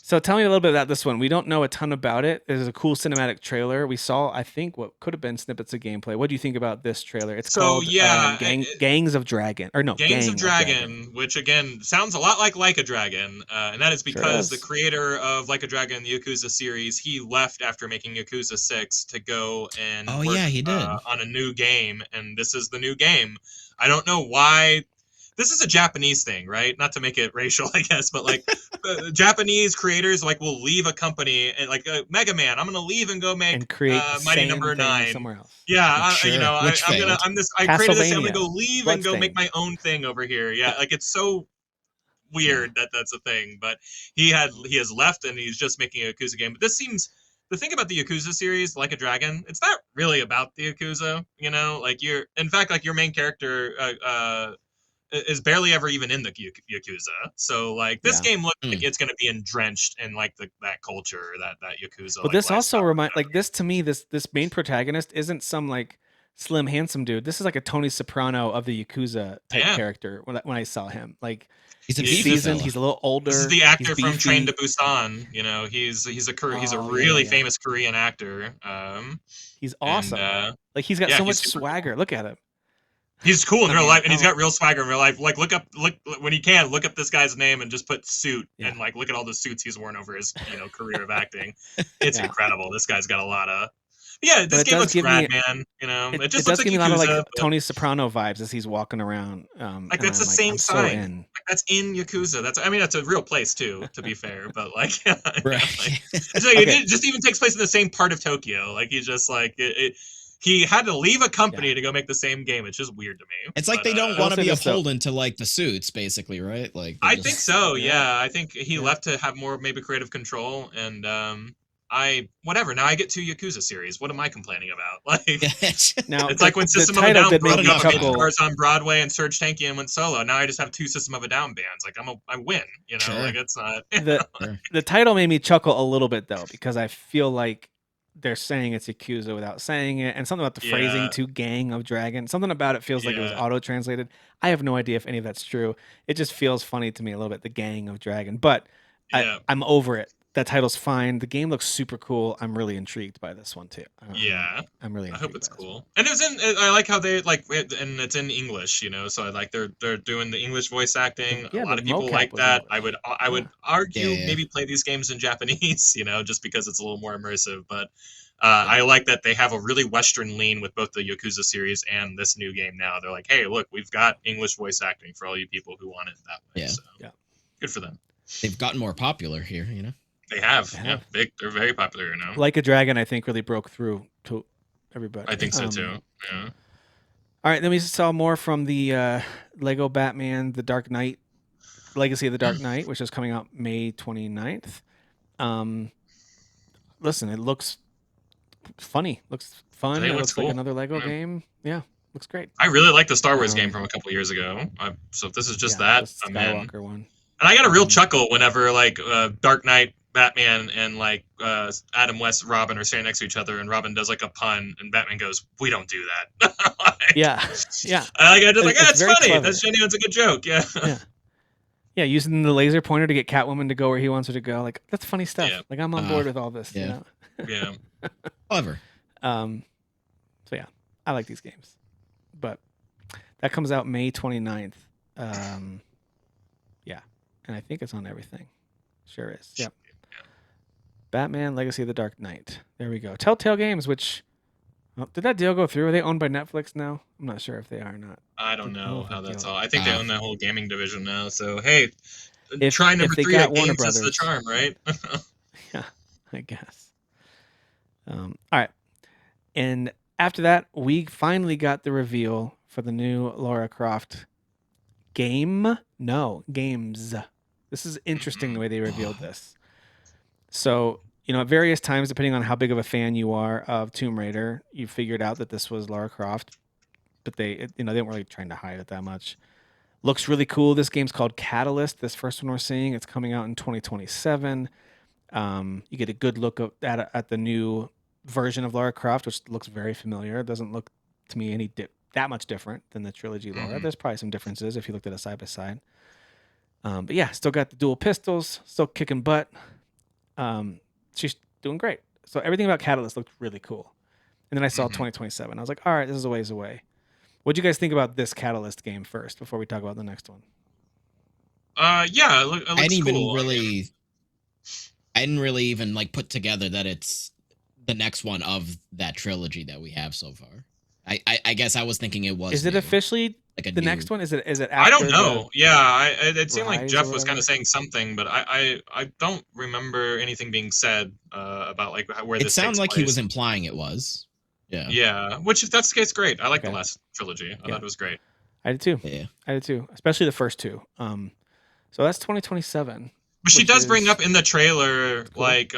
So tell me a little bit about this one. We don't know a ton about it. There's a cool cinematic trailer. We saw, I think, what could have been snippets of gameplay. What do you think about this trailer? It's called Gangs of Dragon. Or no, Gangs of Dragon, which again sounds a lot like a Dragon. And that is because the creator of Like a Dragon, the Yakuza series, he left after making Yakuza 6 to go and work, he did. On a new game. And this is the new game. I don't know why. This is a Japanese thing, right? Not to make it racial, I guess, but like Japanese creators like will leave a company and like Mega Man, I'm gonna leave and go make and create Mighty Number 9 somewhere else. Yeah, I created this. I'm gonna go leave and go make my own thing over here. Yeah, like it's so weird that that's a thing, but he has left and he's just making a Yakuza game. But this seems. The thing about the Yakuza series, Like a Dragon, it's not really about the Yakuza. Like in fact, like your main character. Is barely ever even in the Yakuza. So like this game looks like it's going to be drenched in like that culture, that Yakuza. But this also reminds, like this to me, this main protagonist isn't some like slim, handsome dude. This is like a Tony Soprano of the Yakuza type Yeah. character when I saw him. Like He's a he's beefy seasoned. fella. He's a little older. This is the he's actor from Train beefy. to Busan. You know, he's a Oh, really yeah. famous Korean actor. He's awesome. Like he's got yeah, so much he's super swagger. Look at him. He's cool in I real mean, life, and he's got real swagger in real life. Like, look when you can, look up this guy's name and just put suit, Yeah. and like look at all the suits he's worn over his career of acting. It's Yeah. incredible. This guy's got a lot of. Yeah, But this it game does looks give rad, me- man. You know, it It just does looks give me like a lot of Yakuza. like but, Tony Soprano vibes as he's walking around. like and that's I'm the like, same I'm so sign. in. Like, that's in Yakuza. That's a real place too, to be fair. But like, Right. it's like Okay. it just even takes place in the same part of Tokyo. Like he's just like he had to leave a company to go make the same game. It's just weird to me. It's like But, they don't I'll want to say be this, though. beholden to like the suits, basically, right? Like I think so. Yeah. Yeah, I think he Yeah. left to have more maybe creative control, and whatever. Now I get 2 Yakuza series. What am I complaining about? Like Now it's like when the System of a title Down did make broke me up and made chuckle. stars on Broadway, and Serge Tankian went solo. Now I just have 2 System of a Down bands. Like I win. You know, Sure. like it's not. The title made me chuckle a little bit though, because I feel like they're saying it's Yakuza without saying it, and something about the phrasing Yeah. to Gang of Dragon. Something about it feels like it was Yeah. auto translated. I have no idea if any of that's true. It just feels funny to me a little bit, the Gang of Dragon. But Yeah. I'm over it. That title's fine. The game looks super cool. I'm really intrigued by this one too. Yeah. I'm really. I hope intrigued it's by this one. cool. And it's in. I like how they like it, and it's in English. So I like they're doing the English voice acting. Yeah, a lot the of people mocap like was that. English. I would argue Yeah. maybe play these games in Japanese. Just because it's a little more immersive. But I like that they have a really Western lean with both the Yakuza series and this new game. Now they're like, hey, look, we've got English voice acting for all you people who want it that way. Yeah. So, Yeah. good for them. They've gotten more popular here, They have. They Yeah, have. they're very popular now. Like a Dragon, I think really broke through to everybody. I think so too. Yeah. All right, then we saw more from the Lego Batman: The Dark Knight, Legacy of the Dark Knight, which is coming out May 29th. Listen, it looks funny, looks fun. It It looks looks like cool. another Lego Yeah. game. Yeah, looks great. I really like the Star Wars game Um, from a couple years ago. So if this is just Yeah, that, the I'm in. Skywalker one. And I got a real chuckle whenever like Dark Knight, Batman, and like Adam West, Robin are standing next to each other, and Robin does like a pun, and Batman goes, "We don't do that." Like, Yeah, yeah, I just like, It's it's very funny. clever. That's genuine. It's a good joke. Yeah. yeah, yeah. Using the laser pointer to get Catwoman to go where he wants her to go. Like that's funny stuff. Yeah. Like I'm on board with all this. yeah. You know? Yeah. However, So yeah, I like these games, but that comes out May 29th. Yeah, and I think it's on everything. Sure is. Yep. Batman: Legacy of the Dark Knight. There we go. Telltale Games. Which did that deal go through? Are they owned by Netflix now? I'm not sure if they are or not. I don't I don't know know how if that's they all. I think they Uh, own that whole gaming division now. So hey, If- try if number they 3 got at Warner games is the Brothers. charm, right? Yeah, I guess. All right, and after that, we finally got the reveal for the new Lara Croft game. No, games. This is interesting the way they revealed this. So, at various times, depending on how big of a fan you are of Tomb Raider, you figured out that this was Lara Croft, but they weren't really trying to hide it that much. Looks really cool. This game's called Catalyst. This first one we're seeing, it's coming out in 2027. You get a good look at the new version of Lara Croft, which looks very familiar. It doesn't look to me that much different than the trilogy Lara. Mhm. There's probably some differences if you looked at it side by side. But yeah, still got the dual pistols, still kicking butt. She's doing great. So everything about Catalyst looked really cool. And then I saw 2027. I was like, all right, this is a ways away. What do you guys think about this Catalyst game first before we talk about the next one? Yeah, it looks I didn't even cool. really, I didn't really even like put together that it's the next one of that trilogy that we have so far. I guess I was thinking it was. Is it new, officially like a the new- next one? Is it after I don't know. Yeah, it seemed like Rise Jeff or was kind whatever? of saying something, but I don't remember anything being said about like where It this sounds takes like he was place. implying it was. Yeah. Yeah, which if that's the case, great. I like the Okay. last trilogy. I Yeah. thought it was great. I did too. Yeah. I did too, especially the first two. So that's 2027. But she Which does bring is up in the trailer, cool. like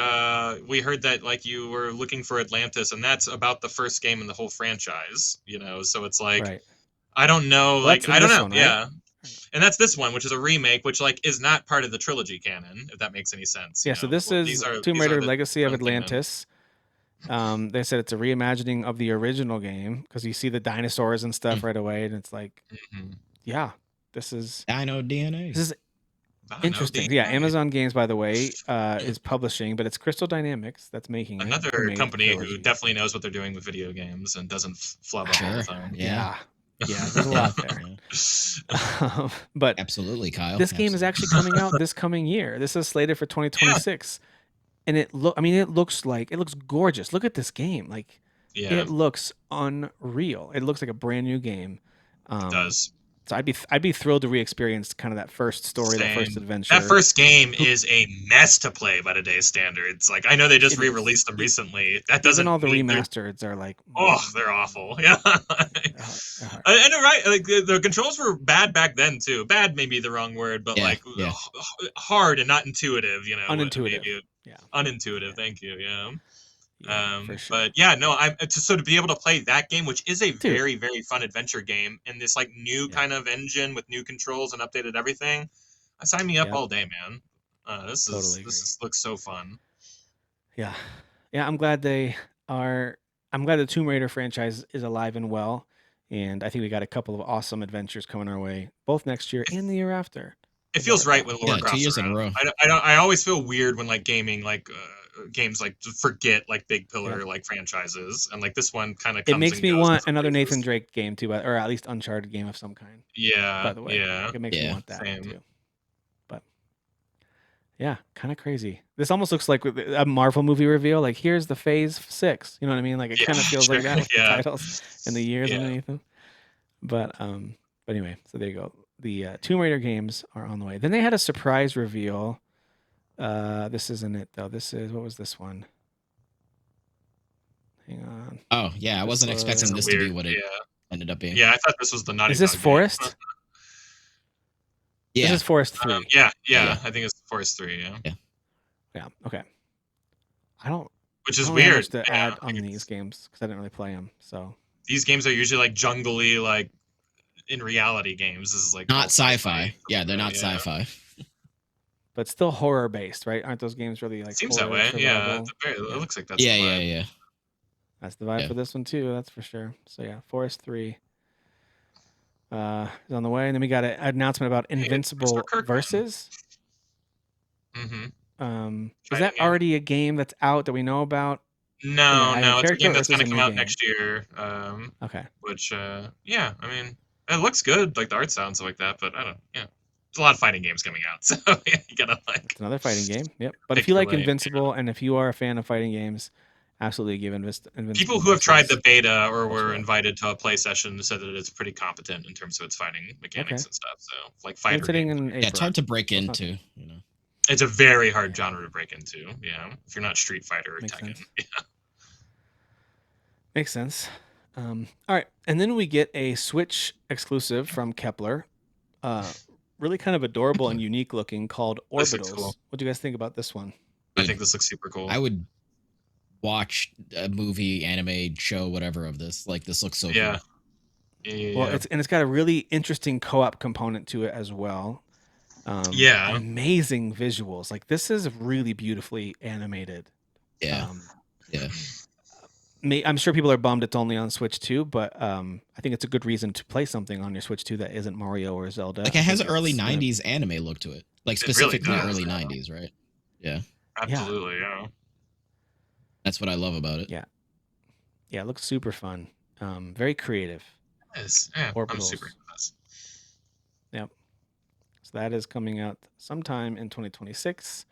we heard that like you were looking for Atlantis, and that's about the first game in the whole franchise. So it's like Right. I don't know, Well, like that's in I don't this know, one, right? yeah. And that's this one, which is a remake, which like is not part of the trilogy canon, if that makes any sense. Yeah, so this is Tomb these Raider the Legacy of real canon. Atlantis. They said it's a reimagining of the original game because you see the dinosaurs and stuff right away, and it's like, yeah, this is Dino DNA. This is interesting. Yeah, Amazon Games, by the way, is publishing, but it's Crystal Dynamics that's making another it. Another company who definitely knows what they're doing with video games and doesn't flub all the time. Yeah, there's a lot there. But absolutely, Kyle. This game is actually coming out this coming year. This is slated for 2026, and it looks gorgeous. Look at this game. Like, it looks unreal. It looks like a brand new game. It does. So I'd be thrilled to re-experience kind of that first story, that first adventure. That first game is a mess to play by today's standards. Like, I know they just re-released them recently. That doesn't even all the remasters are like, they're awful. Yeah, and right, like the controls were bad back then too. Bad may be the wrong word, but hard and not intuitive. You know, unintuitive. Unintuitive. Thank you. For sure. But to be able to play that game, which is a very, very fun adventure game, and this like new kind of engine with new controls and updated everything, sign me up all day, man. This looks so fun. Yeah. I'm glad I'm glad the Tomb Raider franchise is alive and well, and I think we got a couple of awesome adventures coming our way, both next year and the year after. It feels right when Lara Croft's 2 years around. in a row. I always feel weird when like gaming games like forget like big pillar like franchises, and like this one kind of it makes me want another Nathan Drake game too, or at least Uncharted game of some kind. By the way, it makes me want that too. But kind of crazy. This almost looks like a Marvel movie reveal. Like, here's the Phase 6. You know what I mean? Like, it kind of feels like that with the titles and the years underneath them. But anyway, so there you go. The Tomb Raider games are on the way. Then they had a surprise reveal. This isn't it though. What was this one? Hang on. Oh yeah, I wasn't expecting this to be what it ended up being. Yeah, I thought this was the Naughty Dog. Is this Forest? Yeah, this is Forest 3. I think it's Forest 3. Yeah. Okay. Which is weird to add on these games because I didn't really play them. So these games are usually like jungly, like in reality games. This is like not sci-fi. Yeah, they're not sci-fi. But still horror based, right? Aren't those games really like? Seems that way. Yeah, it looks like that's. Yeah. That's the vibe for this one too. That's for sure. So Forest 3 is on the way, and then we got an announcement about Invincible Versus. Is that already a game that's out that we know about? No, it's a game that's going to come out next year. Okay. Which, I mean, it looks good, like the art sounds like that, but I don't. There's a lot of fighting games coming out, so you gotta like. It's another fighting game. Yep. But if you like Invincible, and if you are a fan of fighting games, absolutely give Invincible. People who have tried the beta or were invited to a play session said that it's pretty competent in terms of its fighting mechanics and stuff. So like fighter games. It's hard to break into. It's a very hard genre to break into. Yeah, if you're not Street Fighter or Tekken. Makes sense. All right, and then we get a Switch exclusive from Kepler. Really kind of adorable and unique looking, called Orbitals. Cool. What do you guys think about this one? I think this looks super cool. I would watch a movie, anime, show, whatever of this. Like, this looks so cool. Well, it's got a really interesting co-op component to it as well. Amazing visuals. Like, this is really beautifully animated. I'm sure people are bummed it's only on Switch 2, but I think it's a good reason to play something on your Switch 2 that isn't Mario or Zelda. Like, it has an early 90s anime look to it. Like, specifically early 90s, right? Yeah. Absolutely, yeah. That's what I love about it. Yeah, it looks super fun. Very creative. It is. Yeah, I'm super impressed. Yep. So that is coming out sometime in 2026.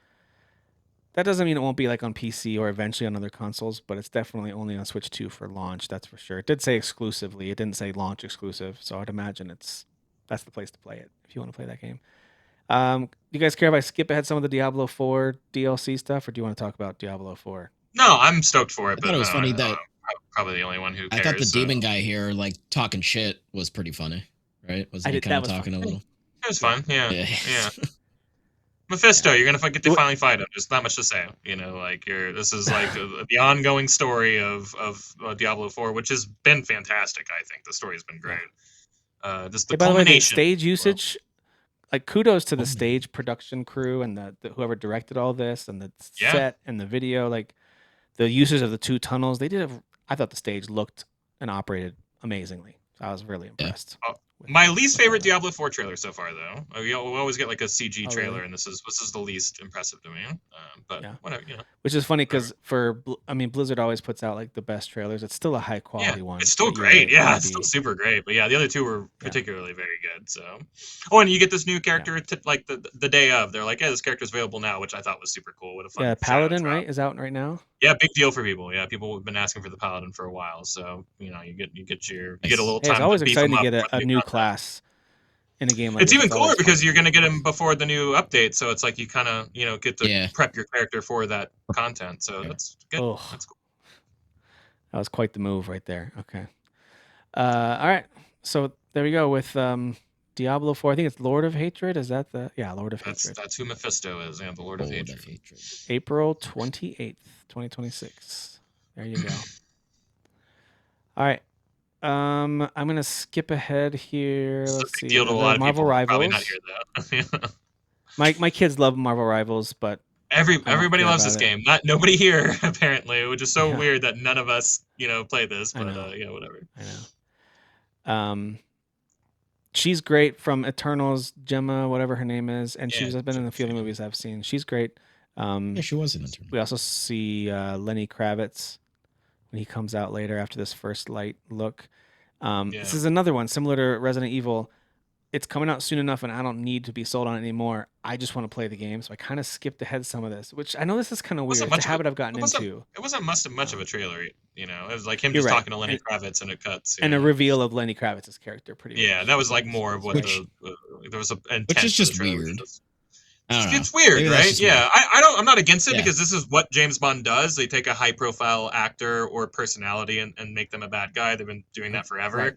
That doesn't mean it won't be like on PC or eventually on other consoles, but it's definitely only on Switch 2 for launch. That's for sure. It did say exclusively. It didn't say launch exclusive, so I'd imagine that's the place to play it if you want to play that game. Do you guys care if I skip ahead some of the Diablo 4 DLC stuff, or do you want to talk about Diablo 4? No, I'm stoked for it. I thought it was funny that I'm probably the only one who cares. I thought the demon guy here, like, talking shit was pretty funny, right? Wasn't he kind of talking a little? It was fun. Yeah. Mephisto, you're gonna get to finally fight him. There's not much to say, Like this is like the ongoing story of Diablo 4, which has been fantastic. I think the story has been great. Just the by culmination. The way, the stage usage, like, kudos to the stage production crew and the whoever directed all this and the set and the video. Like, the usage of the 2 tunnels, they did. I thought the stage looked and operated amazingly. So I was really impressed. My least favorite Diablo 4 trailer so far, though. We always get like a CG trailer, really? and this is the least impressive to me. But whatever, Which is funny because Blizzard always puts out like the best trailers. It's still a high quality one. It's still great. Right, it's still super great. But yeah, the other 2 were particularly very good. So, and you get this new character like the day of. They're like, this character's available now, which I thought was super cool. What a fun Paladin, right, is out right now. Yeah, big deal for people. Yeah, people have been asking for the Paladin for a while. So you get a little time. It's always to beef exciting to them up get a new class in a game like it's this. even cooler because you're going to get him before the new update, so it's like you kind of get to prep your character for that content. So that's good. That's cool. That was quite the move right there. Okay. All right. So there we go with Diablo 4. I think it's Lord of Hatred. Is that Lord of Hatred? That's who Mephisto is. Yeah, the Lord of Hatred. April 28th, 2026. There you go. All right. I'm gonna skip ahead here. Let's see. Deal to a lot of Marvel people. Rivals. Probably not hear that. my kids love Marvel Rivals, but everybody loves this game. Nobody here apparently, which is so weird that none of us play this. But whatever. I know. She's great from Eternals. Gemma, whatever her name is, and she's been in a few of the movies I've seen. She's great. She was in Eternals. We also see Lenny Kravitz when he comes out later after this first light look. This is another one similar to Resident Evil. It's coming out soon enough and I don't need to be sold on it anymore. I just want to play the game. So I kind of skipped ahead some of this, which I know this is kind of weird. It's a habit I've gotten into. It wasn't much of a trailer, It was like him just talking to Lenny Kravitz and it cuts. And a reveal of Lenny Kravitz's character pretty much. Yeah, that was like more of what there was which is just weird. It's weird, right? Yeah, I'm not against it because this is what James Bond does. They take a high-profile actor or personality and make them a bad guy. They've been doing that forever. Right.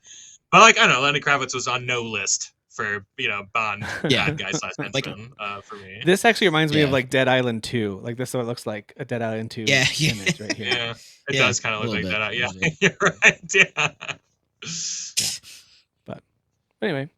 But I don't know, Lenny Kravitz was on no list for Bond bad guy slash henchman for me. This actually reminds me of like Dead Island 2. Like this is what it looks like a Dead Island 2 image right here. Yeah, it does kind of look like that. Yeah, you're right. Yeah. But anyway.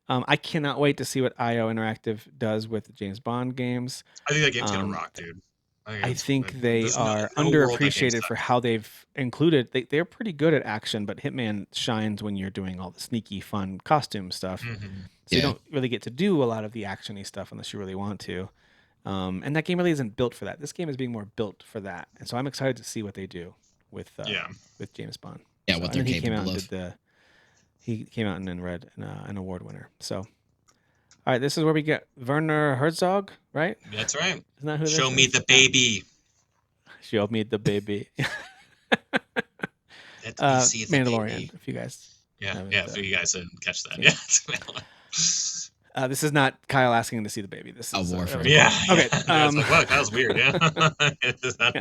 I cannot wait to see what IO Interactive does with the James Bond games. I think that game's gonna rock, dude. I think they are underappreciated for how they've included. They're pretty good at action, but Hitman shines when you're doing all the sneaky, fun costume stuff. Mm-hmm. So you don't really get to do a lot of the actiony stuff unless you really want to. And that game really isn't built for that. This game is being more built for that. And so I'm excited to see what they do with James Bond. Yeah, what they're capable of. He came out and then read an award winner. So, all right, this is where we get Werner Herzog, right? That's right. Isn't that who Show me the baby. Show me the baby. Let me see the Mandalorian, baby. If you guys. If you guys didn't catch that. Yeah. This is not Kyle asking to see the baby. This is Warframe. Okay. I was like, wow, that was weird. Yeah. It's not...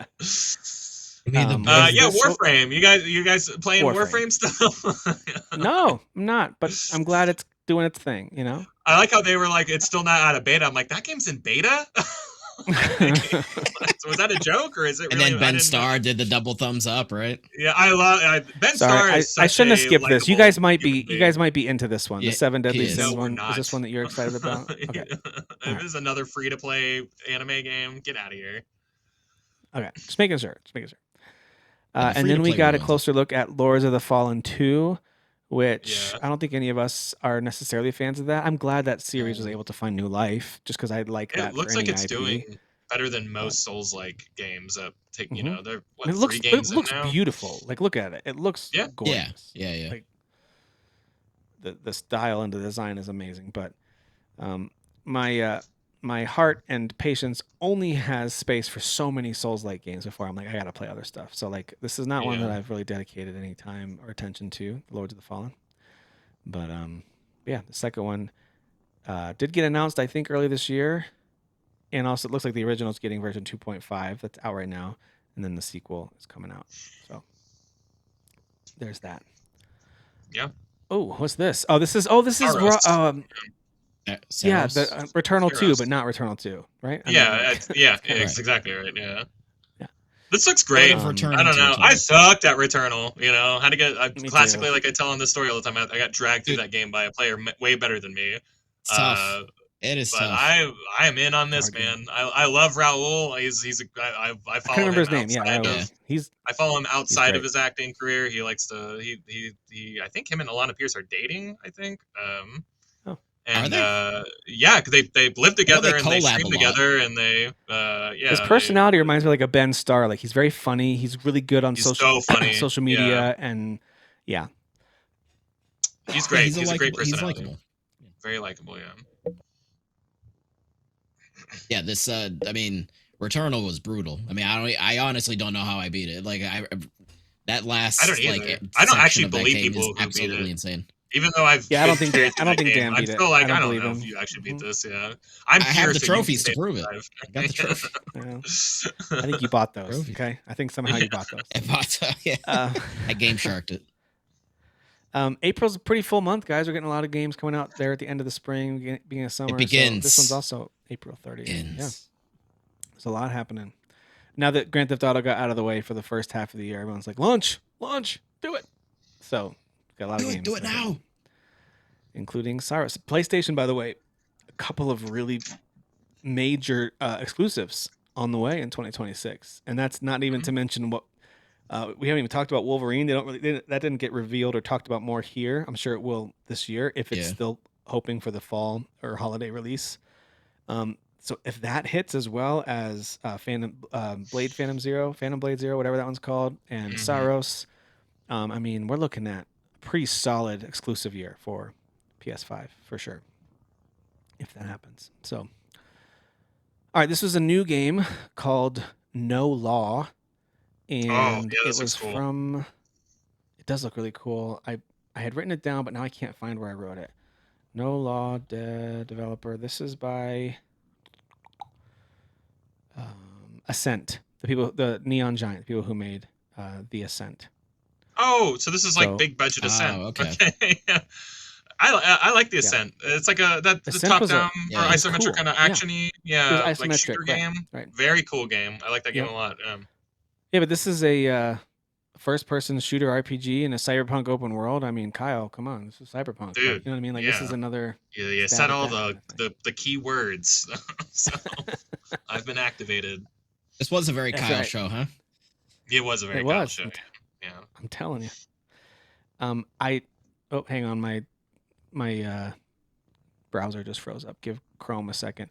Yeah. Warframe. You guys playing Warframe stuff? No, I'm not. But I'm glad it's doing its thing. I like how they were like, it's still not out of beta. I'm like, that game's in beta. Was that a joke or is it? And really, then Ben Starr did the double thumbs up, right? Yeah, I love Ben Starr. I shouldn't have skipped this. You guys might be into this one. The 7 Deadly Sins one. Is this one that you're excited about? Okay. This is another free to play anime game. Get out of here. Okay, just making sure. And then we got a closer look at Lords of the Fallen 2, which I don't think any of us are necessarily fans of that. I'm glad that series was able to find new life, just because I like that. It looks like it's doing better than most Souls-like games that take, they're what, 3 games It looks now? beautiful. Like, look at it. It looks gorgeous. Yeah. Like, the style and the design is amazing, but my heart and patience only has space for so many Souls-like games before I'm like, I gotta play other stuff. So like, this is not one that I've really dedicated any time or attention to, Lords of the Fallen. But the second one did get announced, I think, early this year. And also, it looks like the original is getting version 2.5. That's out right now. And then the sequel is coming out. So there's that. Yeah. Oh, what's this? This is the Returnal 2, but not Returnal 2, right? It's exactly right. Yeah. This looks great. I don't know. 2. I sucked at Returnal. Had to get classically, like I tell on this story all the time. I got dragged through that game by a player way better than me. It's tough. It is But tough. I am in on this, Hard game. man. I love Raul. I I couldn't follow remember him his name. Yeah, outside Yeah. of He's I follow him outside of great. his acting career. He likes to I think him and Alana Pierce are dating. I think. Oh. Are And they? yeah, they live I know they together and they collab a stream lot. together and they His yeah personality reminds me like a Ben Starr. Like he's very funny. He's really good on he's social so funny. social Yeah, media, and yeah, he's Yeah, great. he's He's a great He's personality. likable. Very likable. Yeah. Yeah, this I mean, Returnal was brutal. I mean, I honestly don't know how I beat it. Like that last I don't either. like I don't section actually of that believe game is people who beat absolutely it. insane. Even though I've yeah. I been don't think carried I through don't that think game, Dan I'm beat it. still like, I don't I don't believe know him. if you actually beat Mhm. this. Yeah, I'm I have curious the if you trophies to can prove it. survive. I got the trophy. Yeah. I think you bought those. Trophy. Okay, I think somehow you bought those. I bought yeah. I game sharked it. April's a pretty full month, guys. We're getting a lot of games coming out there at the end of the spring, beginning of summer. It begins. So this one's also April 30th. Yeah, Begins. there's a lot happening. Now that Grand Theft Auto got out of the way for the first half of the year, everyone's like, launch, do it. So got a lot of games. Do it that are now. hitting, including Cyrus. PlayStation, by the way, a couple of really major exclusives on the way in 2026, and that's not even to mention what we haven't even talked about. Wolverine. That didn't get revealed or talked about more here. I'm sure it will this year if it's Yeah. still hoping for the fall or holiday release. So if that hits, as well as Phantom Blade Zero, whatever that one's called, and Saros, I mean, we're looking at a pretty solid exclusive year for PS5 for sure, if that happens. So, all right, this was a new game called No Law, and this it was looks cool. from. It does look really cool. I had written it down, but now I can't find where I wrote it. No Law developer. This is by Ascent, the Neon Giant, the people who made the Ascent. Oh, so this is like big budget Ascent. okay. I like the Ascent. It's like the top down or isometric cool. kind of actiony, like shooter game. Right. Very cool game. I like that game a lot. Yeah, but this is a first-person shooter RPG in a cyberpunk open world. I mean, Kyle, come on, this is cyberpunk. Dude, you know what I mean? Like this is another. You said all the key words. So I've been activated. This was a very Kyle show, huh? It was a very Kyle show. Yeah, I'm telling you. Hang on, my browser just froze up. Give Chrome a second.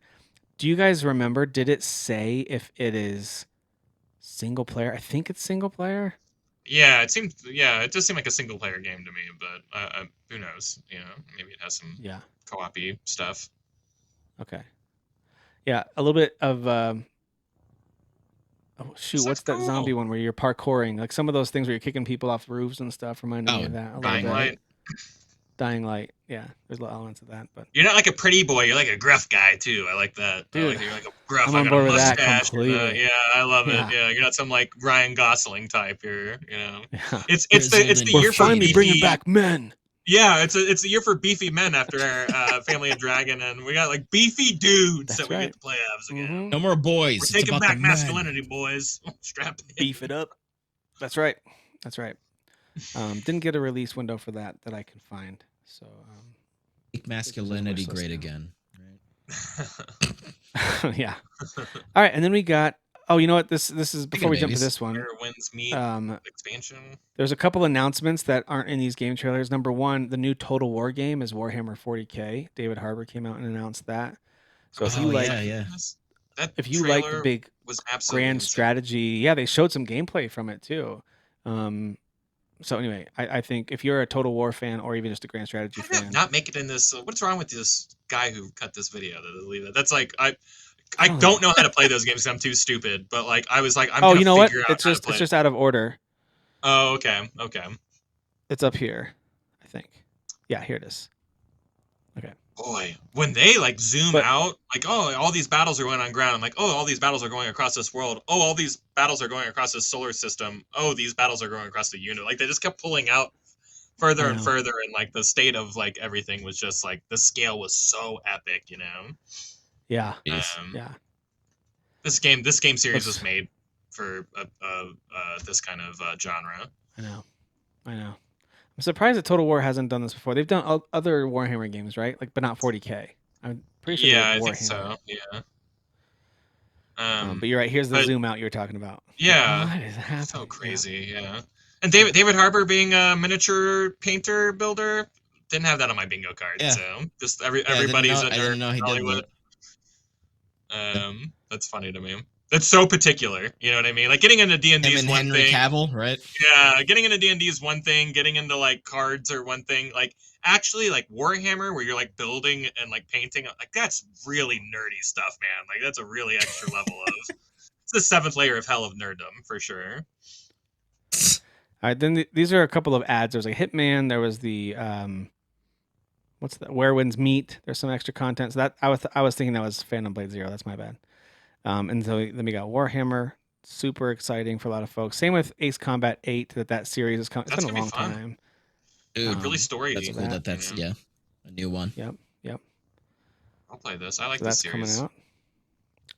Do you guys remember? Did it say if it is single player? I think it's single player. Yeah, it seemed. Yeah, it does seem like a single player game to me, but who knows? You know, maybe it has some co-op-y stuff. Okay. Yeah, a little bit of. Oh shoot! What's that zombie one where you're parkouring? Like some of those things where you're kicking people off roofs and stuff reminded me of that. Dying Light. Dying Light. Yeah, there's a lot of elements of that, but you're not like a pretty boy. You're like a gruff guy too. I like that. Dude, you're like a gruff. I'm on board with that completely. Yeah, I love it. Yeah, you're not some like Ryan Gosling type. You're, it's the year for finally bringing back men. Yeah, it's the year for beefy men after Family of Dragon, and we got like beefy dudes that we get to play as again. Mm-hmm. No more boys. We're taking back masculinity, boys. Strap in. Beef it up. That's right. Didn't get a release window for that I can find. So make masculinity great again. Right. Yeah. All right, and then we got. Oh, you know what? This is before we jump to this one. Expansion. There's a couple announcements that aren't in these game trailers. Number one, the new Total War game is Warhammer 40K. David Harbour came out and announced that. So if you like, if you like the big grand strategy, they showed some gameplay from it too. So anyway, I think if you're a Total War fan or even just a grand strategy fan, not make it in this. What's wrong with this guy who cut this video? That's like I don't know how to play those games because I'm too stupid. But like I was like, you know what? It's just out of order. Oh, okay. It's up here, I think. Yeah, here it is. Okay. Boy, when they like zoom out, like, oh, all these battles are going on ground. I'm like, oh, all these battles are going across this world. Oh, all these battles are going across this solar system. Oh, these battles are going across the unit. Like they just kept pulling out further and further, and like the state of like everything was just like the scale was so epic, Yeah. Yeah. This game series was made for this kind of genre. I know. I'm surprised that Total War hasn't done this before. They've done other Warhammer games, right? Like, but not 40K. Pretty sure they Yeah, did I think Warhammer. so. Yeah. But you're right. Here's the But zoom out you're talking about. yeah, What is so happening? Yeah. crazy. Yeah. And David Harbour being a miniature painter builder didn't have that on my bingo card. Yeah. So just Yeah, everybody's a I nerd didn't know he in did Hollywood. that. That's funny to me. That's so particular. You know what I mean? Like getting into D&D Him is and one Henry thing. Cavill, right? Yeah, getting into D&D is one thing. Getting into like cards or one thing. Like actually, like Warhammer, where you're like building and like painting, like that's really nerdy stuff, man. Like that's a really extra level of. It's the seventh layer of hell of nerddom for sure. All right, then these are a couple of ads. There was a Hitman. There was the what's that? Where Winds Meet. There's some extra content. So that I was thinking that was Phantom Blade Zero. That's my bad. And so then we got Warhammer. Super exciting for a lot of folks. Same with Ace Combat 8. That series is coming. It's That's been a gonna be long fun. time. Dude, Really story. that's cool that, that's a new one. Yep. I'll play this. I like So this that's series. coming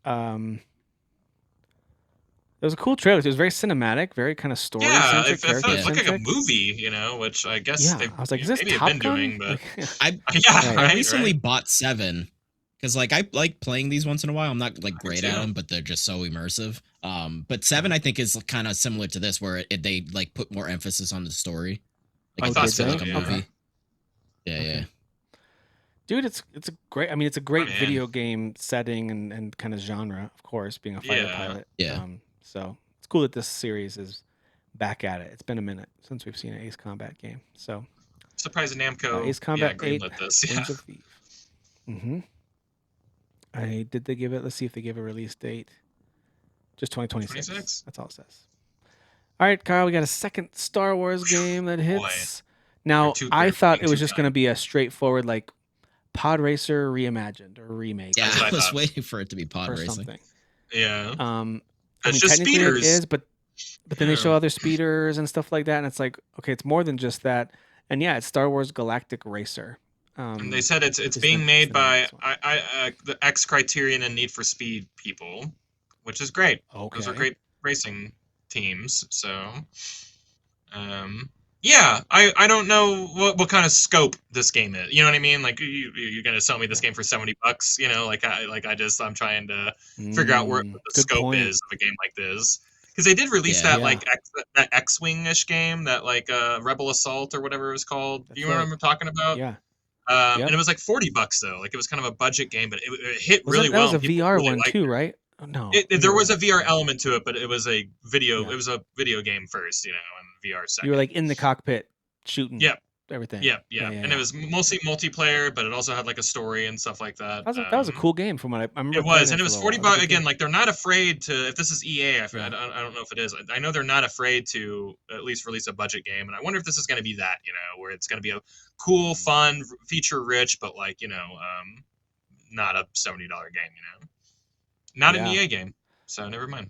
out. It was a cool trailer. It was very cinematic, very kind of story Yeah, centric, it felt character like a centric. movie, which I guess Yeah, they I was like, is this maybe have Top been Gun? doing, but Like, yeah, Right. I recently bought 7 because like I like playing these once in a while. I'm not like great at too. them, but they're just so immersive. But 7 I think is kind of similar to this, where they like put more emphasis on the story. Like I it thought feels so, like a yeah. movie. Okay. Yeah, Okay. yeah. Dude, it's a great. I mean, it's a great man. video game setting and kind of genre, of course, being a fighter Yeah. pilot. Yeah. So it's cool that this series is back at it. It's been a minute since we've seen an Ace Combat game. So Surprised Namco, Ace Combat 8, greenlit this. Yeah. Wings of Thief. Did they give it? Let's see if they give a release date. Just 2026. 26? That's all it says. All right, Kyle, we got a second Star Wars game that hits. Now, I thought it was just going to be a straightforward like Pod Racer reimagined or remake. Yeah, That's what I I was thought. waiting for it to be pod or racing. something. Yeah. I mean, It's just technically speeders. it is, but then they Yeah. show other speeders and stuff like that, and it's like, okay, it's more than just that. And yeah, it's Star Wars Galactic Racer. And they said it's is being the made name of by this one. the X Criterion and Need for Speed people, which is great. Those are Okay. great racing teams. So, yeah, I don't know what kind of scope this game is. You know what I mean? Like you're gonna sell me this game for $70. You know, I'm trying to figure out what the Good scope point. is of a game like this. Because they did release Yeah. that like that X-wing-ish game, that like Rebel Assault or whatever it was called. That's Do you right. remember talking about? Yeah. And it was like $40 though. Like it was kind of a budget game, but it hit really That well. was a and people VR really one liked too, it. right? Oh, no. There was a VR element to it, but it was a video. Yeah. It was a video game first, and VR second. You were like in the cockpit shooting. Yep. Everything. Yeah. And it was mostly multiplayer, but it also had like a story and stuff like that. That was a cool game from what I remember. It was, playing and it was for a little $40 while. It was a good again. game. Like they're not afraid to. If this is EA, I Yeah. don't know if it is. I know they're not afraid to at least release a budget game, and I wonder if this is going to be that. Where it's going to be a cool, fun, feature-rich, but like not a $70 game. Not an EA game, so never mind.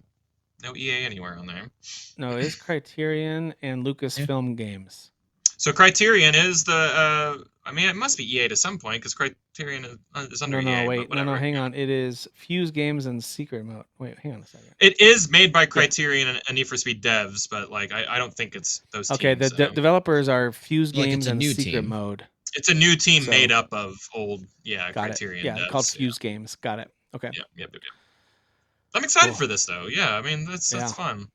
No EA anywhere on there. No, it is Criterion and Lucasfilm Games. So Criterion is the. I mean, it must be EA to some point because Criterion is under EA. No, hang on. It is Fuse Games and Secret Mode. Wait, hang on a second. It is made by Criterion and Need for Speed devs, but like I don't think it's those teams. Okay, the developers are Fuse Like, Games it's a and new Secret team. Mode. It's a new team So- made up of old, Got Criterion it. Yeah, devs. called Fuse Games. Got it. Okay. Yep. I'm excited Cool. for this though. Yeah, I mean that's fun.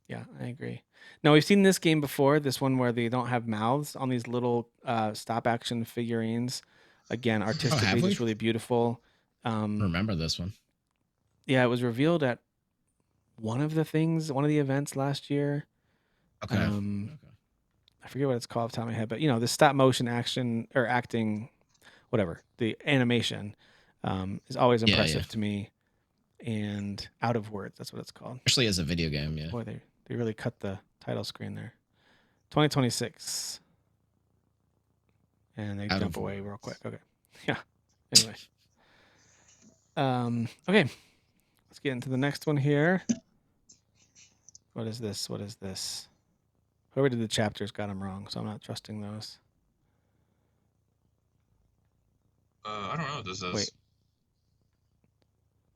Yeah, I agree. Now we've seen this game before. This one where they don't have mouths on these little stop action figurines. Again, artistically, we? just really beautiful. Remember this one? Yeah, it was revealed at one of the events last year. Okay. I forget what it's called off the top of my head, but the stop motion action or acting, whatever, the animation is always impressive to me. And Out of Words, that's what it's called. Especially as a video game, yeah. Boy, they really cut the title screen there. 2026. And they jump away real quick. Okay. Yeah. Anyway. Okay. Let's get into the next one here. What is this? Whoever did the chapters got them wrong, so I'm not trusting those. I don't know what this is. Wait.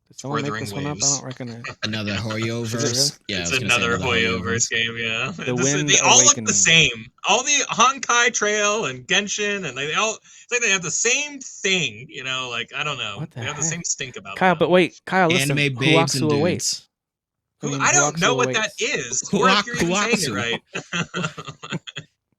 Did someone make Furthering this one up? I Waves. don't recognize. Another Hoyoverse. Yeah, I It's was gonna say another Hoyoverse Hoyoverse. game, yeah. The Wind They all look Awakening. the same. All the Honkai Trail and Genshin, and they all, it's like they have the same thing, you know, like, I don't know. What the They have the same heck? stink about Kyle, them. but wait, Kyle, listen. Anime babes and Huaxu dudes. awaits. I don't know what that Huaxu. is, or if you're even saying it right.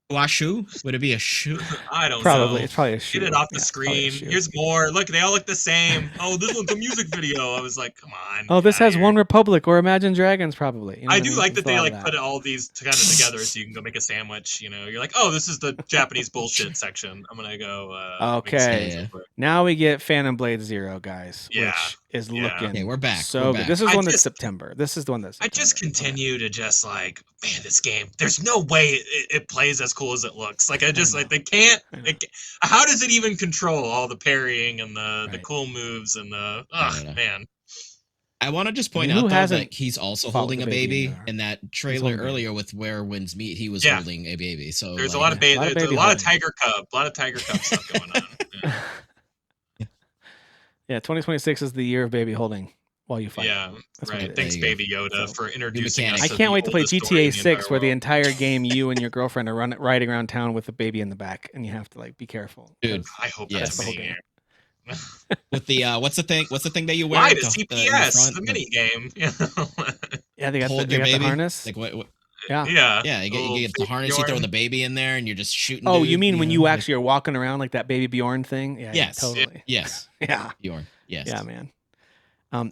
Washu? Would it be a shoe? I don't Probably. know. It's probably a shoe. Get it off the Yeah, it's probably a screen. shoe. Here's more. Look, they all look the same. Oh, this one's a music video. I was like, come on. Oh, get this outta has here. One Republic or Imagine Dragons, probably. You know I what do mean? like It's that a they lot like of put all these kind of together so you can go make a sandwich. You know, you're like, oh, this is the Japanese bullshit section. I'm gonna go. Make a Okay. sandwich Yeah. real quick. Now we get Phantom Blade Zero, guys, Yeah, which is yeah. looking Okay, we're back, so we're good. back. This is I one that's just- September. This is the one that's I just September. continue to just like, man, this game. There's no way it plays as cool as it looks. Like I just know. like they can't. I know. How does it even control all the parrying and the Right. cool moves and the I don't know. man? I want to just point Who out though hasn't that he's also fought holding with a a baby in baby. there? In that holding trailer a baby. earlier with Where Winds Meet, he was Yeah. holding a baby. So There's a like, lot of baby. lot of There's a baby lot of holding. Tiger Cub stuff going on. Yeah. Yeah, 2026 is the year of baby holding while you fight. Yeah, That's what it right. is. Thanks, There you Baby Yoda, So, for introducing mechanics. us. I to can't the wait to play oldest story GTA in the 6 entire where the world. entire game you and your girlfriend are riding around town with a baby in the back and you have to like be careful. dude, I hope Yes. that's That's the the whole game. with the what's the thing? What's the thing that you wear? Why at the in CPS, front? the mini game? You know? Yeah, they got Hold the your baby. harness. Like what? Yeah. Yeah, Yeah, you get the harness. You throw the baby in there, and you're just shooting. Oh, dude, you mean when you know, actually are walking around like that Baby Bjorn thing? Yeah, Yes. yeah, totally. Yes, Yeah. Bjorn. Yes. Yeah, man.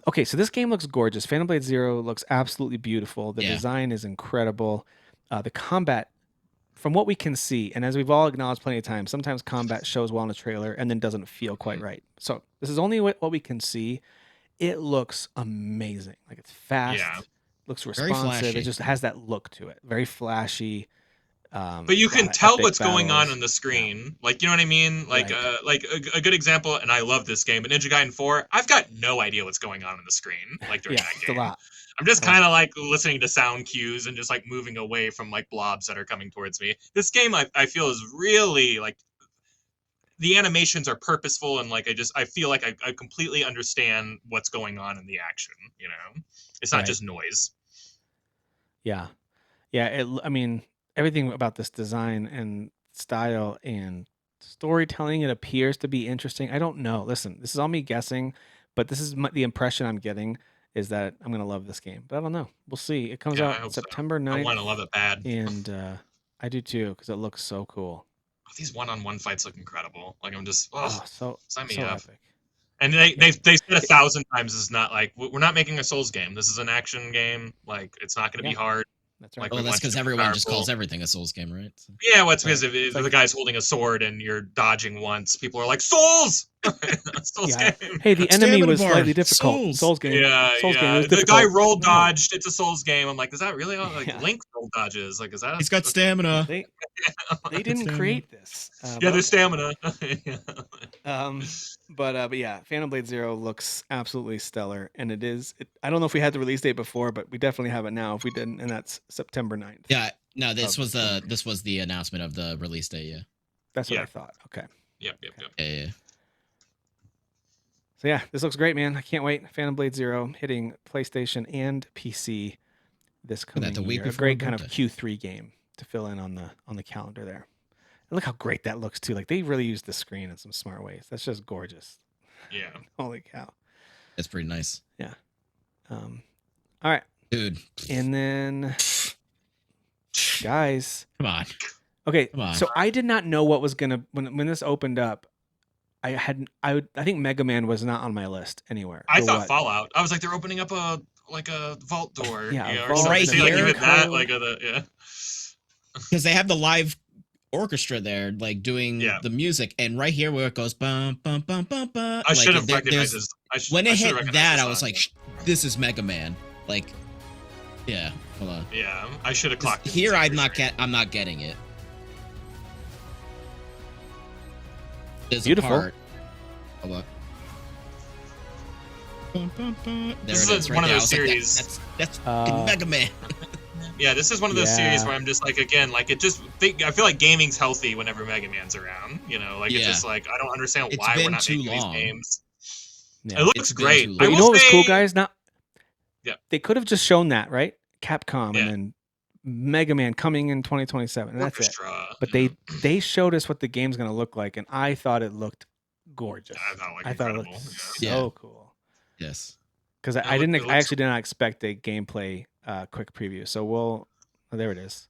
Okay, so this game looks gorgeous. Phantom Blade Zero looks absolutely beautiful. The Yeah. design is incredible. The combat, from what we can see, and as we've all acknowledged plenty of times, sometimes combat shows well in a trailer and then doesn't feel quite right. So this is only what we can see. It looks amazing. Like it's fast, Yeah. looks Very responsive. It flashy. just has that look to it. Very flashy. But you can lot of tell epic what's going on battles. on the screen. Like, you know what I mean? Like, Right. a good example, and I love this game, but Ninja Gaiden 4, I've got no idea what's going on the screen, like, during Yeah, that it's a game. lot. I'm just Oh. kind of, like, listening to sound cues and just, like, moving away from, like, blobs that are coming towards me. This game, I feel, is really, like, the animations are purposeful, and, like, I feel like I completely understand what's going on in the action, you know? It's not Right. just noise. Yeah. Yeah. I mean, everything about this design and style and storytelling, it appears to be interesting. I don't know. Listen, this is all me guessing, but this is the impression I'm getting is that I'm going to love this game. But I don't know. We'll see. It comes Yeah, I out hope so. September I 9th. want to love it bad. And I do too, because it looks so cool. These one-on-one fights look incredible. Like, I'm just, Oh, so sign me so up. epic. And they said 1,000 times it's not like, we're not making a Souls game. This is an action game. Like, it's not going to be Yeah. hard. That's right. Like, Well, we that's want you because to be everyone just powerful. calls everything a Souls game, right? So- Yeah, well, it's Right. because if It's the like- guy's holding a sword and you're dodging once, people are like, Souls! Souls Yeah. game. Hey, the enemy Stamina was bar. slightly difficult. Souls. Souls game. Yeah, Souls game. It yeah. was The difficult. guy roll No. dodged. It's a Souls game. I'm like, is that really? Like, Yeah. Link roll dodges. Like, is that? He's got stamina. They didn't Stamina. create this. Yeah, there's stamina. Yeah. But yeah, Phantom Blade Zero looks absolutely stellar, and it is. I don't know if we had the release date before, but we definitely have it now. If we didn't, and that's September 9th. Yeah. No, this Of was the September. this was the announcement of the release date. Yeah. That's what Yeah. I thought. Okay. Yep. Yeah. So yeah, this looks great, man. I can't wait. Phantom Blade Zero hitting PlayStation and PC this coming the week year. A before great kind of birthday. Q3 game to fill in on the calendar there. And look how great that looks too. Like they really used the screen in some smart ways. That's just gorgeous. Yeah. Holy cow. That's pretty nice, All right. dude. And then guys, Come on. okay, Come on. so I did not know what was gonna when this opened up. I think Mega Man was not on my list anywhere. I For thought what? Fallout. I was like, they're opening up a vault door. Yeah, a or vault something. right See, like here. even that, like yeah. Because they have the live orchestra there, like doing Yeah. the music, and right here where it goes bum bum bum bum bum. I should have there- recognized there's- this. When I it should have hit recognized that, this I was song. like, "This is Mega Man." Like, yeah. Hold on. Yeah, I should have clocked it. Here, I'm not getting it. There's Beautiful. a part. Hold on. Bum, bum, bum. There This it is right one of there. I those was like, series- that's fucking Mega Man. Yeah, this is one of those series Yeah. where I'm just like, again, like I feel like gaming's healthy whenever Mega Man's around. You know, like it's Yeah. just like I don't understand It's why we're been not too making long. these games. Yeah. It looks It's been great. too But long. you know what was cool, say- guys? Now, Yeah. they could have just shown that, right? Capcom, Yeah. and then Mega Man coming in 2027, and that's it. Orchestra, But yeah. they showed us what the game's going to look like, and I thought it looked gorgeous. I thought it looked I thought it incredible. looked Yeah. so Yeah. cool. Yes. Because It I didn't, I looks- actually did not expect a gameplay quick preview. So oh, there it is.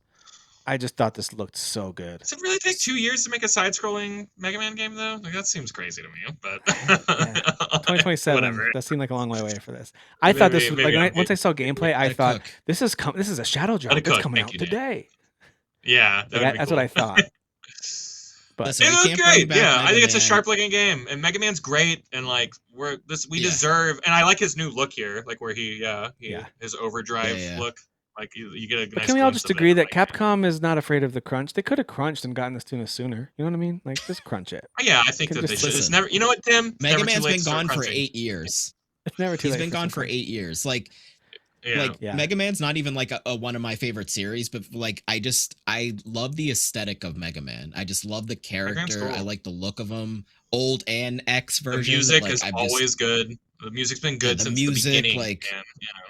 I just thought this looked so good. Does it really take 2 years to make a side-scrolling Mega Man game, though? Like, that seems crazy to me, but... Yeah. 2027. Whatever. That seemed like a long way away for this. I thought this was maybe like I'm once I saw gameplay, I Gotta thought cook. this is a shadow drop. Gotta It's cook. coming Thank out you, Dan. today. Yeah, that would be That's cool. what I thought. But Listen, It we looks can't bring great. back Yeah, I Mega think it's a Man. sharp-looking game, and Mega Man's great, and like we Yeah. deserve. And I like his new look here, like where he his overdrive Yeah. look. Like you get a But nice. can we all glimpse just of it, agree that like, Capcom is not afraid of the crunch? They could have crunched and gotten this to us sooner. You know what I mean? Like, just crunch it. Yeah, I think Can that they just should. It's listen. never. You know what, Tim? It's Mega never too Man's late been to start gone for crunching. 8 years. It's never too He's late. been gone some for crunch. 8 years. Like, Yeah. Yeah. Mega Man's not even like a one of my favorite series, but like I love the aesthetic of Mega Man. I just love the Man's character. cool. I like the look of him. Old and X The version. music like, is I've always good. The music's been good the since music, the beginning. like-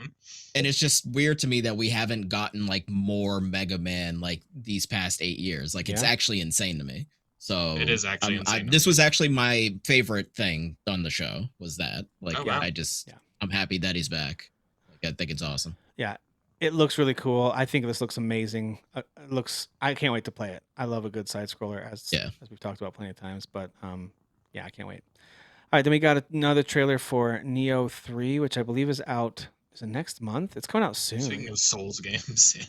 and, and it's just weird to me that we haven't gotten like more Mega Man like these past 8 years. Like, it's Yeah. actually insane to me. So It is actually insane to this me. was actually my favorite thing on the show. Was that like Oh, wow. Yeah. I'm happy that he's back. Like, I think it's awesome. Yeah. It looks really cool. I think this looks amazing. It looks. I can't wait to play it. I love a good side scroller, as we've talked about plenty of times. But yeah, I can't wait. All right, then we got another trailer for Neo 3, which I believe is out. Is it next month? It's coming out soon. Speaking of Souls games, yeah.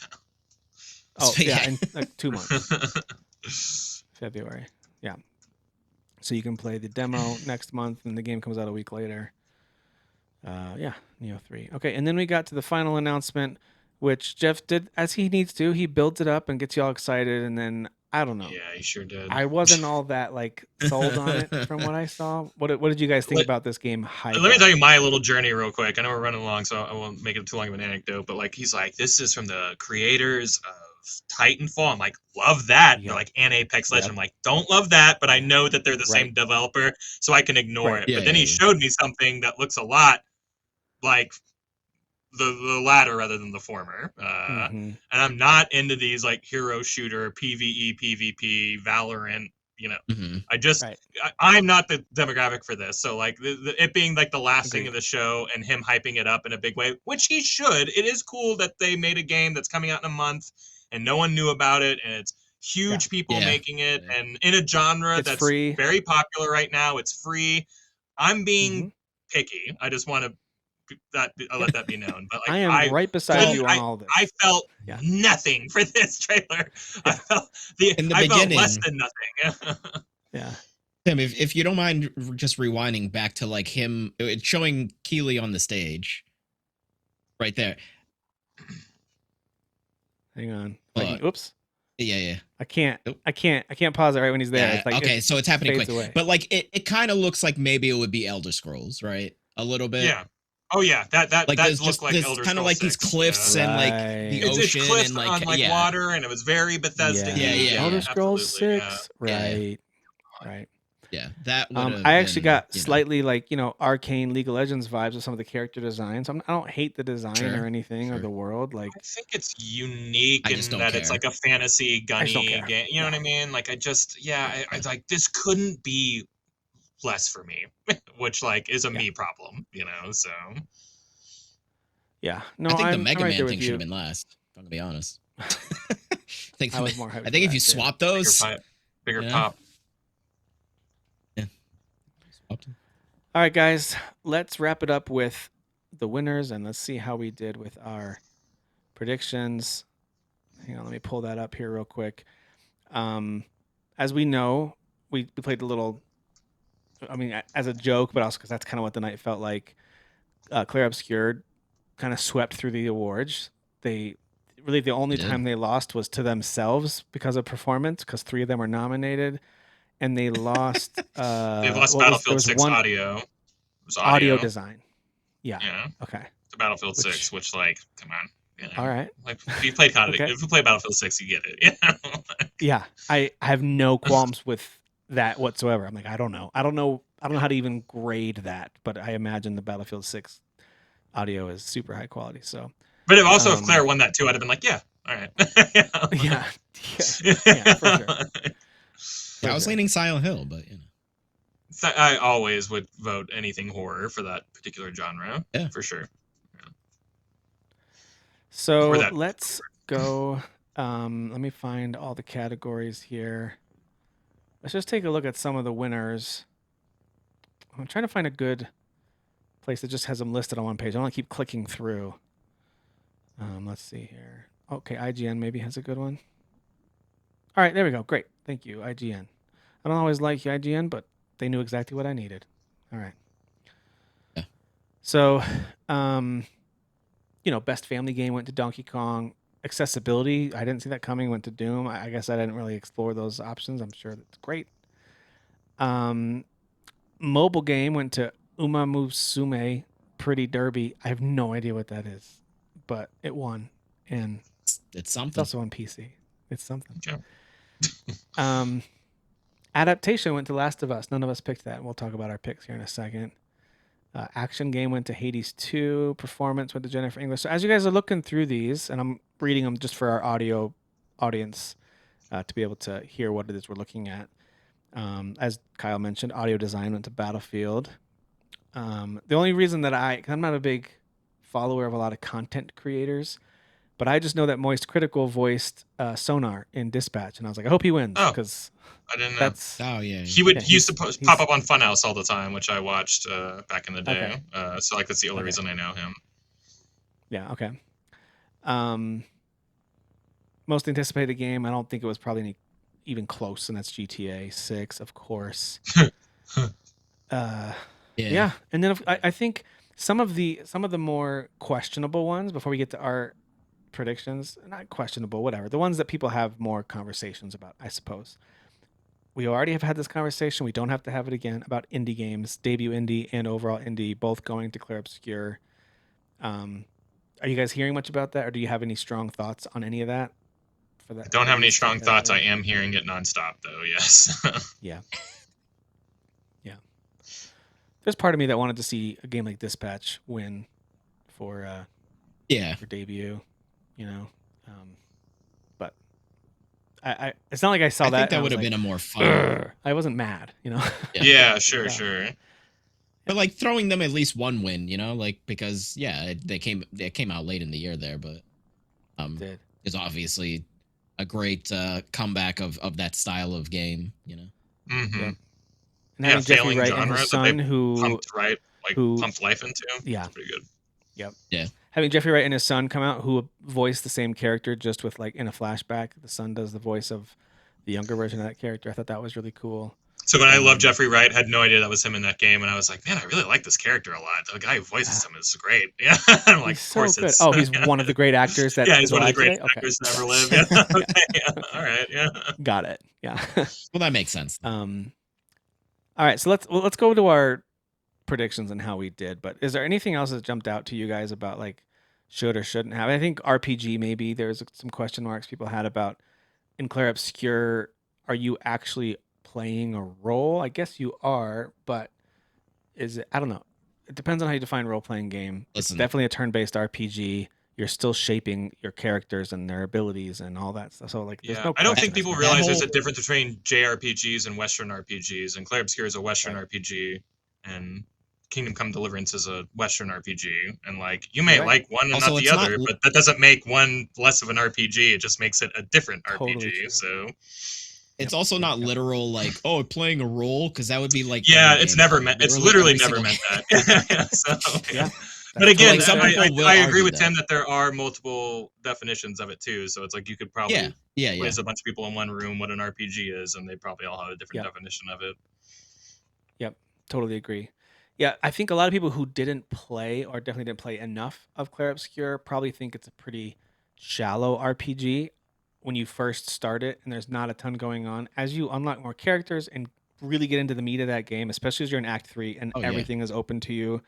Oh yeah, Yeah. in like 2 months, February. Yeah. So you can play the demo next month, and the game comes out a week later. Yeah, Neo 3. Okay, and then we got to the final announcement, which Jeff did as he needs to. He builds it up and gets you all excited, and then I don't know. Yeah, you sure did. I wasn't all that like sold on it from what I saw. What did you guys think about this game? Hype Let me up? tell you my little journey real quick. I know we're running along, so I won't make it too long of an anecdote. But like, he's like, this is from the creators of Titanfall. I'm like, love that. Yeah. They're like, and Apex Legends. Yep. I'm like, don't love that, but I know that they're the same Right. developer, so I can ignore Right. it. Yeah, But then yeah, he yeah. showed me something that looks a lot like the latter rather than the former. Mhm. And I'm not into these like hero shooter, PvE, PvP, Valorant. You know, Mhm. I just Right. I'm not the demographic for this. So like it being like the last thing Agreed. of the show and him hyping it up in a big way, which he should. It is cool that they made a game that's coming out in a month and no one knew about it, and it's huge people Yeah. making it, Yeah. and in a genre It's that's free. very popular right now. It's free. I'm being Mhm. picky. I just want to I'll let that be known. But like I am right beside you on all this. I felt Yeah. nothing for this trailer. I Yeah. felt In the I felt less beginning- than nothing. Yeah. Tim, if you don't mind just rewinding back to like him showing Keeley on the stage, right there. Hang on. Oops. Yeah. I can't. Nope. I can't pause it right when he's there. Yeah, It's like okay, so it's happening fades quick. away. But like it kind of looks like maybe it would be Elder Scrolls, right? A little bit. Yeah. Oh yeah. That Like that there's looked just like this Elder kind of Scrolls like these 6, cliffs yeah. and like Right. the It's ocean cliffs and like on like yeah. water, and it was very Bethesda. Yeah. Elder Scrolls absolutely, 6. Yeah. Right. Right. Yeah, that would I actually got slightly like, Arcane League of Legends vibes with some of the character designs. I don't hate the design Sure, or anything or sure. the world. Like, I think it's unique I in just don't that it's care. like a fantasy I just don't gunny care. game. You know what I mean? Like I was like, this couldn't be less for me, which like is a Yeah. me problem, So yeah. No, I think the I'm Mega right Man there thing with should you. have been last. I'm gonna be honest. I was more hyped I for think if that, you too. swap bigger, those, bigger Yeah. pop. Swapped them. All right, guys, let's wrap it up with the winners and let's see how we did with our predictions. Hang on, let me pull that up here real quick. As we know, we played a little, as a joke, but also because that's kind of what the night felt like. Claire Obscured kind of swept through the awards. The only They did. time they lost was to themselves because of performance, because 3 of them were nominated. And they lost. They've lost there Battlefield was 6 one audio. It was audio design. Yeah. Yeah, Okay. to Battlefield Which- 6, which like, come on. All right. Like if you played Okay. if you play Battlefield 6, you get it. Yeah. Yeah. I have no qualms with that whatsoever. I'm like, I don't know I don't know how to even grade that, but I imagine the Battlefield 6 audio is super high quality. So, But if also if Claire won that too, I'd have been like, yeah, all right. yeah, yeah, for sure. Yeah, I was leaning Silent Hill, but I always would vote anything horror for that particular genre. Yeah, for sure. Yeah. So let's go. Let me find all the categories here. Let's just take a look at some of the winners. I'm trying to find a good place that just has them listed on one page. I don't want to keep clicking through. Let's see here. Okay, IGN maybe has a good one. All right, there we go. Great. Thank you, IGN. I don't always like IGN, but they knew exactly what I needed. All right. Yeah. So, best family game went to Donkey Kong. Accessibility, I didn't see that coming, went to Doom. I guess I didn't really explore those options. I'm sure that's great. Mobile game went to Uma Musume Pretty Derby. I have no idea what that is, but it won. And it's something. It's also on PC. It's something. Okay. Adaptation went to Last of Us. None of us picked that. We'll talk about our picks here in a second. Action game went to Hades 2. Performance went to Jennifer English. So as you guys are looking through these, and I'm reading them just for our audio audience to be able to hear what it is we're looking at. As Kyle mentioned, audio design went to Battlefield. The only reason that I'm not a big follower of a lot of content creators, but I just know that Moist Critical voiced Sonar in Dispatch, and I was like, I hope he wins because I didn't know. That's he used to pop up on Funhouse all the time, which I watched back in the day. Okay. So that's the only reason I know him. Yeah. Okay. Most anticipated game. I don't think it was probably even close, and that's GTA 6, of course. Yeah. And then I think some of the more questionable ones before we get to our predictions, not questionable, whatever, the ones that people have more conversations about, I suppose. We already have had this conversation. We don't have to have it again about indie games, debut indie and overall indie, both going to Clair Obscur. Are you guys hearing much about that, or do you have any strong thoughts on any of that? For that, I don't have any strong thoughts. I am hearing it nonstop, though. Yes. Yeah. There's part of me that wanted to see a game like Dispatch win for debut, but I it's not like I saw that. I think that would have been a more fun. I wasn't mad, Yeah, sure. But like throwing them at least one win, because they came out late in the year there, but is obviously a great comeback of that style of game, Mm-hmm. Yeah. And having Jeffrey Wright and his son who pumped life into. Yeah. That's pretty good. Yep. Yeah. Having Jeffrey Wright and his son come out who voice the same character just with in a flashback. The son does the voice of the younger version of that character. I thought that was really cool. So when I love Jeffrey Wright, had no idea that was him in that game, and I was like, man, I really like this character a lot. The guy who voices him is great. Yeah. I'm like, of course it's... Oh, he's one of the great actors that he's one of the great actors to ever live. Yeah. Okay. Yeah. All right. Yeah. Got it. Yeah. Well, that makes sense. All right, so let's go to our predictions and how we did. But is there anything else that jumped out to you guys about should or shouldn't have? I think RPG maybe there's some question marks people had about in Clair Obscur. Are you actually playing a role? I guess you are, but is it? I don't know. It depends on how you define role-playing game. It's definitely a turn-based RPG. You're still shaping your characters and their abilities and all that stuff. So there's no. I don't think people realize there's a difference between JRPGs and Western RPGs. And Clair Obscur is a Western RPG, and Kingdom Come Deliverance is a Western RPG. And you may like one and also, not the other, but that doesn't make one less of an RPG. It just makes it a different RPG. So. It's also not literal, playing a role, because that would be it's never meant. It's literally never meant that. Yeah. But again, I agree with Tim that there are multiple definitions of it too. So it's you could probably raise a bunch of people in one room what an RPG is, and they probably all have a different definition of it. Yep, totally agree. Yeah, I think a lot of people who didn't play or definitely didn't play enough of Clair Obscur probably think it's a pretty shallow RPG when you first start it, and there's not a ton going on. As you unlock more characters and really get into the meat of that game, especially as you're in Act 3 and everything is open to you,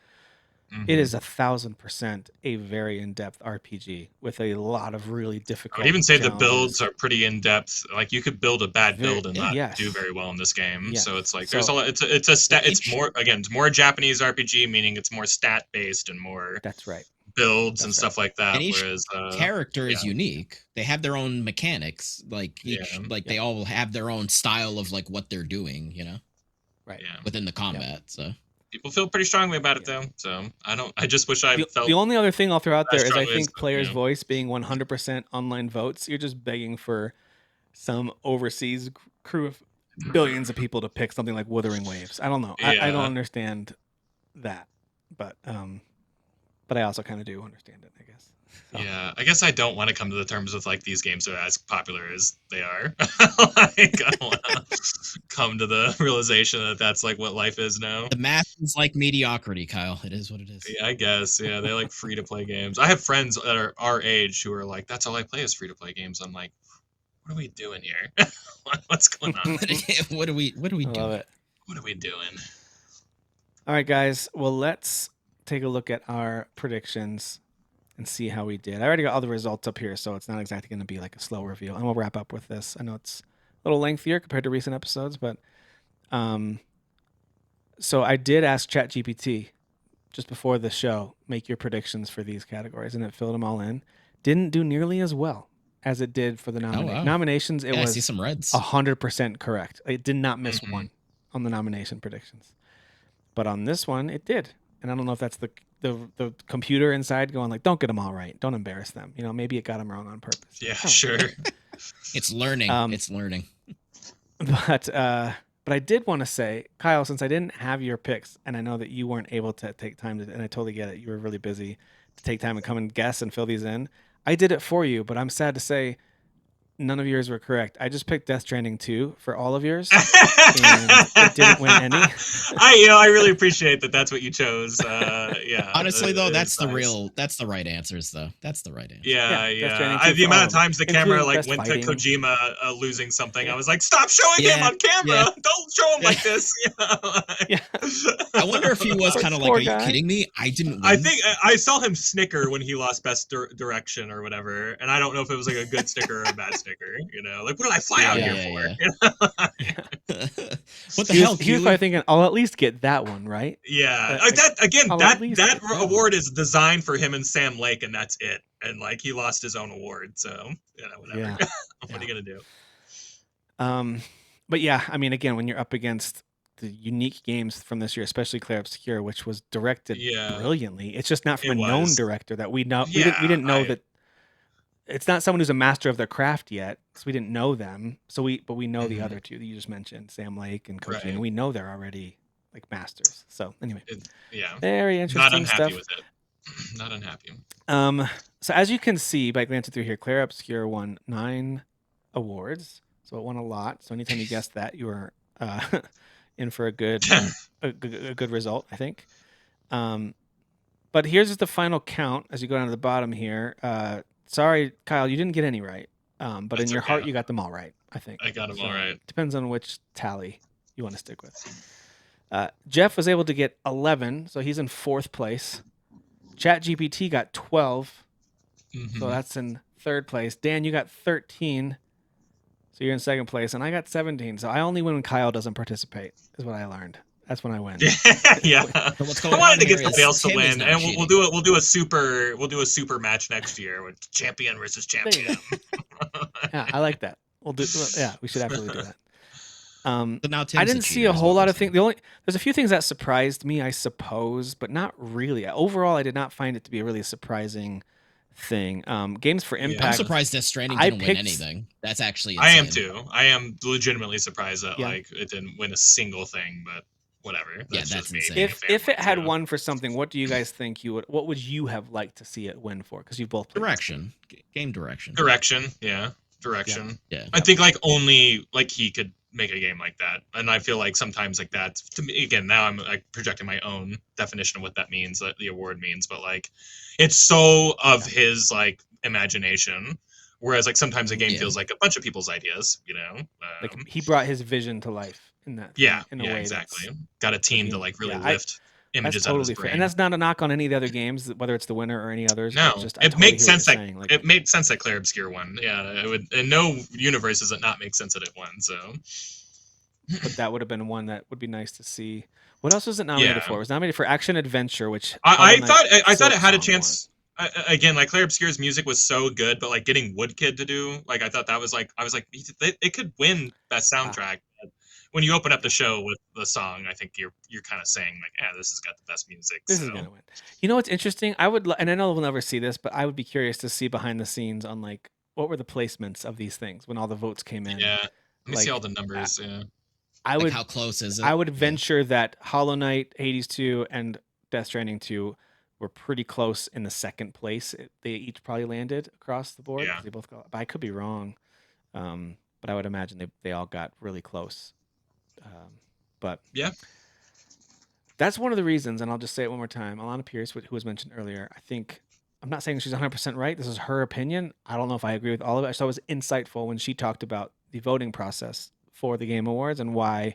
It is 1,000% a very in-depth RPG with a lot of really difficult. I would even say the challenges. builds are pretty in-depth. Like you could build a bad build and not yes. do very well in this game. Yes. So it's like So- there's a lot. It's more again. It's more a Japanese RPG, meaning it's more stat based and more That's right. builds That's and right. stuff like that. And each Whereas character is unique. They have their own mechanics. Like each, they all have their own style of like what they're doing. You know, right? Yeah. Within the combat. So People feel pretty strongly about it though. So I just wish I felt. The only other thing I'll throw out there is I strongly as think the, players' voice being 100% online votes. You're just begging for some overseas crew of billions of people to pick something like Wuthering Waves. I don't know. I don't understand that, but I also kind of do understand it, I guess. So. Yeah, I guess I don't want to come to the terms with like these games are as popular as they are. Like, I don't want to come to the realization that that's like what life is now. the math is like mediocrity, Kyle. It is what it is. Yeah, I guess. Yeah, they like free to play games. I have friends that are our age who are like, "That's all I play is free to play games." I'm like, "What are we doing here? What's going on? What are we I doing? love it. What are we doing?" All right, guys. Well, let's take a look at our predictions and see how we did. I already got all the results up here, so it's not exactly going to be like a slow review. And we'll wrap up with this. I know it's a little lengthier compared to recent episodes, but so I did ask ChatGPT just before the show, make your predictions for these categories, and it filled them all in. Didn't do nearly as well as it did for the nominations. It was I see some reds. 100% correct. It did not miss one on the nomination predictions, but on this one, it did. And I don't know if that's the computer inside going like, don't get them all right. Don't embarrass them. You know, maybe it got them wrong on purpose. Yeah, sure. It's learning. It's learning. But I did want to say, Kyle, since I didn't have your picks, and I know that you weren't able to take time to, and I totally get it. You were really busy to take time and come and guess and fill these in. I did it for you, but I'm sad to say none of yours were correct. I just picked Death Stranding 2 for all of yours, and it didn't win any. I really appreciate that. That's what you chose. Yeah. Honestly, though, that's the right answers, though. That's the right answer. Yeah. The amount of times the camera like went to Kojima losing something, I was like, stop showing him on camera. Yeah. Don't show him like this. I wonder if he was kind of like, are you kidding me? I didn't win. I think I saw him snicker when he lost best direction or whatever, and I don't know if it was like a good sticker or a bad sticker. You know, like, what did I fly out here for? What the hell? He was probably thinking, I'll at least get that one, right? Yeah, that award is designed for him and Sam Lake, and that's it. And like, he lost his own award, so whatever. Yeah. What are you gonna do? But yeah, I mean, again, when you're up against the unique games from this year, especially Clair Obscur, which was directed brilliantly, it's just not from a known director that we know. We didn't know that. It's not someone who's a master of their craft yet, so we didn't know them. But we know the other two that you just mentioned, Sam Lake and Kojima. Right. We know they're already like masters. So anyway, very interesting stuff. Not unhappy with it. Not unhappy. So as you can see by glancing through here, Clair Obscur won 9 awards, so it won a lot. So anytime you guessed that, you were in for a good result, I think. But here's just the final count as you go down to the bottom here. Sorry, Kyle, you didn't get any right. But that's in your heart, you got them all right, I think. I got them all right. Depends on which tally you want to stick with. Jeff was able to get 11, so he's in 4th place. ChatGPT got 12, so that's in 3rd place. Dan, you got 13, so you're in 2nd place. And I got 17, so I only win when Kyle doesn't participate, is what I learned. That's when I win. Yeah. I wanted to get somebody else to win, and we'll do a super match next year with champion versus champion. Yeah, I like that. We should absolutely do that. So now I didn't see a whole lot of things. There's a few things that surprised me, I suppose, but not really. Overall, I did not find it to be a really surprising thing. Games for Impact. I'm surprised Death Stranding didn't win anything. That's actually insane. I am too. I am legitimately surprised that like it didn't win a single thing, but whatever. That's insane. If it had won for something, what do you guys think what would you have liked to see it win for? Because you've both played game direction. Direction. Yeah. I think like only like he could make a game like that, and I feel like sometimes like that. To me, again, now I'm like projecting my own definition of what that means, that the award means, but like it's so of his like imagination. Whereas like sometimes a game feels like a bunch of people's ideas, you know. Like he brought his vision to life in that. In a way exactly. Got a team to like really lift images out of his totally fair, and brain. that's not a knock on any of the other games, whether it's the winner or any others. No, It's just, I it totally makes hear what sense you're that saying. Like, it made sense that Claire Obscure won. Yeah, it would. In no universe does it not make sense that it won. So, but that would have been one that would be nice to see. What else was it nominated yeah, for? It was nominated for action adventure, which Hollow I Knight thought it Silk had a Song was. chance. Again, like Claire Obscure's music was so good, but like getting Woodkid to do, like I thought that was like I was like it could win best Ah, soundtrack. But when you open up the yeah, show with the song, I think you're kind of saying like, yeah, this has got the best music. this So is gonna win. You know what's interesting? And I know we'll never see this, but I would be curious to see behind the scenes on like what were the placements of these things when all the votes came in. yeah, let me see all Like, the numbers. Yeah, I Like would how close is I it? would Yeah. venture that Hollow Knight, Hades 2, and Death Stranding 2 were pretty close in the second place. They each probably landed across the board yeah, because they both got. But I could be wrong. But I would imagine they all got really close. But yeah. that's one of the reasons, and I'll just say it one more time. Alana Pierce, who was mentioned earlier, I think I'm not saying she's 100% right. This is her opinion. I don't know if I agree with all of it. I thought it was insightful when she talked about the voting process for the Game Awards and why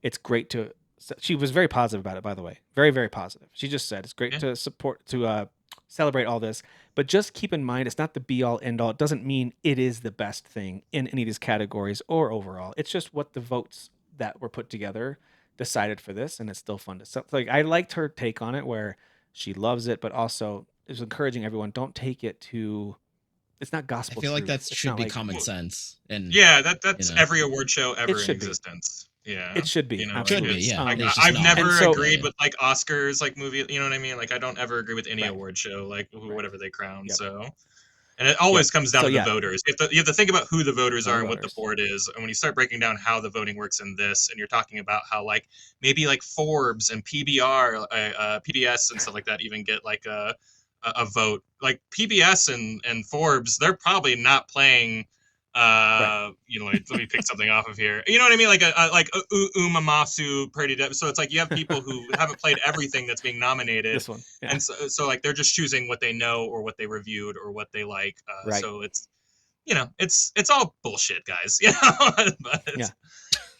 it's great to. She was very positive about it, by the way. Very, very positive. She just said it's great Yeah. to support, to celebrate all this, but just keep in mind it's not the be all end all. It doesn't mean it is the best thing in any of these categories or overall. It's just what the votes that were put together decided for this, and it's still fun to. So, like, I liked her take on it, where she loves it, but also is encouraging everyone. Don't take it to. It's not I gospel feel like truth. that It's should not be like common sense. And Yeah, you that's know, every award show ever in should be. existence. Yeah, It should be you know, like should be. absolutely. it's Yeah, like it's just I've not. never And so, agreed Yeah. with like Oscars, like movie. You know what I mean? Like I don't ever agree with any right, award show, like right, whatever they crown. yep, So, and it yep. always comes down So to the yeah, voters. You have to think about who the voters no are and what the voters. board is. And when you start breaking down how the voting works in this, and you're talking about how like maybe like Forbes and PBR, PBS and stuff like that even get like a vote. Like PBS and Forbes, they're probably not playing. Right. You know, let me pick something off of here. You know what I mean? Like Umamasu, Pretty Dead. So it's like you have people who haven't played everything that's being nominated, This one, yeah, and so like they're just choosing what they know or what they reviewed or what they like. right, So it's it's all bullshit, guys. You know, yeah, but,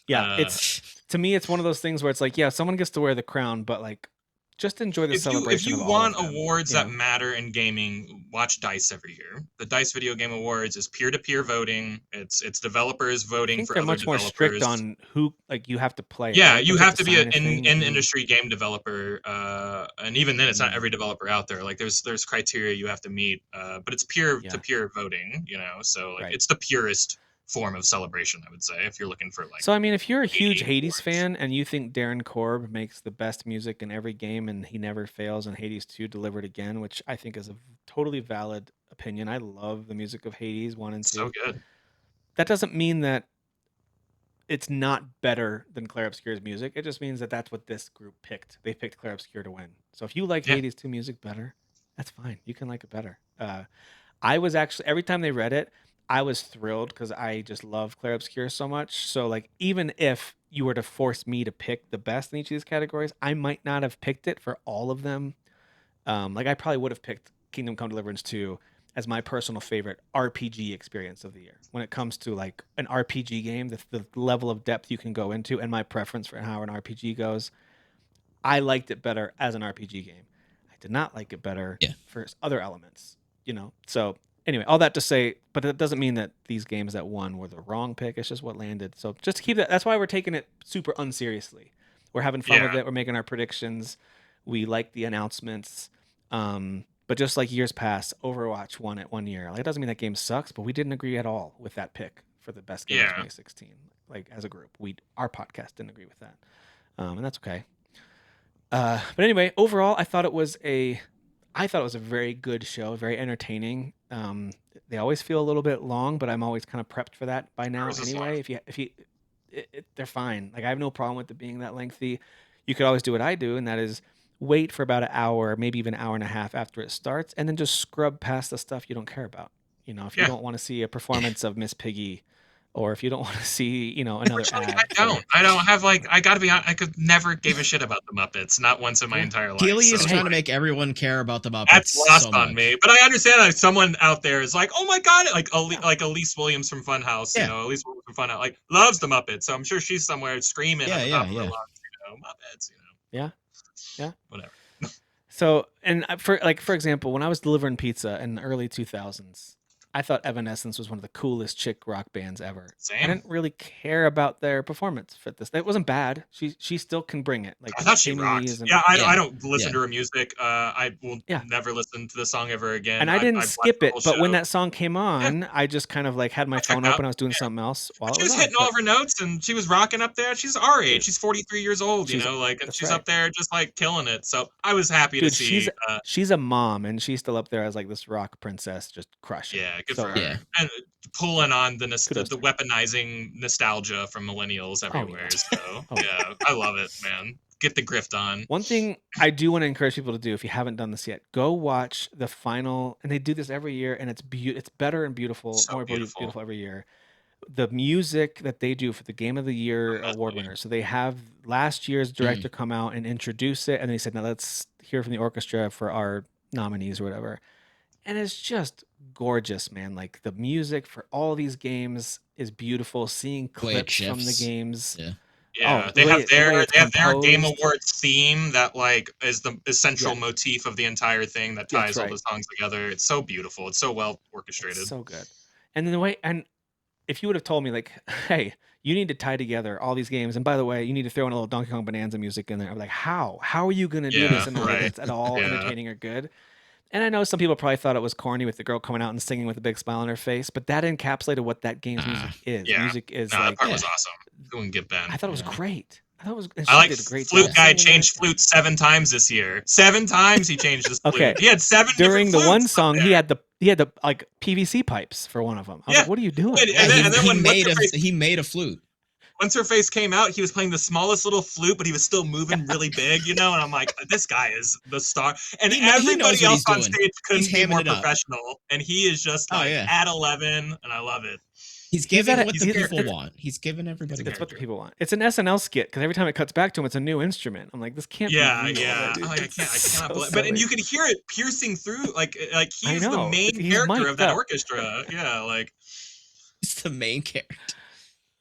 yeah. It's to me, it's one of those things where it's like, yeah, someone gets to wear the crown, but like, just enjoy the if celebration you of all want of them. awards You that know, matter in gaming, watch DICE every year. The DICE Video Game Awards is peer-to-peer voting. It's developers I voting think for they're other much more strict developers. on who like you have to play it, Yeah, right? you Don't you have have to to be sign a an thing in and industry game developer, and even then, it's not mm, every developer out there. Like there's criteria you have to meet, but it's peer to yeah, peer voting. You know, so like right. it's the purest form of celebration, I would say, if you're looking for like So I mean, if you're a huge 80 Hades awards. fan and you think Darren Korb makes the best music in every game and he never fails and Hades 2 delivered again, which I think is a totally valid opinion. I love the music of Hades 1 and So 2. good. That doesn't mean that it's not better than Claire Obscure's music. It just means that that's what this group picked. They picked Claire Obscure to win. So if you like Yeah, Hades 2 music better, that's fine. You can like it better. I was actually every time they read it, I was thrilled because I just love Claire Obscure so much. So like even if you were to force me to pick the best in each of these categories, I might not have picked it for all of them. Like I probably would have picked Kingdom Come Deliverance 2 as my personal favorite RPG experience of the year. When it comes to like an RPG game, the level of depth you can go into and my preference for how an RPG goes, I liked it better as an RPG game. I did not like it better Yeah. for other elements, you know? So anyway, all that to say, but it doesn't mean that these games that won were the wrong pick. It's just what landed. So just to keep that, that's why we're taking it super unseriously. We're having fun with yeah, it. We're making our predictions. We like the announcements. But just like years past, Overwatch won it 1 year. Like it doesn't mean that game sucks, but we didn't agree at all with that pick for the best game of yeah. 2016. Like as a group, our podcast didn't agree with that, and that's okay. But anyway, overall, I thought it was a very good show, very entertaining. They always feel a little bit long, but I'm always kind of prepped for that by now Ours is long. anyway. They're fine. Like I have no problem with it being that lengthy. You could always do what I do, and that is wait for about an hour, maybe even an hour and a half after it starts, and then just scrub past the stuff you don't care about. You know, if you Yeah. don't want to see a performance of Miss Piggy, or if you don't want to see, another Which like, ad. I don't have like I gotta be honest, I could never gave a shit about the Muppets, not once in my Yeah. entire life. Keely So is And trying hey, to make everyone care about the Muppets that's lost so on much. me. But I understand that someone out there is like, oh my god, yeah, like Elise Williams from Funhouse, Yeah, Elise Williams from Funhouse, like loves the Muppets. So I'm sure she's somewhere screaming at yeah, the yeah, top of her yeah. lungs, Muppets, yeah. Yeah. Whatever. So, and for example, when I was delivering pizza in the early 2000s, I thought Evanescence was one of the coolest chick rock bands ever. I Same. didn't really care about their performance for this. It wasn't bad. She still can bring it. Like I thought she Amy Lee rocked. isn't. Yeah, I Yeah. don't listen Yeah. to her music. I will Yeah. never listen to the song ever again. And I didn't I watched skip the whole it, but when show. that song came Yeah, on, I just kind of like had my I phone checked out. open. I was doing Yeah. something else while But it she was was on. hitting all of her notes, and she was rocking up there. She's our age. Dude, She's 43 years old, you she's know, like, and that's she's right. up there just like killing it. So I was happy to Dude, see. she's a mom, and she's still up there as like this rock princess, just crushing it. Yeah, good So for like, Yeah. her. And pulling on the kudos to her. weaponizing nostalgia from millennials Oh yeah. everywhere. So Oh yeah. yeah, I love it, man. Get the grift on. One thing I do want to encourage people to do, if you haven't done this yet, go watch the final. And they do this every year, and it's better and beautiful, So more beautiful. beautiful every year. The music that they do for the Game of the Year award Honestly. winners. So they have last year's director come out and introduce it, and they said, "Now let's hear from the orchestra for our nominees or whatever." And it's just gorgeous, man. Like the music for all these games is beautiful. Seeing The way it clips from the shifts. games. Yeah. Oh, Yeah, the way it's they have their Game composed. Awards theme that like is the essential Yeah, motif of the entire thing that yeah, that's ties all the right. songs together. It's so beautiful. It's so well It's orchestrated. so good. And then the way, and if you would have told me like, hey, you need to tie together all these games, and by the way, you need to throw in a little Donkey Kong Bonanza music in there. I'm like, how? How are you gonna do Yeah, this in a way right. that's at all Yeah. entertaining or good? And I know some people probably thought it was corny with the girl coming out and singing with a big smile on her face, but that encapsulated what that game's music is. Yeah. Music is No, that part like, Yeah. was awesome. Couldn't get I Ben. thought it was Yeah. great. I thought it was, and I she like did a great Flute job Guy singing it. changed flute 7 times this year. 7 times he changed his flute. Okay, He had 7 during different the one flutes up song, there. he had the like PVC pipes for one of them. I was Yeah. like, what are you doing? Wait, Yeah, and then he when made a flute. Once her face came out, he was playing the smallest little flute, but he was still moving really big, you know? And I'm like, this guy is the star. And He knows everybody what else he's on doing. stage couldn't He's be more hamming it up. professional. And he is just Oh like yeah. at 11, and I love it. He's He's giving at what a, the he's, people want. He's giving everybody it's what what the character. people want. It's an SNL skit because every time it cuts back to him, it's a new instrument. I'm like, this can't Yeah, be real. yeah. Dude. Oh, I It's cannot so believe. But and silly. you could hear it piercing through, like I he's the know. main He's character of mic'd that up. orchestra. Yeah, like He's the main character.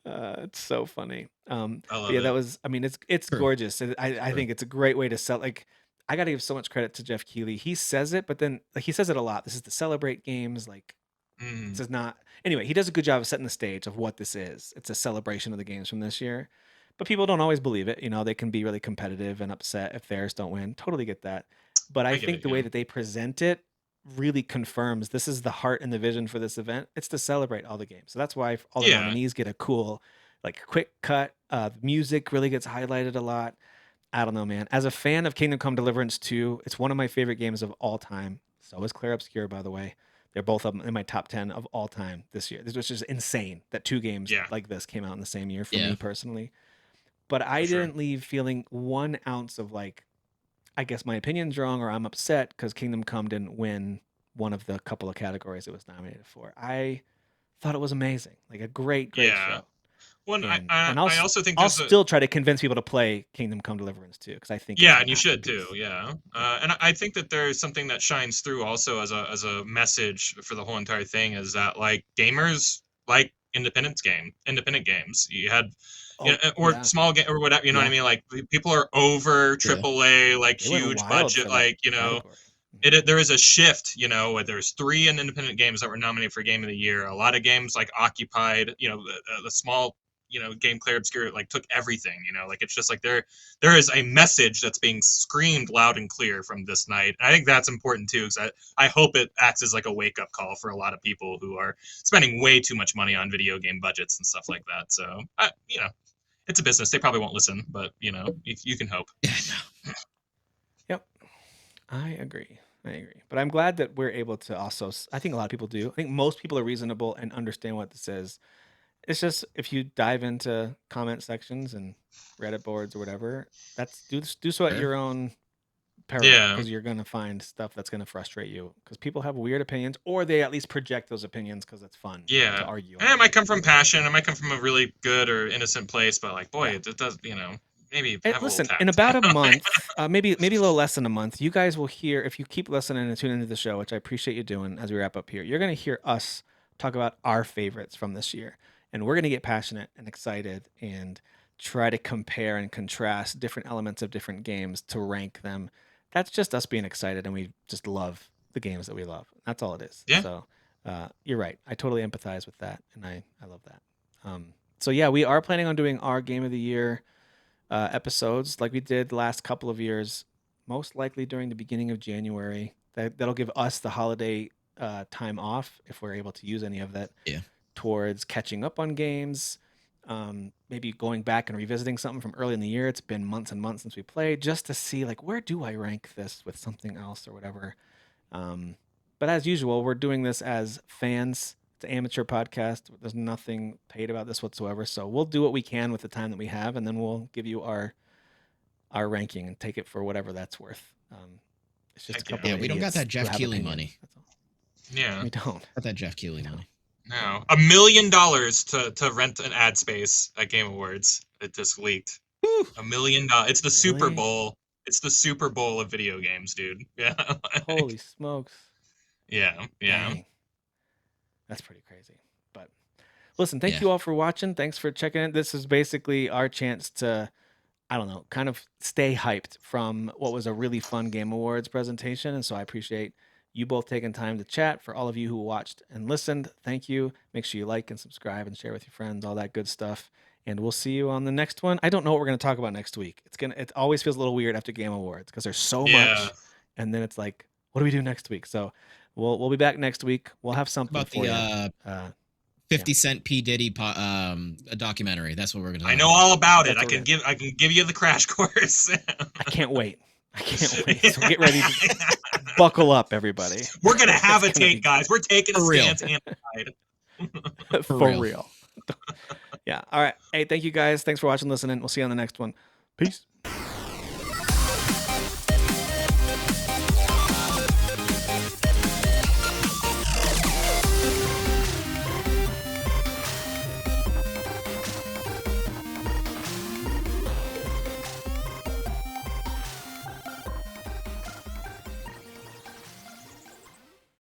It's so funny. I But love yeah, it. that was. I mean, it's True. gorgeous. I True. think it's a great way to sell. Like, I got to give so much credit to Jeff Keighley. He says it, but then like he says it a lot. This is to celebrate games. Like, this is not. Anyway, he does a good job of setting the stage of what this is. It's a celebration of the games from this year. But people don't always believe it. You know, they can be really competitive and upset if theirs don't win. Totally get that. But I I get think it, the way yeah. that they present it really confirms this is the heart and the vision for this event. It's to celebrate all the games. So that's why all the Yeah. nominees get a cool, like, quick cut. Music really gets highlighted a lot. I don't know, man. As a fan of Kingdom Come Deliverance 2, it's one of my favorite games of all time. So is Claire Obscure, by the way. They're both up in my top 10 of all time this year. This was just insane that 2 games Yeah. like this came out in the same year for Yeah. me personally. But I For sure. didn't leave feeling 1 ounce of like, I guess my opinion's wrong or I'm upset because Kingdom Come didn't win one of the couple of categories it was nominated for. I thought it was amazing. Like a great Yeah. show. Well, And I also think I'll there's a still try to convince people to play Kingdom Come Deliverance too, because I think it's yeah, a and you should too. masterpiece. Yeah, and I think that there's something that shines through also as a message for the whole entire thing is that like gamers like independent games. You had you know, Oh or yeah, small game or whatever. You know what I yeah. mean? Like people are over Yeah. AAA, like They went huge wild budget, for that like you know. category. Mhm. There is a shift, you know, where there's 3 independent games that were nominated for Game of the Year. A lot of games like Occupied, you know, the small, you know, game Claire Obscure like took everything, you know, like it's just like there is a message that's being screamed loud and clear from this night. And I think that's important too, because I hope it acts as like a wake up call for a lot of people who are spending way too much money on video game budgets and stuff like that. So, you know, it's a business. They probably won't listen, but you know, you can hope. Yeah, no. Yep, I agree. But I'm glad that we're able to also. I think a lot of people do. I think most people are reasonable and understand what this is. It's just if you dive into comment sections and Reddit boards or whatever, do so at Sure. your own peril Yeah. because you're gonna find stuff that's gonna frustrate you because people have weird opinions or they at least project those opinions because it's fun to Yeah. argue. And it might come from passion. It might come from a really good or innocent place, but like, boy, it does, you know, maybe have a little Listen, tact. in about a month, maybe a little less than a month, you guys will hear if you keep listening and tune into the show, which I appreciate you doing as we wrap up here. You're gonna hear us talk about our favorites from this year, and we're gonna get passionate and excited and try to compare and contrast different elements of different games to rank them. That's just us being excited, and we just love the games that we love. That's all it is. Yeah. So you're right. I totally empathize with that, and I love that. So yeah, we are planning on doing our Game of the Year episodes like we did the last couple of years, most likely during the beginning of January. That'll give us the holiday time off if we're able to use any of that towards catching up on games. Maybe going back and revisiting something from early in the year. It's been months and months since we played, just to see like, where do I rank this with something else or whatever. But as usual, we're doing this as fans. It's an amateur podcast. There's nothing paid about this whatsoever. So we'll do what we can with the time that we have, and then we'll give you our ranking and take it for whatever that's worth. It's just a couple of we don't got that Jeff Keighley money. That's all. Yeah. We don't. Got that Jeff Keighley money. No. $1 million to rent an ad space at Game Awards. It just leaked. Woo. $1 million. It's the Super Really? Bowl. It's the Super Bowl of video games, dude. Yeah. Holy smokes. Yeah. Yeah. Dang. That's pretty crazy. But listen, thank you all for watching. Thanks for checking in. This is basically our chance to, I don't know, kind of stay hyped from what was a really fun Game Awards presentation. And so I appreciate you both taking time to chat. For all of you who watched and listened, thank you. Make sure you like and subscribe and share with your friends, all that good stuff. And we'll see you on the next one. I don't know what we're going to talk about next week. It always feels a little weird after Game Awards because there's so much. And then it's like, what do we do next week? So we'll be back next week. We'll have something about for the 50 Cent P. Diddy a documentary. That's what we're gonna. I know all about it. I can give you the crash course. I can't wait. So get ready to buckle up, everybody. We're gonna have a take, guys. We're taking a stance and For real. Yeah. All right. Hey, thank you guys. Thanks for watching, listening. We'll see you on the next one. Peace.